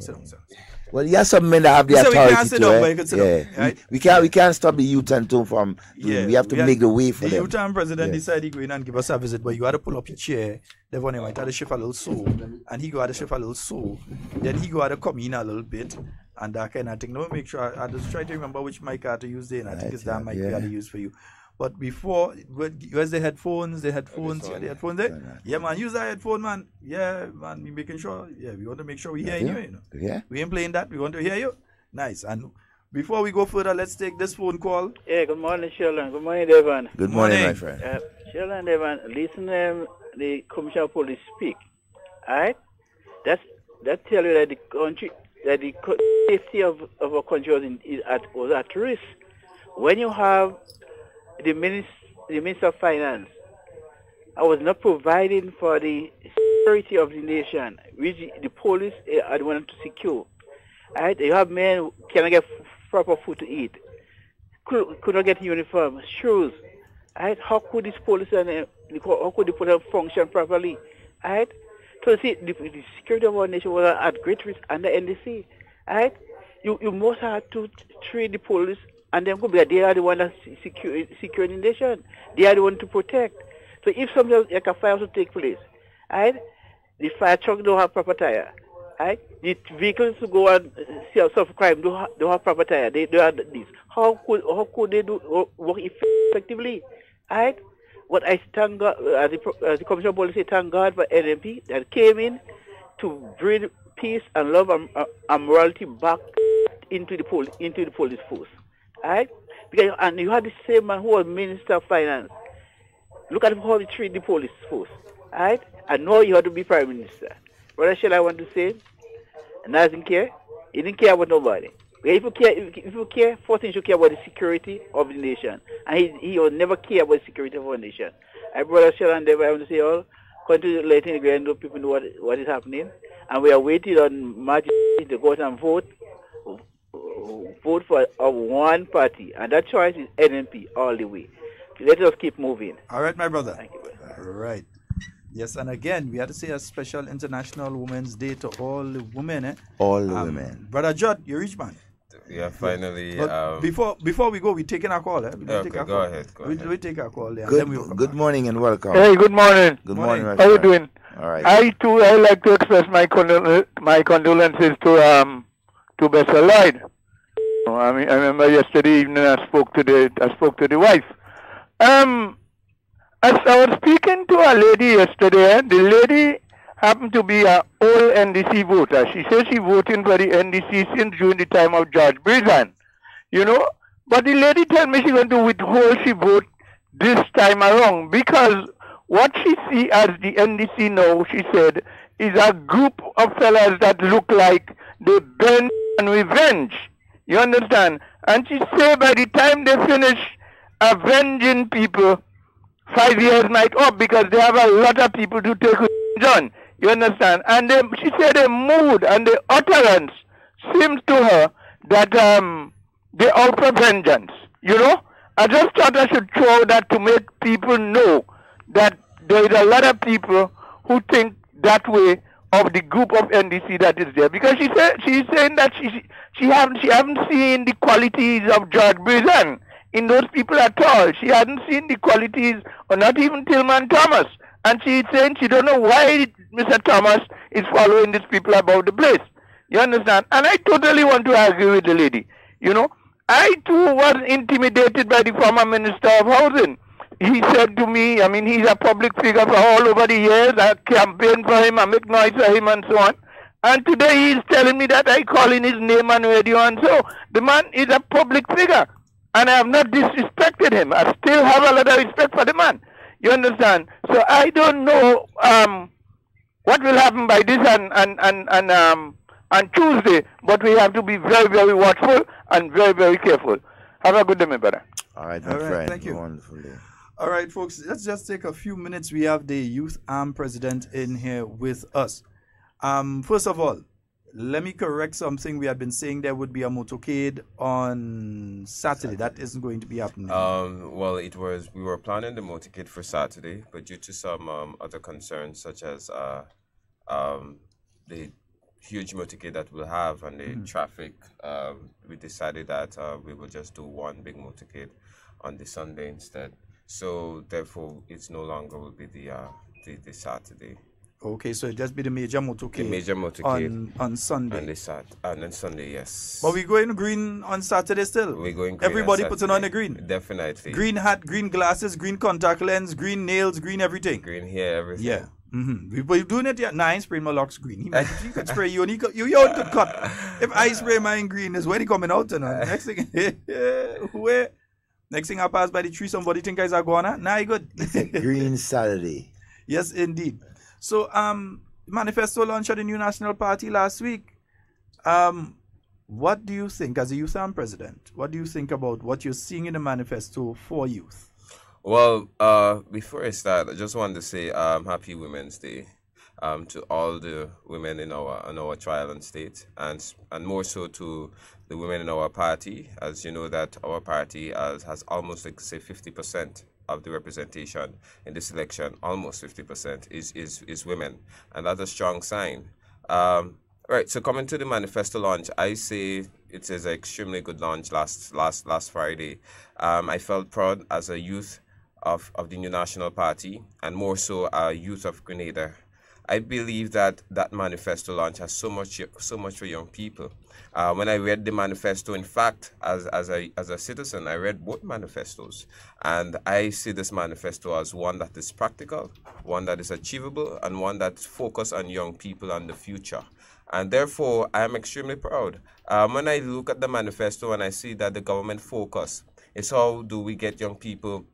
Speaker 3: Well, you have some men that have the authority.
Speaker 2: We can't sit down, but you can sit down, right?
Speaker 3: We can't stop the youth and too from. We have to make the way for them.
Speaker 2: The youth and president decided he go in and give us a visit, but you had to pull up your chair. Devon might have to shift a little so, and he go had to shift a little so. Then he go had to come in a little bit, and that kind of thing. Let me make sure I just try to remember which mic I had to use there, and I think it's that mic we had to use for you. But before, where's the headphones? You got the headphones there? Yeah, man, use that headphone, man. Yeah, man, we making sure. Yeah, we want to make sure we hear you,
Speaker 3: Yeah.
Speaker 2: We ain't playing that. We want to hear you. Nice. And before we go further, let's take this phone call.
Speaker 13: Yeah, good morning, Sheldon. Good morning, Devon.
Speaker 3: Good morning, my friend.
Speaker 13: Sheldon, Devon, listen the Commissioner of Police speak. All right? That tell you that the country, that the safety of our country was at risk. When you have the Minister of Finance, I was not providing for the security of the nation, which the police are the one to secure. Right? You have men who cannot get proper food to eat, could not get uniform, shoes. Right? How could this police how could the police function properly? Right? So see, the security of our nation was at great risk under NDC. Right? You must have to treat the police. And then they are the one that secure the nation. They are the one to protect. So if something like a fire to take place, right, the fire truck don't have proper tire, right? The vehicles to go and solve crime don't have proper tire. They have this. How could they do work effectively, right? What I thank God, as the Commissioner of Police, thank God for NMP that came in to bring peace and love and morality back into the police force. Right? Because, and you had the same man who was Minister of Finance. Look at how he treat the police force. Right? And now you have to be Prime Minister. What else shall I want to say? And doesn't care. He didn't care about nobody. If you care, first thing you should care about the security of the nation. And he will never care about the security of our nation. I brother Sheldon Devon, I want to say all, continue letting the grand people know what is happening. And we are waiting on March to go out and vote for one party, and that choice is NNP all the way. Let us keep moving.
Speaker 2: All right, my brother.
Speaker 13: Thank you.
Speaker 2: All right. Yes, and again, we had to say a special International Women's Day to all the women.
Speaker 3: All the women.
Speaker 2: Brother Judd, you reach, man.
Speaker 14: Yeah, finally.
Speaker 2: Before we go, we taking our call.
Speaker 14: Okay, go ahead.
Speaker 2: We take our call there.
Speaker 3: Good morning and welcome.
Speaker 15: Hey, good morning.
Speaker 3: Good morning.
Speaker 15: How you doing?
Speaker 3: All right.
Speaker 15: I like to express my condolences to Bessel Lloyd. I remember yesterday evening I spoke to the wife. As I was speaking to a lady yesterday, the lady happened to be an old NDC voter. She says she voted for the NDC since during the time of George Brizan. But the lady told me she's going to withhold she vote this time around because what she see as the NDC now, she said, is a group of fellas that look like they bend on revenge. You understand? And she say by the time they finish avenging people, 5 years might up because they have a lot of people to take on. You understand? And she said the mood and the utterance seems to her that they out for vengeance. I just thought I should throw that to make people know that there is a lot of people who think that way of the group of NDC that is there, because she's saying that she haven't seen the qualities of George Brizan in those people at all. She hadn't seen the qualities, or not even Tillman Thomas, and she's saying she don't know why Mr. Thomas is following these people about the place. You understand? And I totally want to agree with the lady. I too was intimidated by the former Minister of Housing. He said to me, he's a public figure for all over the years. I campaigned for him, I make noise for him and so on. And today he's telling me that I call in his name on radio, and so the man is a public figure. And I have not disrespected him. I still have a lot of respect for the man. You understand? So I don't know what will happen by this and Tuesday. But we have to be very, very watchful and very, very careful. Have a good day, my brother.
Speaker 3: All right, my friend.
Speaker 2: Thank you.
Speaker 3: Wonderful day.
Speaker 2: All right, folks, let's just take a few minutes. We have the Youth Arm President in here with us. First of all, let me correct something. We had been saying there would be a motorcade on Saturday. That isn't going to be happening.
Speaker 14: Well, we were planning the motorcade for Saturday, but due to some other concerns such as the huge motorcade that we'll have and the traffic, we decided that we will just do one big motorcade on the Sunday instead. So therefore, it's no longer will be the Saturday.
Speaker 2: Okay, so it just be the major motorcade.
Speaker 14: The major motorcade
Speaker 2: on Sunday.
Speaker 14: And on Sunday, yes.
Speaker 2: But we going green on Saturday still.
Speaker 14: We're going green.
Speaker 2: Everybody putting on the green.
Speaker 14: Definitely.
Speaker 2: Green hat, green glasses, green contact lens, green nails, green everything.
Speaker 14: Green hair, everything.
Speaker 2: Yeah. We're doing it yet. Nah, I ain't spraying my locks green. He could spray you and you own could cut. If I spray mine green, is when he coming out. Next thing, where? Next thing I pass by the tree, somebody think I iguana. Nah, you good.
Speaker 3: Green Saturday.
Speaker 2: Yes, indeed. So, manifesto launched at the New National Party last week. What do you think, as a Youth Arm President, what do you think about what you're seeing in the manifesto for youth?
Speaker 14: Well, before I start, I just wanted to say Happy Women's Day to all the women in our trial and state, and more so to the women in our party. As you know, that our party has almost, like, say, 50% of the representation in this election. Almost 50% is women, and that's a strong sign. Right. So coming to the manifesto launch, I say it is an extremely good launch last Friday. I felt proud as a youth of the New National Party, and more so a youth of Grenada. I believe that manifesto launch has so much for young people. When I read the manifesto, in fact, as a citizen, I read both manifestos, and I see this manifesto as one that is practical, one that is achievable, and one that's focused on young people and the future. And therefore, I am extremely proud. When I look at the manifesto and I see that the government focus is how do we get young people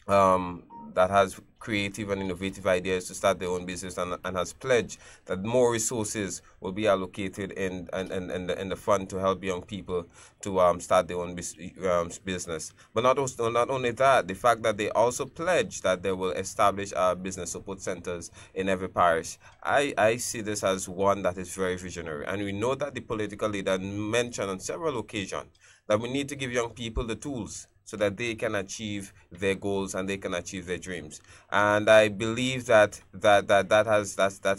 Speaker 14: that has creative and innovative ideas to start their own business, and has pledged that more resources will be allocated in the fund to help young people to start their own business. But not only that, the fact that they also pledge that they will establish business support centers in every parish. I see this as one that is very visionary, and we know that the political leader mentioned on several occasions that we need to give young people the tools so that they can achieve their goals and they can achieve their dreams. And I believe that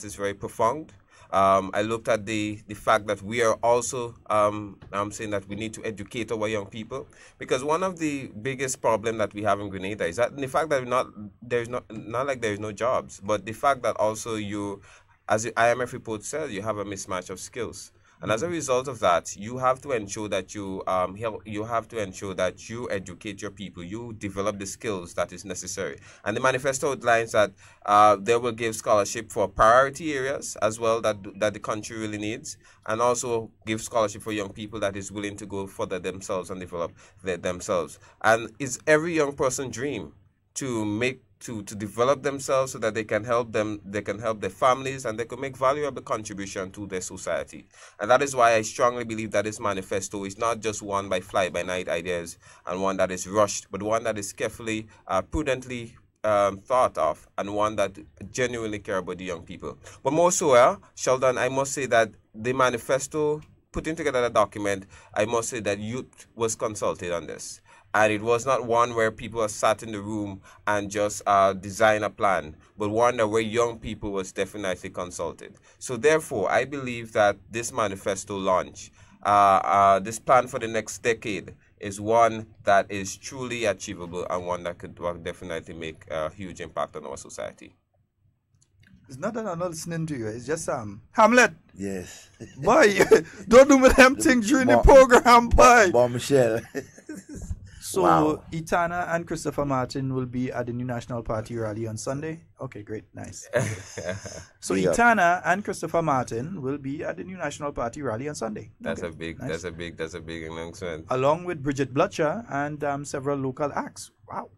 Speaker 14: is very profound. I looked at the fact that we are also I'm saying that we need to educate our young people, because one of the biggest problem that we have in Grenada is that the fact that there's not like there is no jobs, but the fact that also you, as the IMF report says, you have a mismatch of skills. And as a result of that, you have to ensure that you educate your people, you develop the skills that is necessary. And the manifesto outlines that they will give scholarship for priority areas as well that the country really needs, and also give scholarship for young people that is willing to go further themselves and develop themselves. And it's every young person's dream to develop themselves so that they can help their families, and they can make valuable contribution to their society. And that is why I strongly believe that this manifesto is not just one by fly-by-night ideas and one that is rushed, but one that is carefully, prudently thought of, and one that genuinely care about the young people. But more so, Sheldon, I must say that the manifesto, putting together the document, I must say that youth was consulted on this. And it was not one where people sat in the room and just design a plan, but one where young people was definitely consulted. So therefore, I believe that this manifesto launch, this plan for the next decade, is one that is truly achievable and one that could definitely make a huge impact on our society.
Speaker 2: It's not that I'm not listening to you. It's just Hamlet.
Speaker 3: Yes.
Speaker 2: Boy, don't do with them things during the program, boy.
Speaker 3: Bombshell.
Speaker 2: So,
Speaker 3: wow.
Speaker 2: Itana and Christopher Martin will be at the New National Party rally on Sunday? Okay, great, nice. So, Itana and Christopher Martin will be at the New National Party rally on Sunday.
Speaker 14: That's a big announcement.
Speaker 2: Along with Bridget Blutcher and several local acts. Wow.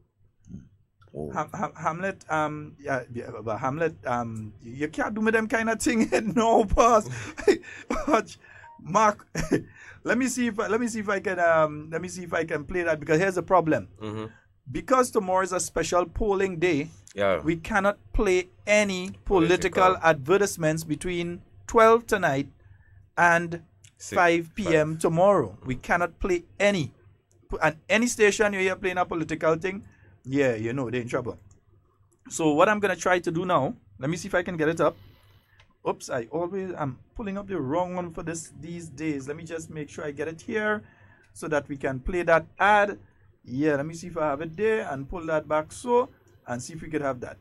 Speaker 2: Hamlet, but Hamlet, you can't do me them kind of thing. No, boss. Watch, Mark. let me see if I can play that, because here's the problem. Because tomorrow is a special polling day, we cannot play any political advertisements between 12 tonight and 5 p.m. tomorrow. We cannot play any. And any station you hear playing a political thing, they're in trouble. So what I'm going to try to do now, let me see if I can get it up. Oops, I'm pulling up the wrong one for these days. Let me just make sure I get it here so that we can play that ad. Yeah, let me see if I have it there and pull that back and see if we could have that.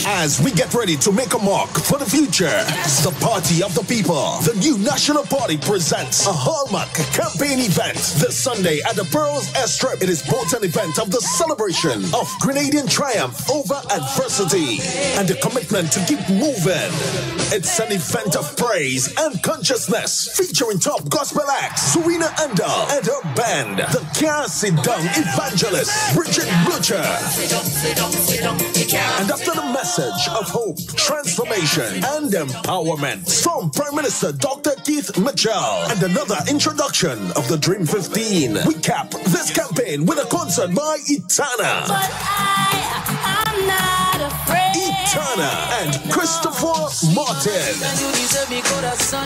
Speaker 16: As we get ready to make a mark for the future, the Party of the People, the new National Party, presents a hallmark campaign event this Sunday at the Pearls Airstrip. It is both an event of the celebration of Grenadian triumph over adversity and the commitment to keep moving. It's an event of praise and consciousness, featuring top gospel acts Serena Andal and her band, the Can't Sit Down Evangelist, Bridget Butcher. And after the message of hope, transformation, and empowerment from Prime Minister Dr. Keith Mitchell and another introduction of the Dream 15, we cap this campaign with a concert by Etana.
Speaker 17: But I'm not afraid.
Speaker 16: Etana and Christopher Martin.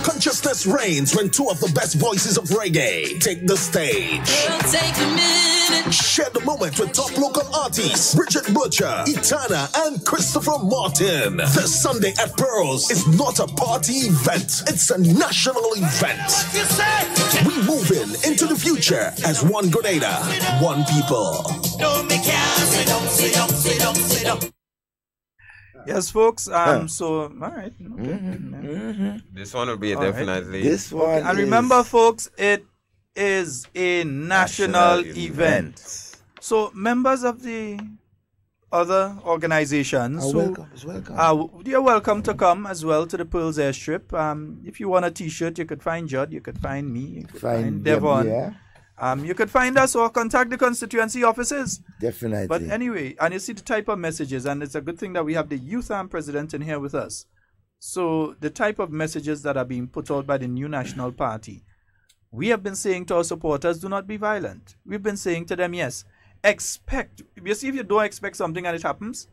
Speaker 16: Consciousness reigns when two of the best voices of reggae take the stage.
Speaker 17: It'll take a minute.
Speaker 16: Share the moment with top local artists Bridget Butcher, Etana, and Christopher Martin. This Sunday at Pearls is not a party event, it's a national event. We move into the future as one Grenada, one people.
Speaker 2: Yes, folks. So, all right. Okay.
Speaker 14: This one will be definitely.
Speaker 3: This one.
Speaker 2: And remember, folks, it is a national event. So, members of the other organizations, you're welcome to come as well to the Pearls Airstrip. If you want a T-shirt, you could find Judd, you could find me, you could find Devon. You could find us or contact the constituency offices.
Speaker 3: Definitely.
Speaker 2: But anyway, and you see the type of messages, and it's a good thing that we have the youth arm president in here with us. So the type of messages that are being put out by the new National Party, we have been saying to our supporters, do not be violent. We've been saying to them, yes, expect. You see, if you don't expect something and it happens,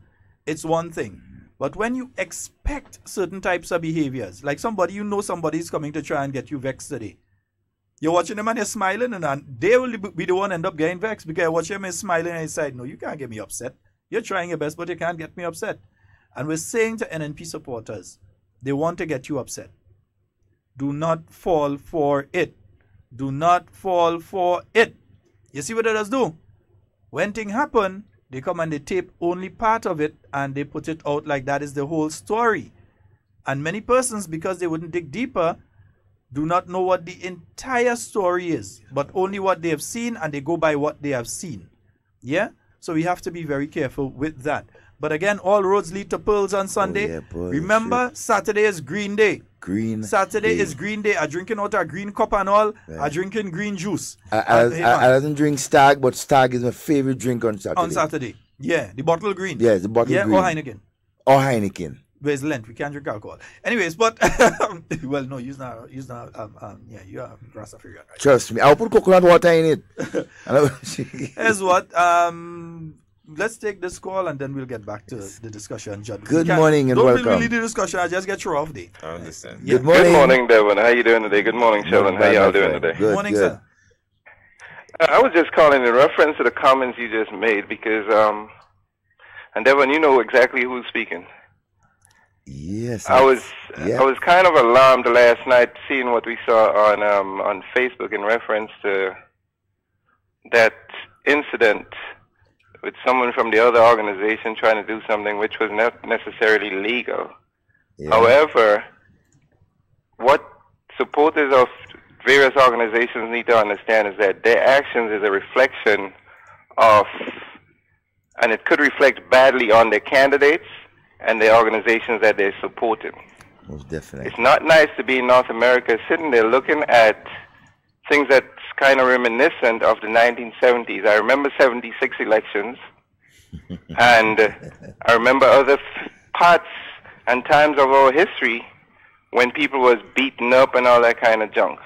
Speaker 2: it's one thing. But when you expect certain types of behaviors, like somebody is coming to try and get you vexed today. You're watching them and you're smiling, and they will be the one end up getting vexed because you watch them and smiling and you say, no, you can't get me upset. You're trying your best, but you can't get me upset. And we're saying to NNP supporters, they want to get you upset. Do not fall for it. Do not fall for it. You see what others do? When things happen, they come and they tape only part of it and they put it out like that is the whole story. And many persons, because they wouldn't dig deeper, do not know what the entire story is, but only what they have seen, and they go by what they have seen. Yeah? So we have to be very careful with that. But again, all roads lead to Pearls on Sunday. Remember, Saturday is Green Day. Saturday is Green Day. I'm drinking out a green cup and all. I'm drinking green juice.
Speaker 3: I don't drink Stag, but Stag is my favorite drink on Saturday.
Speaker 2: On Saturday. Yeah, the bottle green.
Speaker 3: Yes, the bottle green.
Speaker 2: Yeah, or Heineken.
Speaker 3: Or Heineken.
Speaker 2: Where's Lent? We can't drink alcohol. Anyways, but well, no, you are Rastafarian, right?
Speaker 3: Trust me, I'll put coconut water in it.
Speaker 2: Here's what. Let's take this call and then we'll get back to the discussion. Judd.
Speaker 3: Good morning and welcome.
Speaker 2: Don't really the discussion. I just get through off day.
Speaker 14: I understand.
Speaker 2: Yeah.
Speaker 3: Good morning,
Speaker 8: Devon. How you doing today? Good morning, Sheldon. How y'all doing today?
Speaker 3: Good
Speaker 2: morning, sir.
Speaker 8: I was just calling in reference to the comments you just made because, and Devon, you know exactly who's speaking.
Speaker 3: Yes.
Speaker 8: I was kind of alarmed last night seeing what we saw on Facebook in reference to that incident with someone from the other organization trying to do something which was not necessarily legal. Yeah. However, what supporters of various organizations need to understand is that their actions is a reflection of, and it could reflect badly on their candidates and the organizations that they're supporting.
Speaker 3: Most definitely.
Speaker 8: It's not nice to be in North America sitting there looking at things that's kind of reminiscent of the 1970s. I remember 76 elections
Speaker 18: And I remember other parts and times of our history when people was beaten up and all that kind of junk.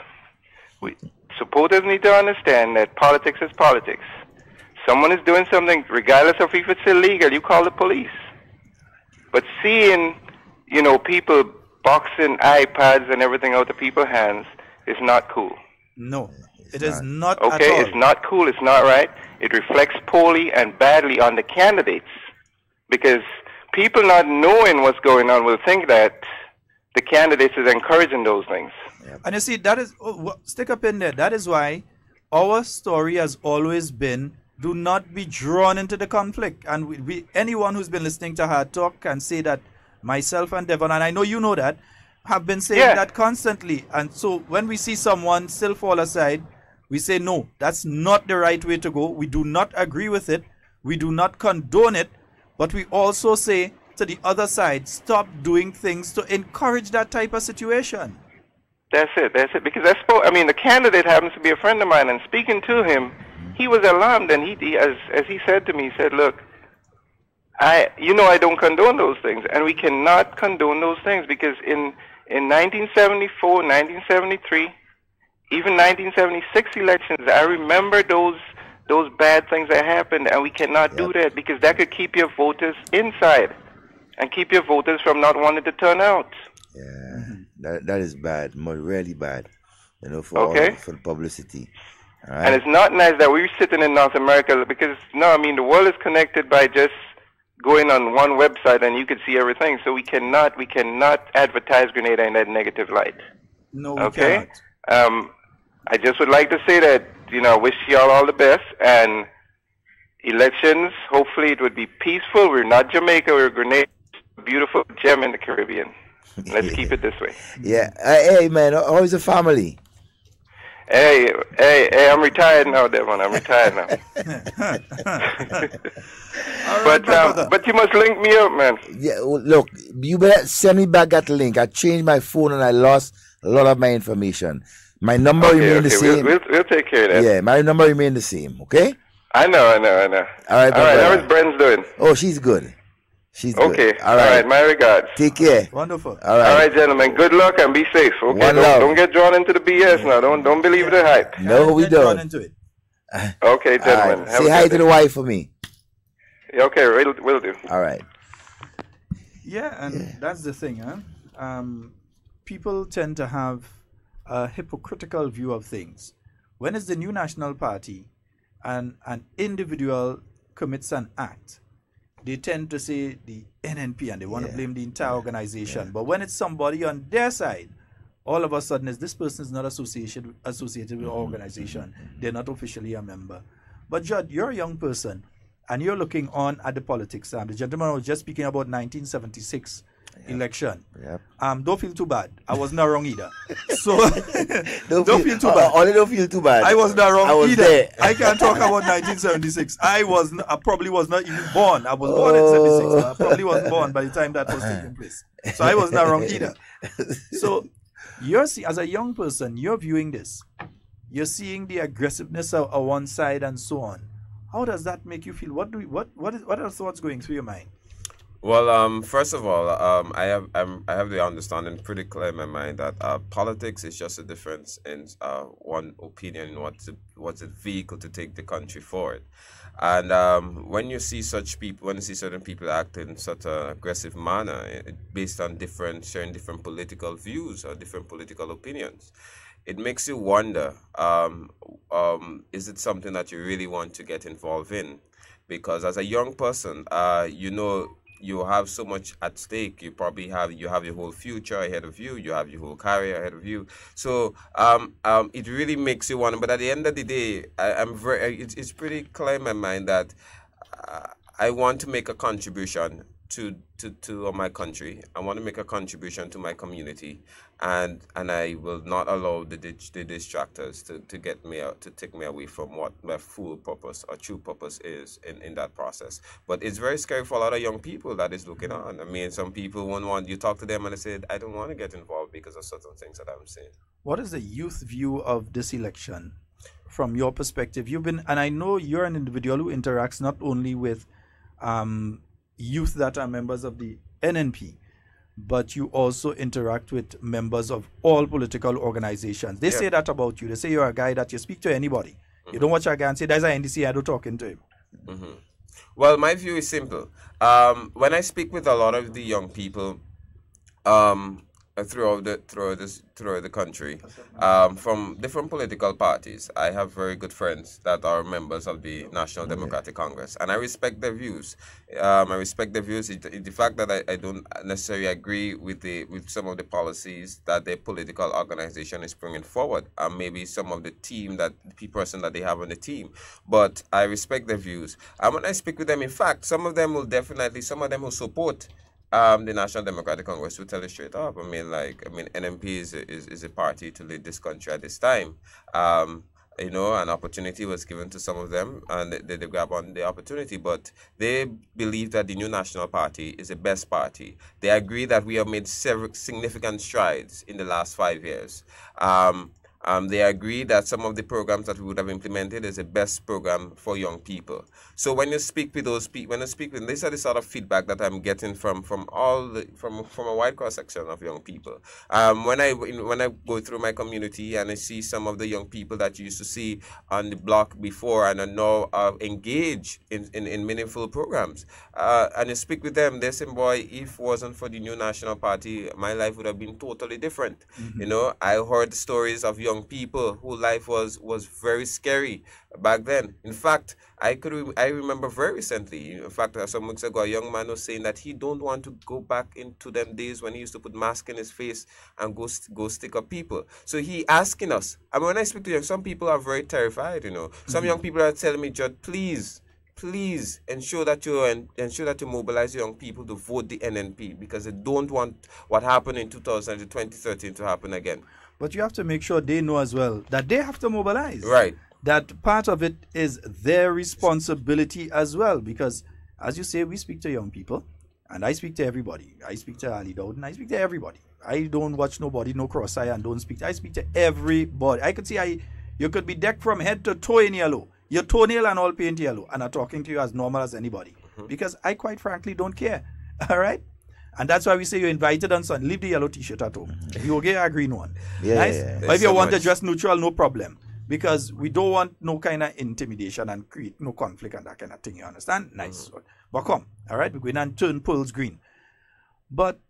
Speaker 18: Supporters need to understand that politics is politics. Someone is doing something, regardless of if it's illegal, you call the police. But seeing, people boxing iPads and everything out of people's hands is not cool.
Speaker 2: No, it is not
Speaker 18: Okay,
Speaker 2: at all.
Speaker 18: it's not cool, it's not right. It reflects poorly and badly on the candidates because people not knowing what's going on will think that the candidates is encouraging those things.
Speaker 2: And you see, that is, stick up in there. That is why our story has always been, do not be drawn into the conflict. And anyone who's been listening to Hard Talk can say that myself and Devon, and I know you know that, have been saying that constantly. And so when we see someone still fall aside, we say, no, that's not the right way to go. We do not agree with it. We do not condone it. But we also say to the other side, stop doing things to encourage that type of situation.
Speaker 18: That's it. Because the candidate happens to be a friend of mine, and speaking to him, he was alarmed, and he as he said to me, he said, look, I don't condone those things, and we cannot condone those things because in 1974, 1973, even 1976 elections, I remember those bad things that happened, and we cannot do that because that could keep your voters inside and keep your voters from not wanting to turn out.
Speaker 3: Yeah, that is bad, really bad, for the publicity. All right?
Speaker 18: And it's not nice that we're sitting in North America because, the world is connected by just going on one website and you can see everything. So we cannot advertise Grenada in that negative light.
Speaker 2: No, we cannot.
Speaker 18: I just would like to say that, I wish y'all all the best, and elections, hopefully it would be peaceful. We're not Jamaica, we're Grenada, a beautiful gem in the Caribbean. Let's keep it this way.
Speaker 3: Yeah. Hey, man, how is the family?
Speaker 18: Hey, I'm retired now, Devon. I'm retired now. But you must link me up, man.
Speaker 3: Yeah, look, you better send me back that link. I changed my phone and I lost a lot of my information. My number remains the same.
Speaker 18: We'll take care of that.
Speaker 3: Yeah, my number remains the same, okay?
Speaker 18: I know. All right, how is Bren's doing?
Speaker 3: Oh, she's good. She's good.
Speaker 18: Okay. All right, my regards.
Speaker 3: Take care.
Speaker 2: Wonderful.
Speaker 3: All right.
Speaker 18: All right, gentlemen. Good luck and be safe. Okay.
Speaker 3: One love.
Speaker 18: Don't get drawn into the BS now. Don't believe the hype.
Speaker 3: No, we don't.
Speaker 2: Into it.
Speaker 18: Okay, gentlemen.
Speaker 3: Right. Say hi to the wife for me.
Speaker 18: Okay, will do.
Speaker 3: All right.
Speaker 2: Yeah, and that's the thing, huh? People tend to have a hypocritical view of things. When it's the New National Party and an individual commits an act, they tend to say the NNP and they want to blame the entire organization. But when it's somebody on their side, all of a sudden this person is not associated with the organization. They're not officially a member. But Judd, you're a young person and you're looking on at the politics. The gentleman was just speaking about 1976 election.
Speaker 3: Yep.
Speaker 2: Don't feel too bad. I was not wrong either. So don't feel too bad.
Speaker 3: Only don't feel too bad.
Speaker 2: I was not wrong either.
Speaker 3: There.
Speaker 2: I can't talk about 1976. I probably was not even born. I was born in 76, but I probably wasn't born by the time that was taking place. So I was not wrong either. So as a young person, you're viewing this. You're seeing the aggressiveness on one side and so on. How does that make you feel? What are the thoughts going through your mind?
Speaker 14: Well, first of all, I have the understanding pretty clear in my mind that politics is just a difference in one opinion in what's a vehicle to take the country forward. And when you see certain people act in such an aggressive manner based on sharing different political views or different political opinions, it makes you wonder, is it something that you really want to get involved in? Because as a young person, you have so much at stake. You probably have your whole future ahead of you. You have your whole career ahead of you. So it really makes you wonder. But at the end of the day, it's pretty clear in my mind that I want to make a contribution to my country. I want to make a contribution to my community, and I will not allow the distractors to get me out, to take me away from what my full purpose or true purpose is in that process. But it's very scary for a lot of young people that is looking on. I mean, some people won't want you talk to them and they say, I don't want to get involved because of certain things that I'm saying.
Speaker 2: What is the youth view of this election from your perspective? And I know you're an individual who interacts not only with youth that are members of the NNP, but you also interact with members of all political organizations. They say that about you. They say you're a guy that you speak to anybody. You don't watch a guy and say, there's an NDC, I don't talking to him.
Speaker 14: Well, my view is simple. When I speak with a lot of the young people throughout the country, from different political parties, I have very good friends that are members of the National Democratic Congress, and I respect their views. The fact that I don't necessarily agree with some of the policies that their political organization is bringing forward, and maybe some of the person that they have on the team, but I respect their views. And when I speak with them, in fact, some of them will support the National Democratic Congress, will tell you straight up. NMP is a party to lead this country at this time. An opportunity was given to some of them, and they grab on the opportunity. But they believe that the new National Party is the best party. They agree that we have made several significant strides in the last 5 years. They agree that some of the programs that we would have implemented is the best program for young people. So when you speak with those people, these are the sort of feedback that I'm getting from a wide cross section of young people. When I go through my community and I see some of the young people that you used to see on the block before and are now engaged in meaningful programs, and you speak with them, they say, boy, if it wasn't for the new National Party, my life would have been totally different. I heard stories of young people whose life was very scary back then. In fact, I remember very recently, in fact, some weeks ago, a young man was saying that he don't want to go back into them days when he used to put mask in his face and go stick up people. So he asking us, when I speak to young, some people are very terrified, Some young people are telling me, Judd, please ensure that you mobilize young people to vote the NNP, because they don't want what happened in 2013 to happen again.
Speaker 2: But you have to make sure they know as well that they have to mobilize.
Speaker 14: Right.
Speaker 2: That part of it is their responsibility as well, because, as you say, we speak to young people, and I speak to everybody. I speak to Ali Dowd, and I speak to everybody. I don't watch nobody, no cross-eye, and don't speak. I speak to everybody. I could see you could be decked from head to toe in yellow. Your toenail and all paint yellow, and I'm talking to you as normal as anybody, because I quite frankly don't care. All right? And that's why we say you're invited on Sunday. Leave the yellow t-shirt at home. If you okay, a green one. Nice? But if you want to dress neutral, no problem. Because we don't want no kind of intimidation and create no conflict and that kind of thing. You understand? Nice. But come. All right? We're going to turn pearls green. But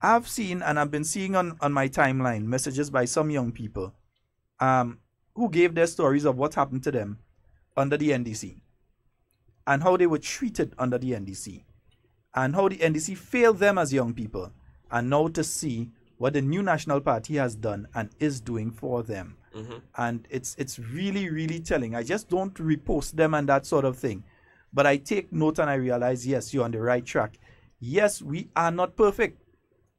Speaker 2: I've seen, and I've been seeing on my timeline, messages by some young people who gave their stories of what happened to them under the NDC and how they were treated under the NDC. And how the NDC failed them as young people, and now to see what the new National Party has done and is doing for them. And it's really, really telling. I just don't repost them and that sort of thing. But I take note and I realize, yes, you're on the right track. Yes, we are not perfect.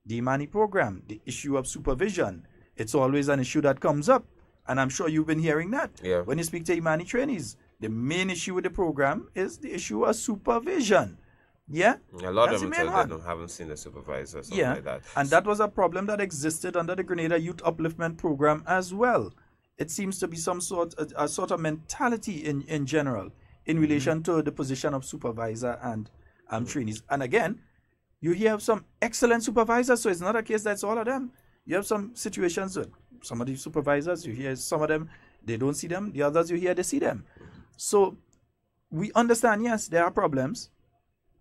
Speaker 2: The Imani program, the issue of supervision, it's always an issue that comes up. And I'm sure you've been hearing that.
Speaker 14: Yeah.
Speaker 2: When you speak to Imani trainees, the main issue with the program is the issue of supervision. Yeah,
Speaker 14: a lot of them said they haven't seen the supervisor, something like that.
Speaker 2: And that was a problem that existed under the Grenada Youth Upliftment Program as well. It seems to be some sort of mentality in general in relation to the position of supervisor and trainees. And again, you hear some excellent supervisors, so it's not a case that's all of them. You have some situations with some of the supervisors, you hear some of them, they don't see them. The others, you hear they see them. So we understand, yes, there are problems.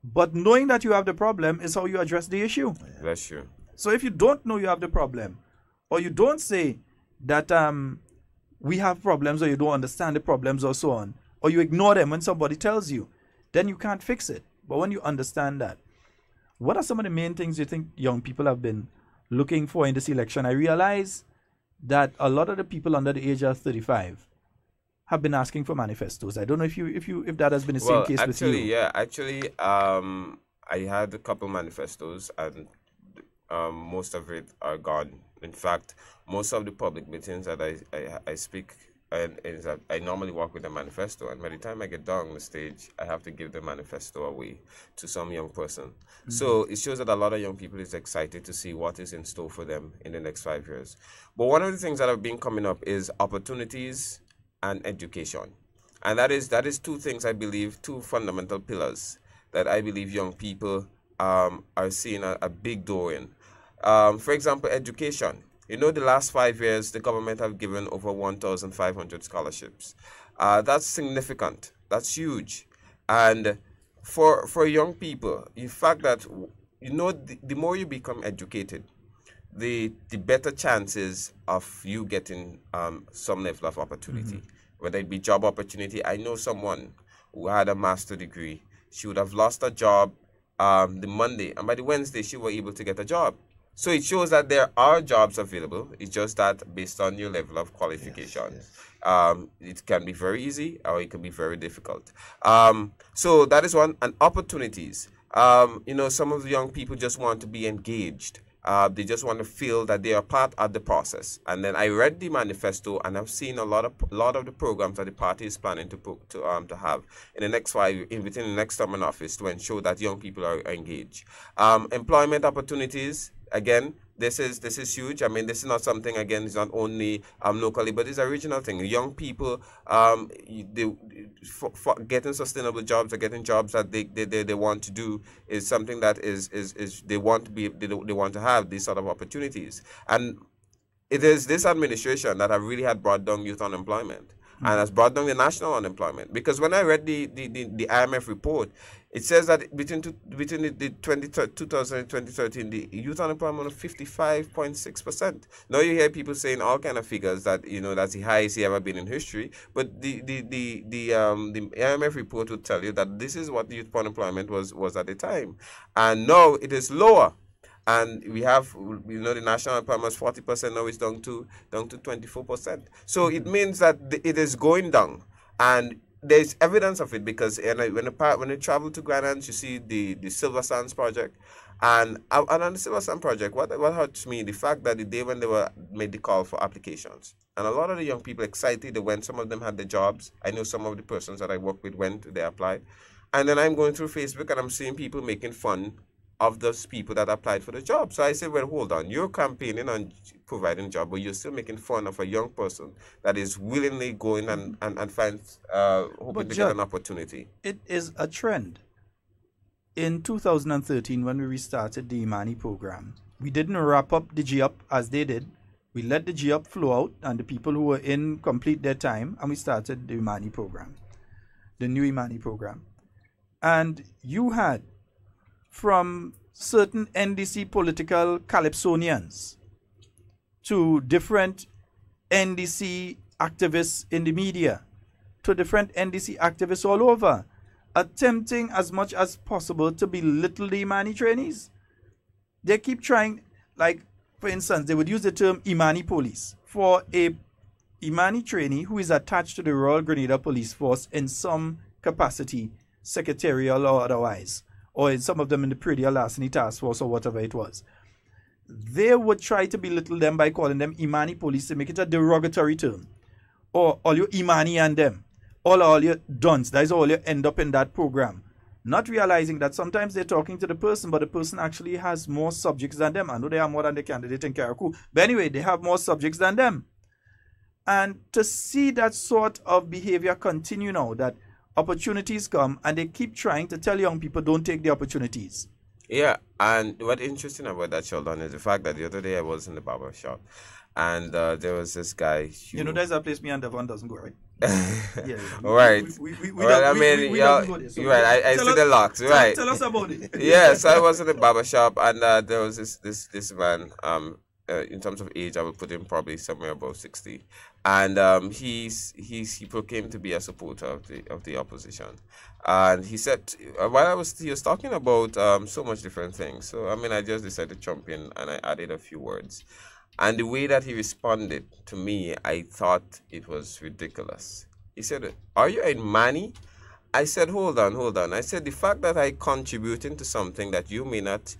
Speaker 2: But knowing that you have the problem is how you address the issue.
Speaker 14: That's true.
Speaker 2: So if you don't know you have the problem, or you don't say that we have problems, or you don't understand the problems or so on, or you ignore them when somebody tells you, then you can't fix it. But when you understand that, what are some of the main things you think young people have been looking for in this election? I realize that a lot of the people under the age of 35 have been asking for manifestos. I don't know if that has been the same case with you.
Speaker 14: I had a couple manifestos, and most of it are gone. In fact, most of the public meetings that I speak is that I normally work with a manifesto, and by the time I get down on the stage, I have to give the manifesto away to some young person. So it shows that a lot of young people is excited to see what is in store for them in the next 5 years. But one of the things that have been coming up is opportunities and education. And that is two things, I believe, two fundamental pillars that I believe young people are seeing a big door in. For example, education. You know, the last 5 years, the government have given over 1,500 scholarships. That's significant. That's huge. And for young people, the fact that, you know, the more you become educated, the better chances of you getting some level of opportunity, whether it be job opportunity. I know someone who had a master's degree. She would have lost a job the Monday, and by the Wednesday, she was able to get a job. So it shows that there are jobs available. It's just that based on your level of qualification, it can be very easy or it can be very difficult. So that is one. And opportunities. You know, some of the young people just want to be engaged. They just want to feel that they are part of the process. And then I read the manifesto, and I've seen a lot of the programs that the party is planning to have in the next within the next term in office to ensure that young people are engaged. Employment opportunities. Again, this is huge. I mean, this is not something, again, it's not only locally, but it's a regional thing. Young people, for getting sustainable jobs or getting jobs that they want to do is something that is they want to have these sort of opportunities. And it is this administration that have really had brought down youth unemployment and has brought down the national unemployment. Because when I read the IMF report, it says that between the 2000 and 2013, the youth unemployment was 55.6%. Now you hear people saying all kind of figures that, you know, that's the highest ever been in history. But the IMF report would tell you that this is what the youth unemployment was at the time, and now it is lower. And we have, you know, the national unemployment was 40%, now it's down to 24%. So it means that it is going down, and there's evidence of it because when you travel to Granans, you see the Silver Sands project, and on the Silver Sands project, what hurts me, the fact that the day when they made the call for applications, and a lot of the young people excited, they went, some of them had the jobs. I know some of the persons that I work with went, they applied, and then I'm going through Facebook and I'm seeing people making fun of those people that applied for the job. So I said, well, hold on. You're campaigning on providing a job, but you're still making fun of a young person that is willingly going and finds, hoping to get an opportunity.
Speaker 2: It is a trend. In 2013, when we restarted the Imani program, we didn't wrap up the G-Up as they did. We let the G-Up flow out, and the people who were in complete their time, and we started the Imani program, the new Imani program. And you had, from certain NDC political calypsonians to different NDC activists in the media, to different NDC activists all over, attempting as much as possible to belittle the Imani trainees. They keep trying, like, for instance, they would use the term Imani police for a Imani trainee who is attached to the Royal Grenada Police Force in some capacity, secretarial or otherwise, or in some of them in the Predial Larceny Task Force or whatever it was. They would try to belittle them by calling them Imani police to make it a derogatory term. Or all you Imani and them. All your dons. That is all you end up in that program. Not realizing that sometimes they're talking to the person, but the person actually has more subjects than them. I know they have more than the candidate in Karakou. But anyway, they have more subjects than them. And to see that sort of behavior continue now, that opportunities come and they keep trying to tell young people don't take the opportunities.
Speaker 14: Yeah, and what's interesting about that, Sheldon, is the fact that the other day I was in the barber shop and there was this guy.
Speaker 2: You know, there's a place me and Devon doesn't go, right?
Speaker 14: Yeah. Right. You're right. I see the locks. Right.
Speaker 2: Tell us about it.
Speaker 14: Yeah, so I was in the barber shop and there was this man. In terms of age, I would put him probably somewhere above 60, and he proclaimed to be a supporter of the opposition, and he said while he was talking about so much different things. So I mean, I just decided to jump in and I added a few words, and the way that he responded to me, I thought it was ridiculous. He said, "Are you a Mani?" I said, hold on. I said, the fact that I contributing to something that you may not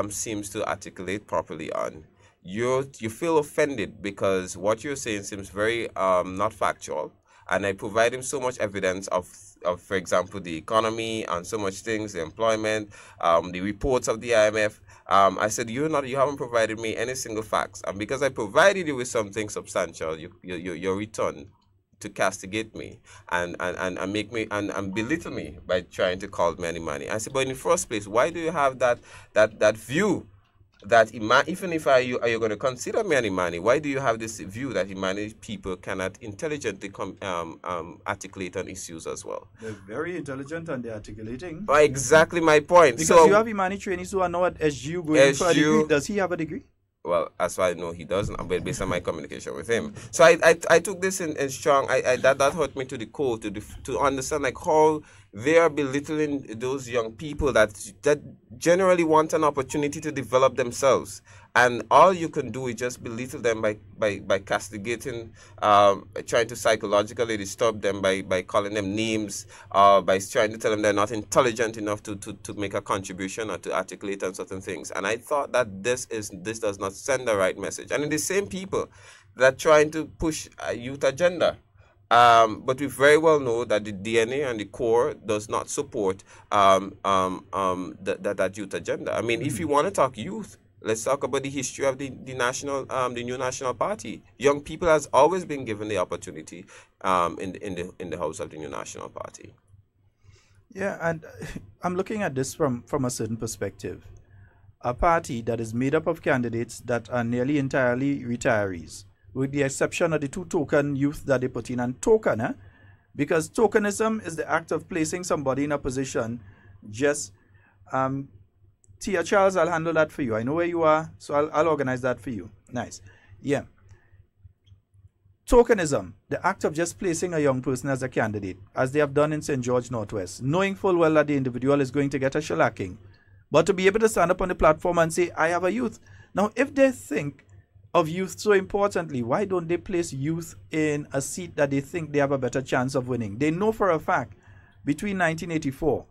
Speaker 14: seems to articulate properly on, you feel offended because what you're saying seems very not factual, and I provide him so much evidence of for example, the economy and so much things, the employment, the reports of the IMF. I said, you haven't provided me any single facts, and because I provided you with something substantial, your return to castigate me and make me and belittle me by trying to call me Manny. I said, but in the first place, why do you have that view that even if are you going to consider me Manny, why do you have this view that Imani people cannot intelligently articulate on issues as well?
Speaker 2: They're very intelligent and they're articulating.
Speaker 14: Exactly my point.
Speaker 2: Because
Speaker 14: so
Speaker 2: you have Imani trainees who are now at SGU going for a degree. Does he have a degree?
Speaker 14: Well, as far as I know, he doesn't, but based on my communication with him. So I took this in strong. That hurt me to the core to understand like how they are belittling those young people that generally want an opportunity to develop themselves, and all you can do is just belittle them by castigating, trying to psychologically disturb them by calling them names, by trying to tell them they're not intelligent enough to make a contribution or to articulate on certain things. And I thought that this does not send the right message. And in the same people that are trying to push a youth agenda. But we very well know that the DNA and the core does not support that youth agenda. I mean, if you want to talk youth, let's talk about the history of the new national party. Young people has always been given the opportunity in the house of the new national party.
Speaker 2: Yeah, and I'm looking at this from a certain perspective. A party that is made up of candidates that are nearly entirely retirees, with the exception of the 2 token youth that they put in. And token, because tokenism is the act of placing somebody in a position just... Tia Charles, I'll handle that for you. I know where you are, so I'll organize that for you. Nice. Yeah. Tokenism, the act of just placing a young person as a candidate, as they have done in St. George Northwest, knowing full well that the individual is going to get a shellacking. But to be able to stand up on the platform and say, I have a youth. Now, if they think of youth so importantly, why don't they place youth in a seat that they think they have a better chance of winning? They know for a fact, between 1984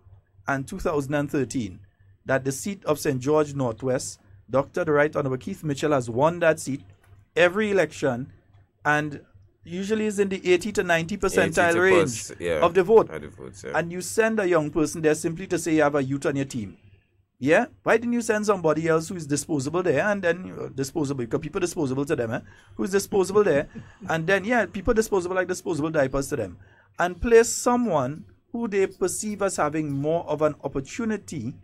Speaker 2: and 2013, that the seat of St. George Northwest, Dr. the Right Honorable Keith Mitchell has won that seat every election, and usually is in the 80 to 90 percentile range of the vote. And you send a young person there simply to say you have a youth on your team. Yeah? Why didn't you send somebody else who is disposable there, and then disposable, because people disposable to them, who's disposable there, and then, people disposable like disposable diapers to them, and place someone who they perceive as having more of an opportunity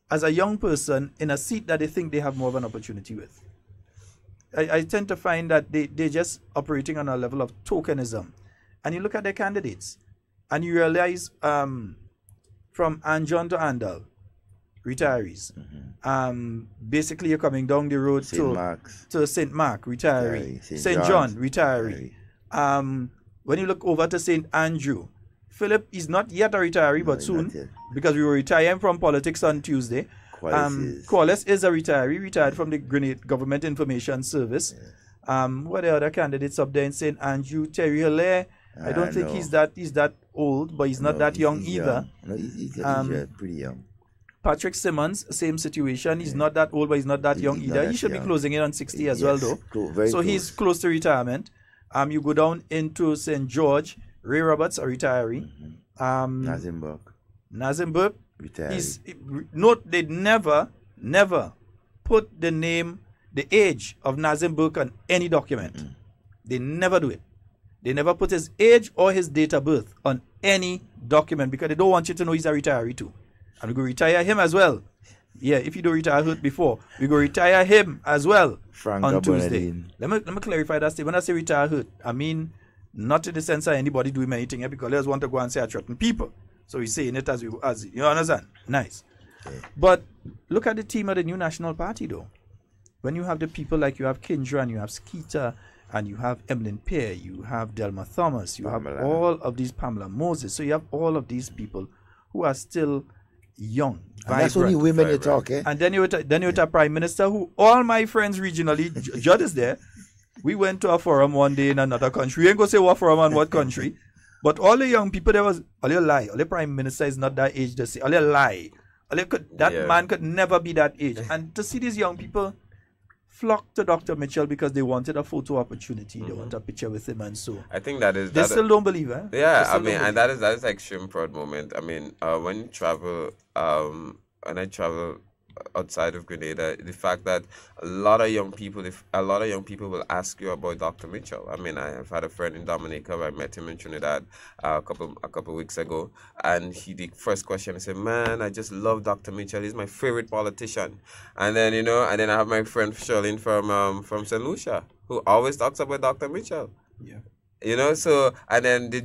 Speaker 2: as a young person in a seat that they think they have more of an opportunity with. I tend to find that they're just operating on a level of tokenism. And you look at their candidates, and you realize from Anjon to Andal, retirees. Basically, you're coming down the road to St. Mark, retiree. St. John, retiree. When you look over to St. Andrew, Philip is not yet a retiree, but soon, because we were retiring from politics on Tuesday. Qualis is a retiree, retired from the Grenade Government Information Service. What are the other candidates up there in St. Andrew? Terry Hilaire, I don't think he's that old, but he's not that young either.
Speaker 3: No, he's pretty young.
Speaker 2: Patrick Simmons, same situation. He's not that old, but he's not that young either. He should be closing in on 60 as well, though. So he's close to retirement. You go down into St. George, Ray Roberts, a retiree. Nazim Burke. Note, they never put the age of Nazim Burke on any document. They never do it. They never put his age or his date of birth on any document because they don't want you to know he's a retiree too. And we go retire him as well. Yeah, if you don't retire Hurt before, we go retire him as well on Tuesday. Let me clarify that statement. When I say retire Hurt, I mean not in the sense that anybody doing anything here because they just want to go and say I threaten people. So we're saying it as you understand. Nice. Okay. But look at the team of the New National Party though. When you have the people like you have Kindra and you have Skeeter and you have Emlyn Pear, you have Delma Thomas, you have all of these Pamela Moses. So you have all of these people who are still young,
Speaker 3: vibrant. That's only women you talk, eh?
Speaker 2: And then you with a prime minister who all my friends regionally, Judd is there. We went to a forum one day in another country. We ain't gonna say what forum and what country. But all the young people, there was all you lie. All the prime minister is not that age to say. All you lie. Man could never be that age. And to see these young people flock to Dr. Mitchell because they wanted a photo opportunity. They want a picture with him and so.
Speaker 14: I think that is.
Speaker 2: They still don't believe, eh?
Speaker 14: Yeah, I mean, and that is extreme proud moment. I mean, when you travel, and I travel outside of Grenada, the fact that a lot of young people will ask you about Dr. Mitchell. I mean, I have had a friend in Dominica. I met him in Trinidad a couple weeks ago, and the first question he said, "Man, I just love Dr. Mitchell. He's my favorite politician." And then I have my friend Sheldon from St. Lucia, who always talks about Dr. Mitchell.
Speaker 2: Yeah.
Speaker 14: So, and then the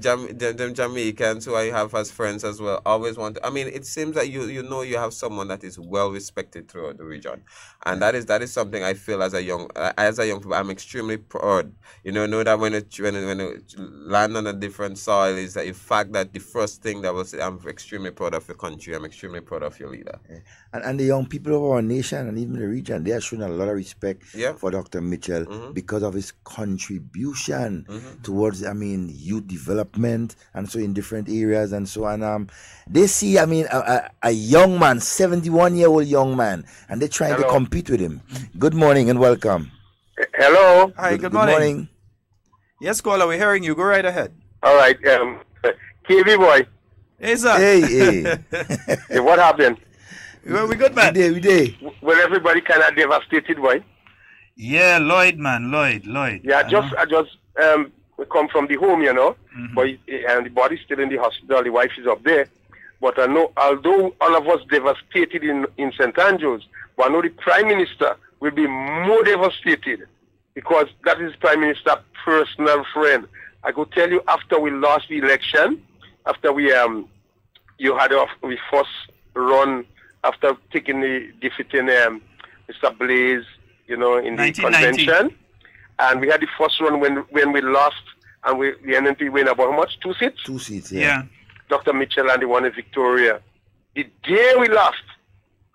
Speaker 14: Jamaicans who I have as friends as well always want to, I mean, it seems that you have someone that is well respected throughout the region. And that is something I feel as a young people, I'm extremely proud. Know that when it land on a different soil is that the fact that the first thing that was, I'm extremely proud of the country, I'm extremely proud of your leader.
Speaker 3: And the young people of our nation and even the region, they are showing a lot of respect for Dr. Mitchell because of his contribution towards, youth development and so in different areas and so on. They see, a young man, 71-year-old young man, and they're trying to compete with him. Good morning and welcome.
Speaker 19: Hello.
Speaker 2: Hi, good morning. Yes, caller, we're hearing you. Go right ahead.
Speaker 19: All right. KB boy.
Speaker 2: Hey, sir.
Speaker 19: Hey, what happened?
Speaker 2: We good, man.
Speaker 3: We day.
Speaker 19: Well, everybody kind of devastated, boy.
Speaker 2: Yeah, Lloyd, man. Lloyd.
Speaker 19: Yeah, I just come from the home, but and the body's still in the hospital. The wife is up there. But I know, although all of us devastated in St. Andrews, but I know the Prime Minister will be more devastated because that is Prime Minister's personal friend. I could tell you after we lost the election, after we first run, after taking the defeating Mr. Blaze, in the convention, and we had the first run when we lost, and the NNP win about how much? 2 seats?
Speaker 3: 2 seats, yeah.
Speaker 19: Dr. Mitchell and the one in Victoria. The day we lost,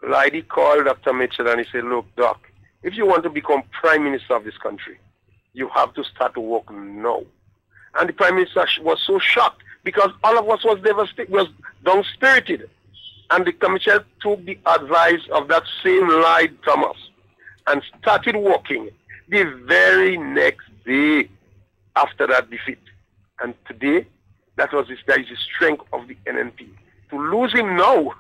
Speaker 19: Lady called Dr. Mitchell and he said, "Look, Doc, if you want to become Prime Minister of this country, you have to start to work now." And the Prime Minister was so shocked because all of us was devastated, was down-spirited. And Dr. Mitchell took the advice of that same Lloyd Thomas and started working the very next day after that defeat. And today, that is the strength of the NNP. To lose him now,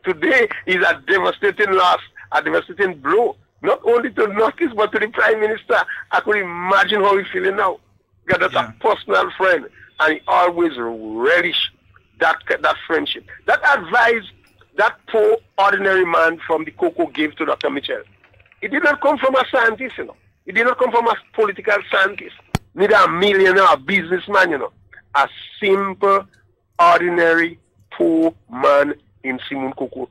Speaker 19: today is a devastating loss, a devastating blow, not only to Northeast, but to the Prime Minister. I could imagine how he's feeling now. Because that's a personal friend, and he always relish that friendship. That advice that poor ordinary man from the Cocoa gave to Dr. Mitchell, it did not come from a scientist, It did not come from a political scientist, neither a millionaire, a businessman, A simple, ordinary, poor man in Simon Cocoa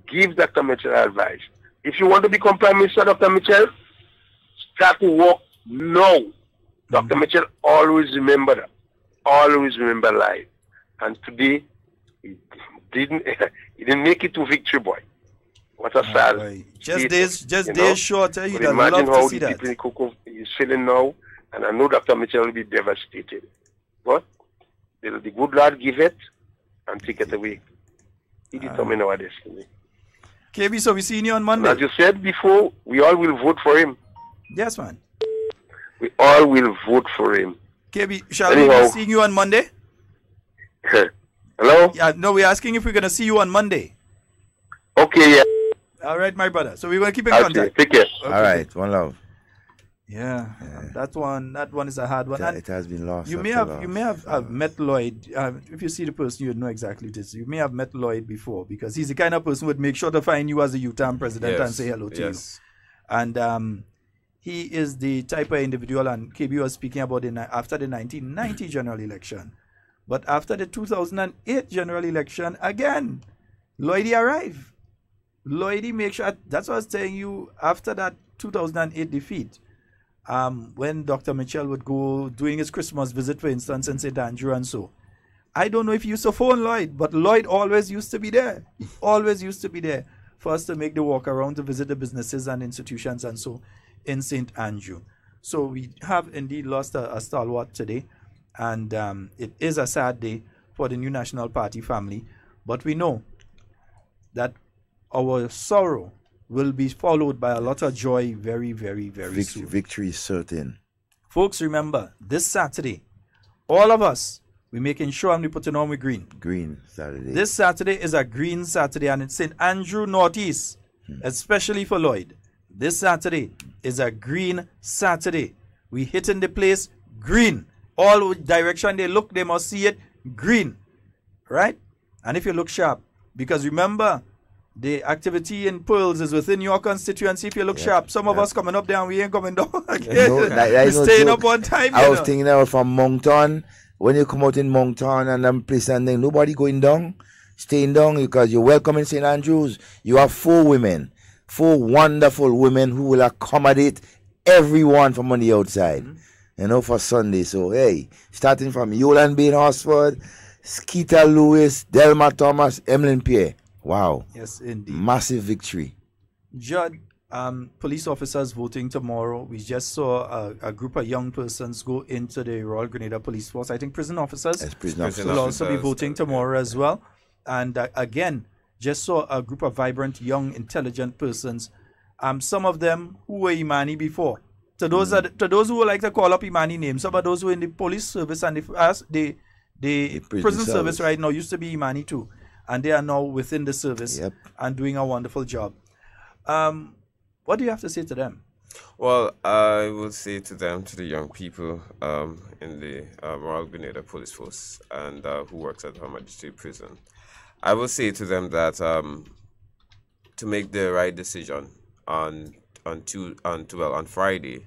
Speaker 19: gives Dr. Mitchell advice. If you want to become Prime Minister, Dr. Mitchell, start to work now. Dr. Mitchell always remember that. Always remember life. And today, he didn't make it to victory, boy. What a sad.
Speaker 2: Just days short. You'd
Speaker 19: imagine
Speaker 2: love
Speaker 19: how
Speaker 2: to see
Speaker 19: the
Speaker 2: that.
Speaker 19: people in Cocoa is feeling now, and I know Dr. Mitchell will be devastated. But the good Lord give it and take it away. He determines our destiny.
Speaker 2: KB, so we seeing you on Monday.
Speaker 19: As you said before, we all will vote for him.
Speaker 2: Yes, man.
Speaker 19: We all will vote for him.
Speaker 2: KB, shall we be seeing you on Monday?
Speaker 19: Hello?
Speaker 2: Yeah, no, we're asking if we're going to see you on Monday.
Speaker 19: Okay, yeah.
Speaker 2: All right, my brother. So we're going to keep in
Speaker 19: Okay,
Speaker 2: contact.
Speaker 19: take care.
Speaker 3: All right, one love.
Speaker 2: Yeah, that one is a hard one.
Speaker 3: It has been lost.
Speaker 2: You may have met Lloyd. If you see the person, you would know exactly this. You may have met Lloyd before because he's the kind of person who would make sure to find you as a UTAM president and say hello to you. And he is the type of individual, and KB was speaking about after the 1990 general election. But after the 2008 general election, again, Lloydie arrived. Lloydie make sure, that's what I was telling you, after that 2008 defeat, when Dr. Mitchell would go doing his Christmas visit, for instance, in St. Andrew and so. I don't know if he used to phone Lloyd, but Lloyd always used to be there. He always used to be there for us to make the walk around to visit the businesses and institutions and so in St. Andrew. So we have indeed lost a stalwart today, and it is a sad day for the New National Party family. But we know that our sorrow will be followed by a lot of joy very, very, very soon.
Speaker 3: Victory is certain.
Speaker 2: Folks, remember, this Saturday, all of us, we're making sure and we're putting on with green.
Speaker 3: Green Saturday.
Speaker 2: This Saturday is a green Saturday, and it's St. Andrew Northeast. especially for Lloyd. This Saturday is a green Saturday. We hitting the place green. All direction they look, they must see it green. Right? And if you look sharp, because remember, the activity in Pearls is within your constituency. If you look sharp, some of us coming up there and we ain't coming down again. We're staying up on time.
Speaker 3: I was thinking out from Moncton. When you come out in Moncton and them place and then nobody going down, staying down because you're welcome in St. Andrews. You have 4 women, 4 wonderful women who will accommodate everyone from on the outside, for Sunday. So, hey, starting from Yolan Bain Horsford, Skeeter Lewis, Delma Thomas, Emlyn Pierre. Wow.
Speaker 2: Yes, indeed.
Speaker 3: Massive victory.
Speaker 2: Judd, police officers voting tomorrow. We just saw a group of young persons go into the Royal Grenada Police Force. I think prison officers will also be voting tomorrow as well. And again, just saw a group of vibrant, young, intelligent persons. Some of them who were Imani before. To those who would like to call up Imani names, some of those who are in the police service and the prison service right now used to be Imani too. And they are now within the service and doing a wonderful job. What do you have to say to them?
Speaker 14: Well, I will say to them, to the young people in the Royal Grenada Police Force and who works at Her Majesty Prison, I will say to them that to make the right decision on Friday,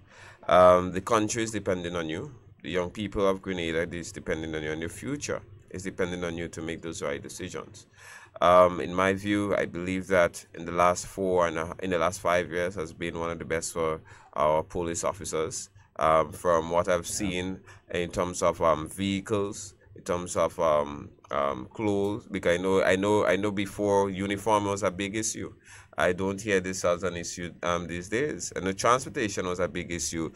Speaker 14: the country is depending on you. The young people of Grenada is depending on you, and your future is depending on you to make those right decisions. In my view, I believe that in the last 5 years has been one of the best for our police officers. From what I've seen in terms of vehicles, in terms of clothes, because I know before uniform was a big issue. I don't hear this as an issue these days. And the transportation was a big issue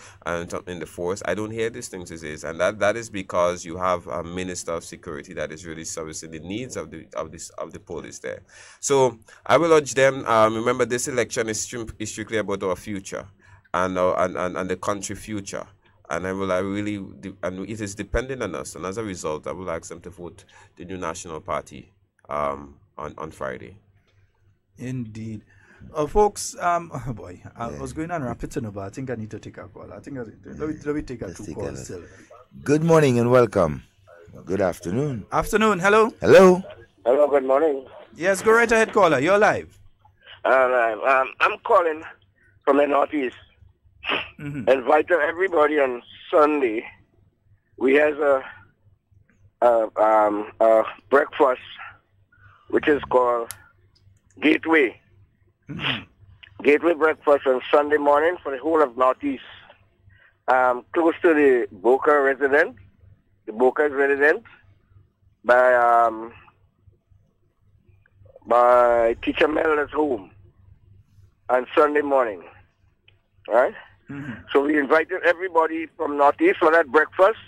Speaker 14: in the force. I don't hear these things these days, and that is because you have a minister of security that is really servicing the needs of the police there. So I will urge them. Remember, this election is strictly about our future and the country future. And and it is dependent on us. And as a result, I will ask them to vote the new National Party on Friday.
Speaker 2: Indeed. Folks, I was going on rapid, but I think I need to take a call. Let me take a 2 calls still.
Speaker 3: Good morning and welcome. Good afternoon.
Speaker 2: Afternoon. Hello.
Speaker 3: Hello.
Speaker 20: Hello. Good morning.
Speaker 2: Yes, go right ahead, caller. You're live.
Speaker 20: I'm calling from the Northeast. Inviting everybody on Sunday. We have a breakfast which is called Gateway. Gateway breakfast on Sunday morning for the whole of Northeast. Close to the Boca resident. The Boca is resident by Teacher Meller's home on Sunday morning. Right? So we invited everybody from Northeast for that breakfast,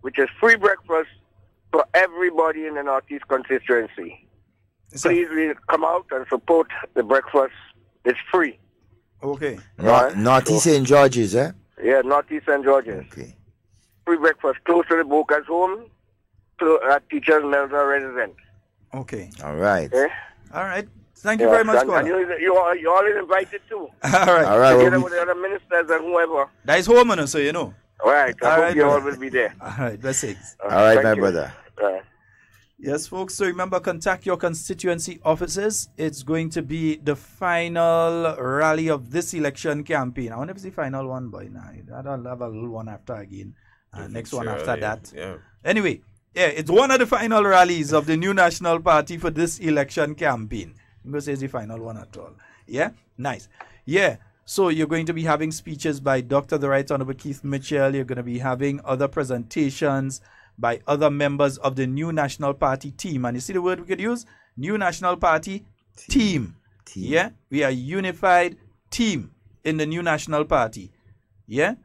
Speaker 20: which is free breakfast for everybody in the Northeast constituency. Please come out and support the breakfast. It's free.
Speaker 2: Okay.
Speaker 3: Northeast St. George's, eh?
Speaker 20: Yeah, Northeast St. George's.
Speaker 3: Okay.
Speaker 20: Free breakfast close to the Boca's home, to Teacher's Melzer resident.
Speaker 2: Okay.
Speaker 3: All right.
Speaker 20: Okay?
Speaker 2: All right. Thank you very much, caller.
Speaker 20: And you all is invited too.
Speaker 2: All right.
Speaker 3: All right.
Speaker 20: Together with the other ministers and whoever.
Speaker 2: That is home, so you know.
Speaker 20: All right. I hope you all will be there.
Speaker 2: All right. Blessings.
Speaker 3: All right, my brother.
Speaker 20: All right.
Speaker 2: Yes, folks. So remember, contact your constituency offices. It's going to be the final rally of this election campaign. I wonder if it's the final one by now. I'll have a little one after again. Next one after that.
Speaker 14: Yeah.
Speaker 2: Anyway, it's one of the final rallies of the new National Party for this election campaign. I'm going to say it's the final one at all. Yeah? Nice. Yeah. So you're going to be having speeches by Dr. the Right Honorable Keith Mitchell. You're going to be having other presentations by other members of the new National Party team. And you see the word we could use? New National Party team. Yeah? We are a unified team in the new National Party. Yeah?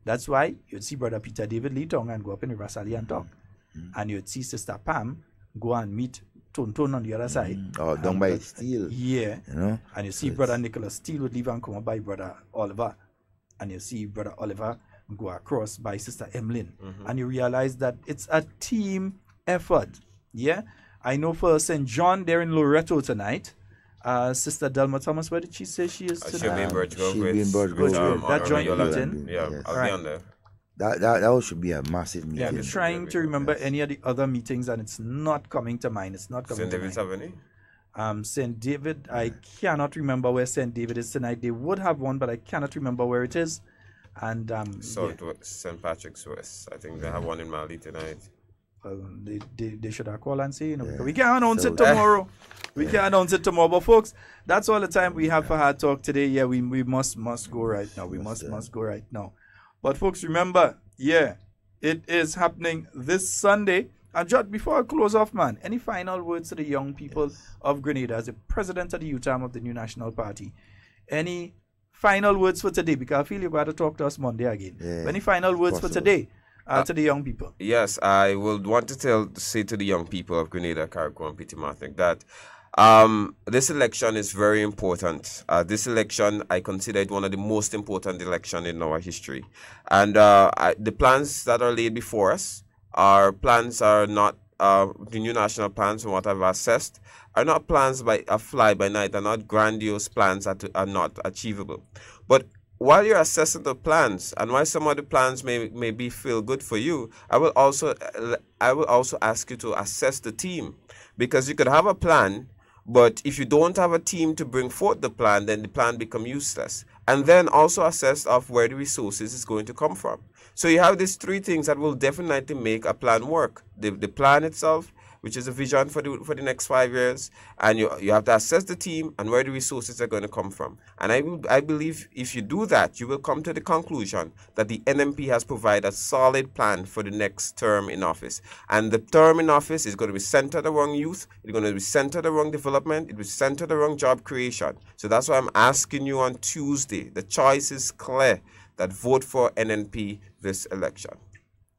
Speaker 2: That's why you'd see Brother Peter David Lee Tong and go up in the Rasali and talk. And you'd see Sister Pam go and meet Tonton on the other side.
Speaker 3: Oh, down by Steele.
Speaker 2: Yeah.
Speaker 3: You know?
Speaker 2: And you see Brother Nicholas Steele would leave and come up by Brother Oliver. And you see Brother Oliver go across by Sister Emlyn. And you realize that it's a team effort. Yeah. I know for St. John, they're in Loretto tonight. Sister Delma Thomas, where did she say she is today?
Speaker 14: She'll be in Birchgrove.
Speaker 3: She'll be in Birchgrove.
Speaker 2: That joint
Speaker 14: Yolanda.
Speaker 2: meeting.
Speaker 14: Yeah, I'll be on there.
Speaker 3: That should be a massive meeting.
Speaker 2: Yeah, I'm trying to remember any of the other meetings, and it's not coming to mind. It's not coming
Speaker 14: St.
Speaker 2: to
Speaker 14: David's
Speaker 2: mind.
Speaker 14: Avenue?
Speaker 2: St. David, I cannot remember where St. David is tonight. They would have one, but I cannot remember where it is. And
Speaker 14: St. Patrick's West. I think they have one in Mali tonight.
Speaker 2: They should have called and say, because we can't announce it tomorrow. We can't announce it tomorrow. But folks, that's all the time we have for Hard Talk today. Yeah, we must go right now. We must go right now. But folks, remember, it is happening this Sunday. And Judd, before I close off, man, any final words to the young people of Grenada as the president of the youth arm of the New National Party? Any final words for today? Because I feel you've got to talk to us Monday again. Any final words for today to the young people?
Speaker 14: Yes, I would want to say to the young people of Grenada, Carriacou, and Petit Martinique that this election is very important. This election, I consider it one of the most important elections in our history. And the plans that are laid before us, our plans are not, the new national plans from what I've assessed, are not plans by a fly by night, are not grandiose plans that are not achievable. But while you're assessing the plans, and while some of the plans may feel good for you, I will also ask you to assess the team, because you could have a plan, but if you don't have a team to bring forth the plan, then the plan becomes useless. And then also assess of where the resources is going to come from. So you have these three things that will definitely make a plan work. The plan itself, which is a vision for the next 5 years, and you have to assess the team and where the resources are going to come from. And I believe if you do that, you will come to the conclusion that the NMP has provided a solid plan for the next term in office. And the term in office is going to be centered around youth, it's going to be centered around development, it will be centered around job creation. So that's why I'm asking you on Tuesday. The choice is clear, that vote for NNP this election.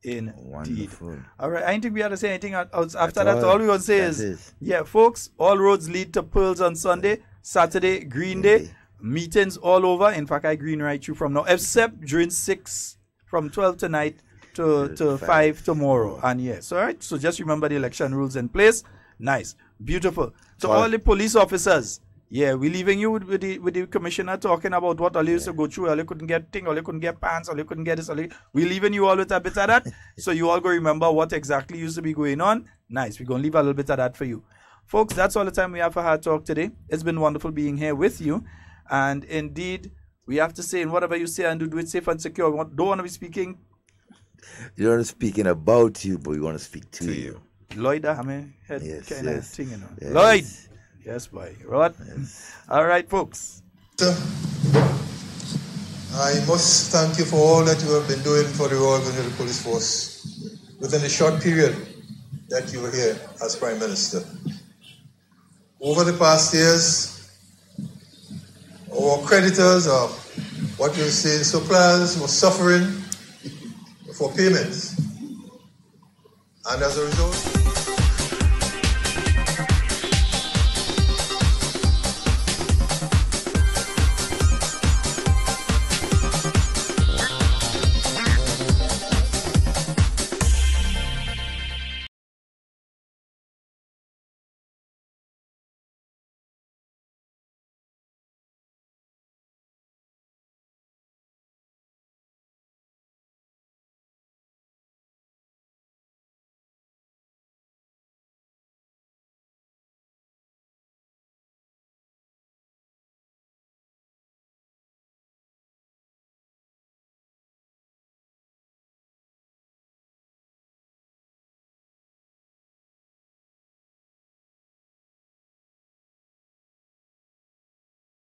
Speaker 2: Indeed.
Speaker 3: Wonderful.
Speaker 2: All right, I don't think we have to say anything else. After that, all we want to say is, folks, all roads lead to Pearls on Sunday, Saturday, Green Day, meetings all over. In fact, I green right through from now, except during 6, from 12 tonight to 5 tomorrow. And so, all right, so just remember the election rules in place. Nice, beautiful. So all the police officers, we're leaving you with the commissioner talking about what all you used to go through. All you couldn't get thing, all you couldn't get pants, all you couldn't get this. We're leaving you all with a bit of that. So you all go remember what exactly used to be going on. Nice. We're going to leave a little bit of that for you. Folks, that's all the time we have for Hard Talk today. It's been wonderful being here with you. And indeed, we have to say, in whatever you say and do it safe and secure. We don't want to be speaking.
Speaker 3: You don't want to speaking about you, but we want to speak to you.
Speaker 2: Lloyd, I mean, kind of thing, you know. Yes. Lloyd. Yes, boy. Right? Yes. All right, folks.
Speaker 9: Sir, I must thank you for all that you have been doing for the Royal Grenada Police Force within the short period that you were here as Prime Minister. Over the past years, our creditors, or what you say, suppliers, were suffering for payments. And as a result,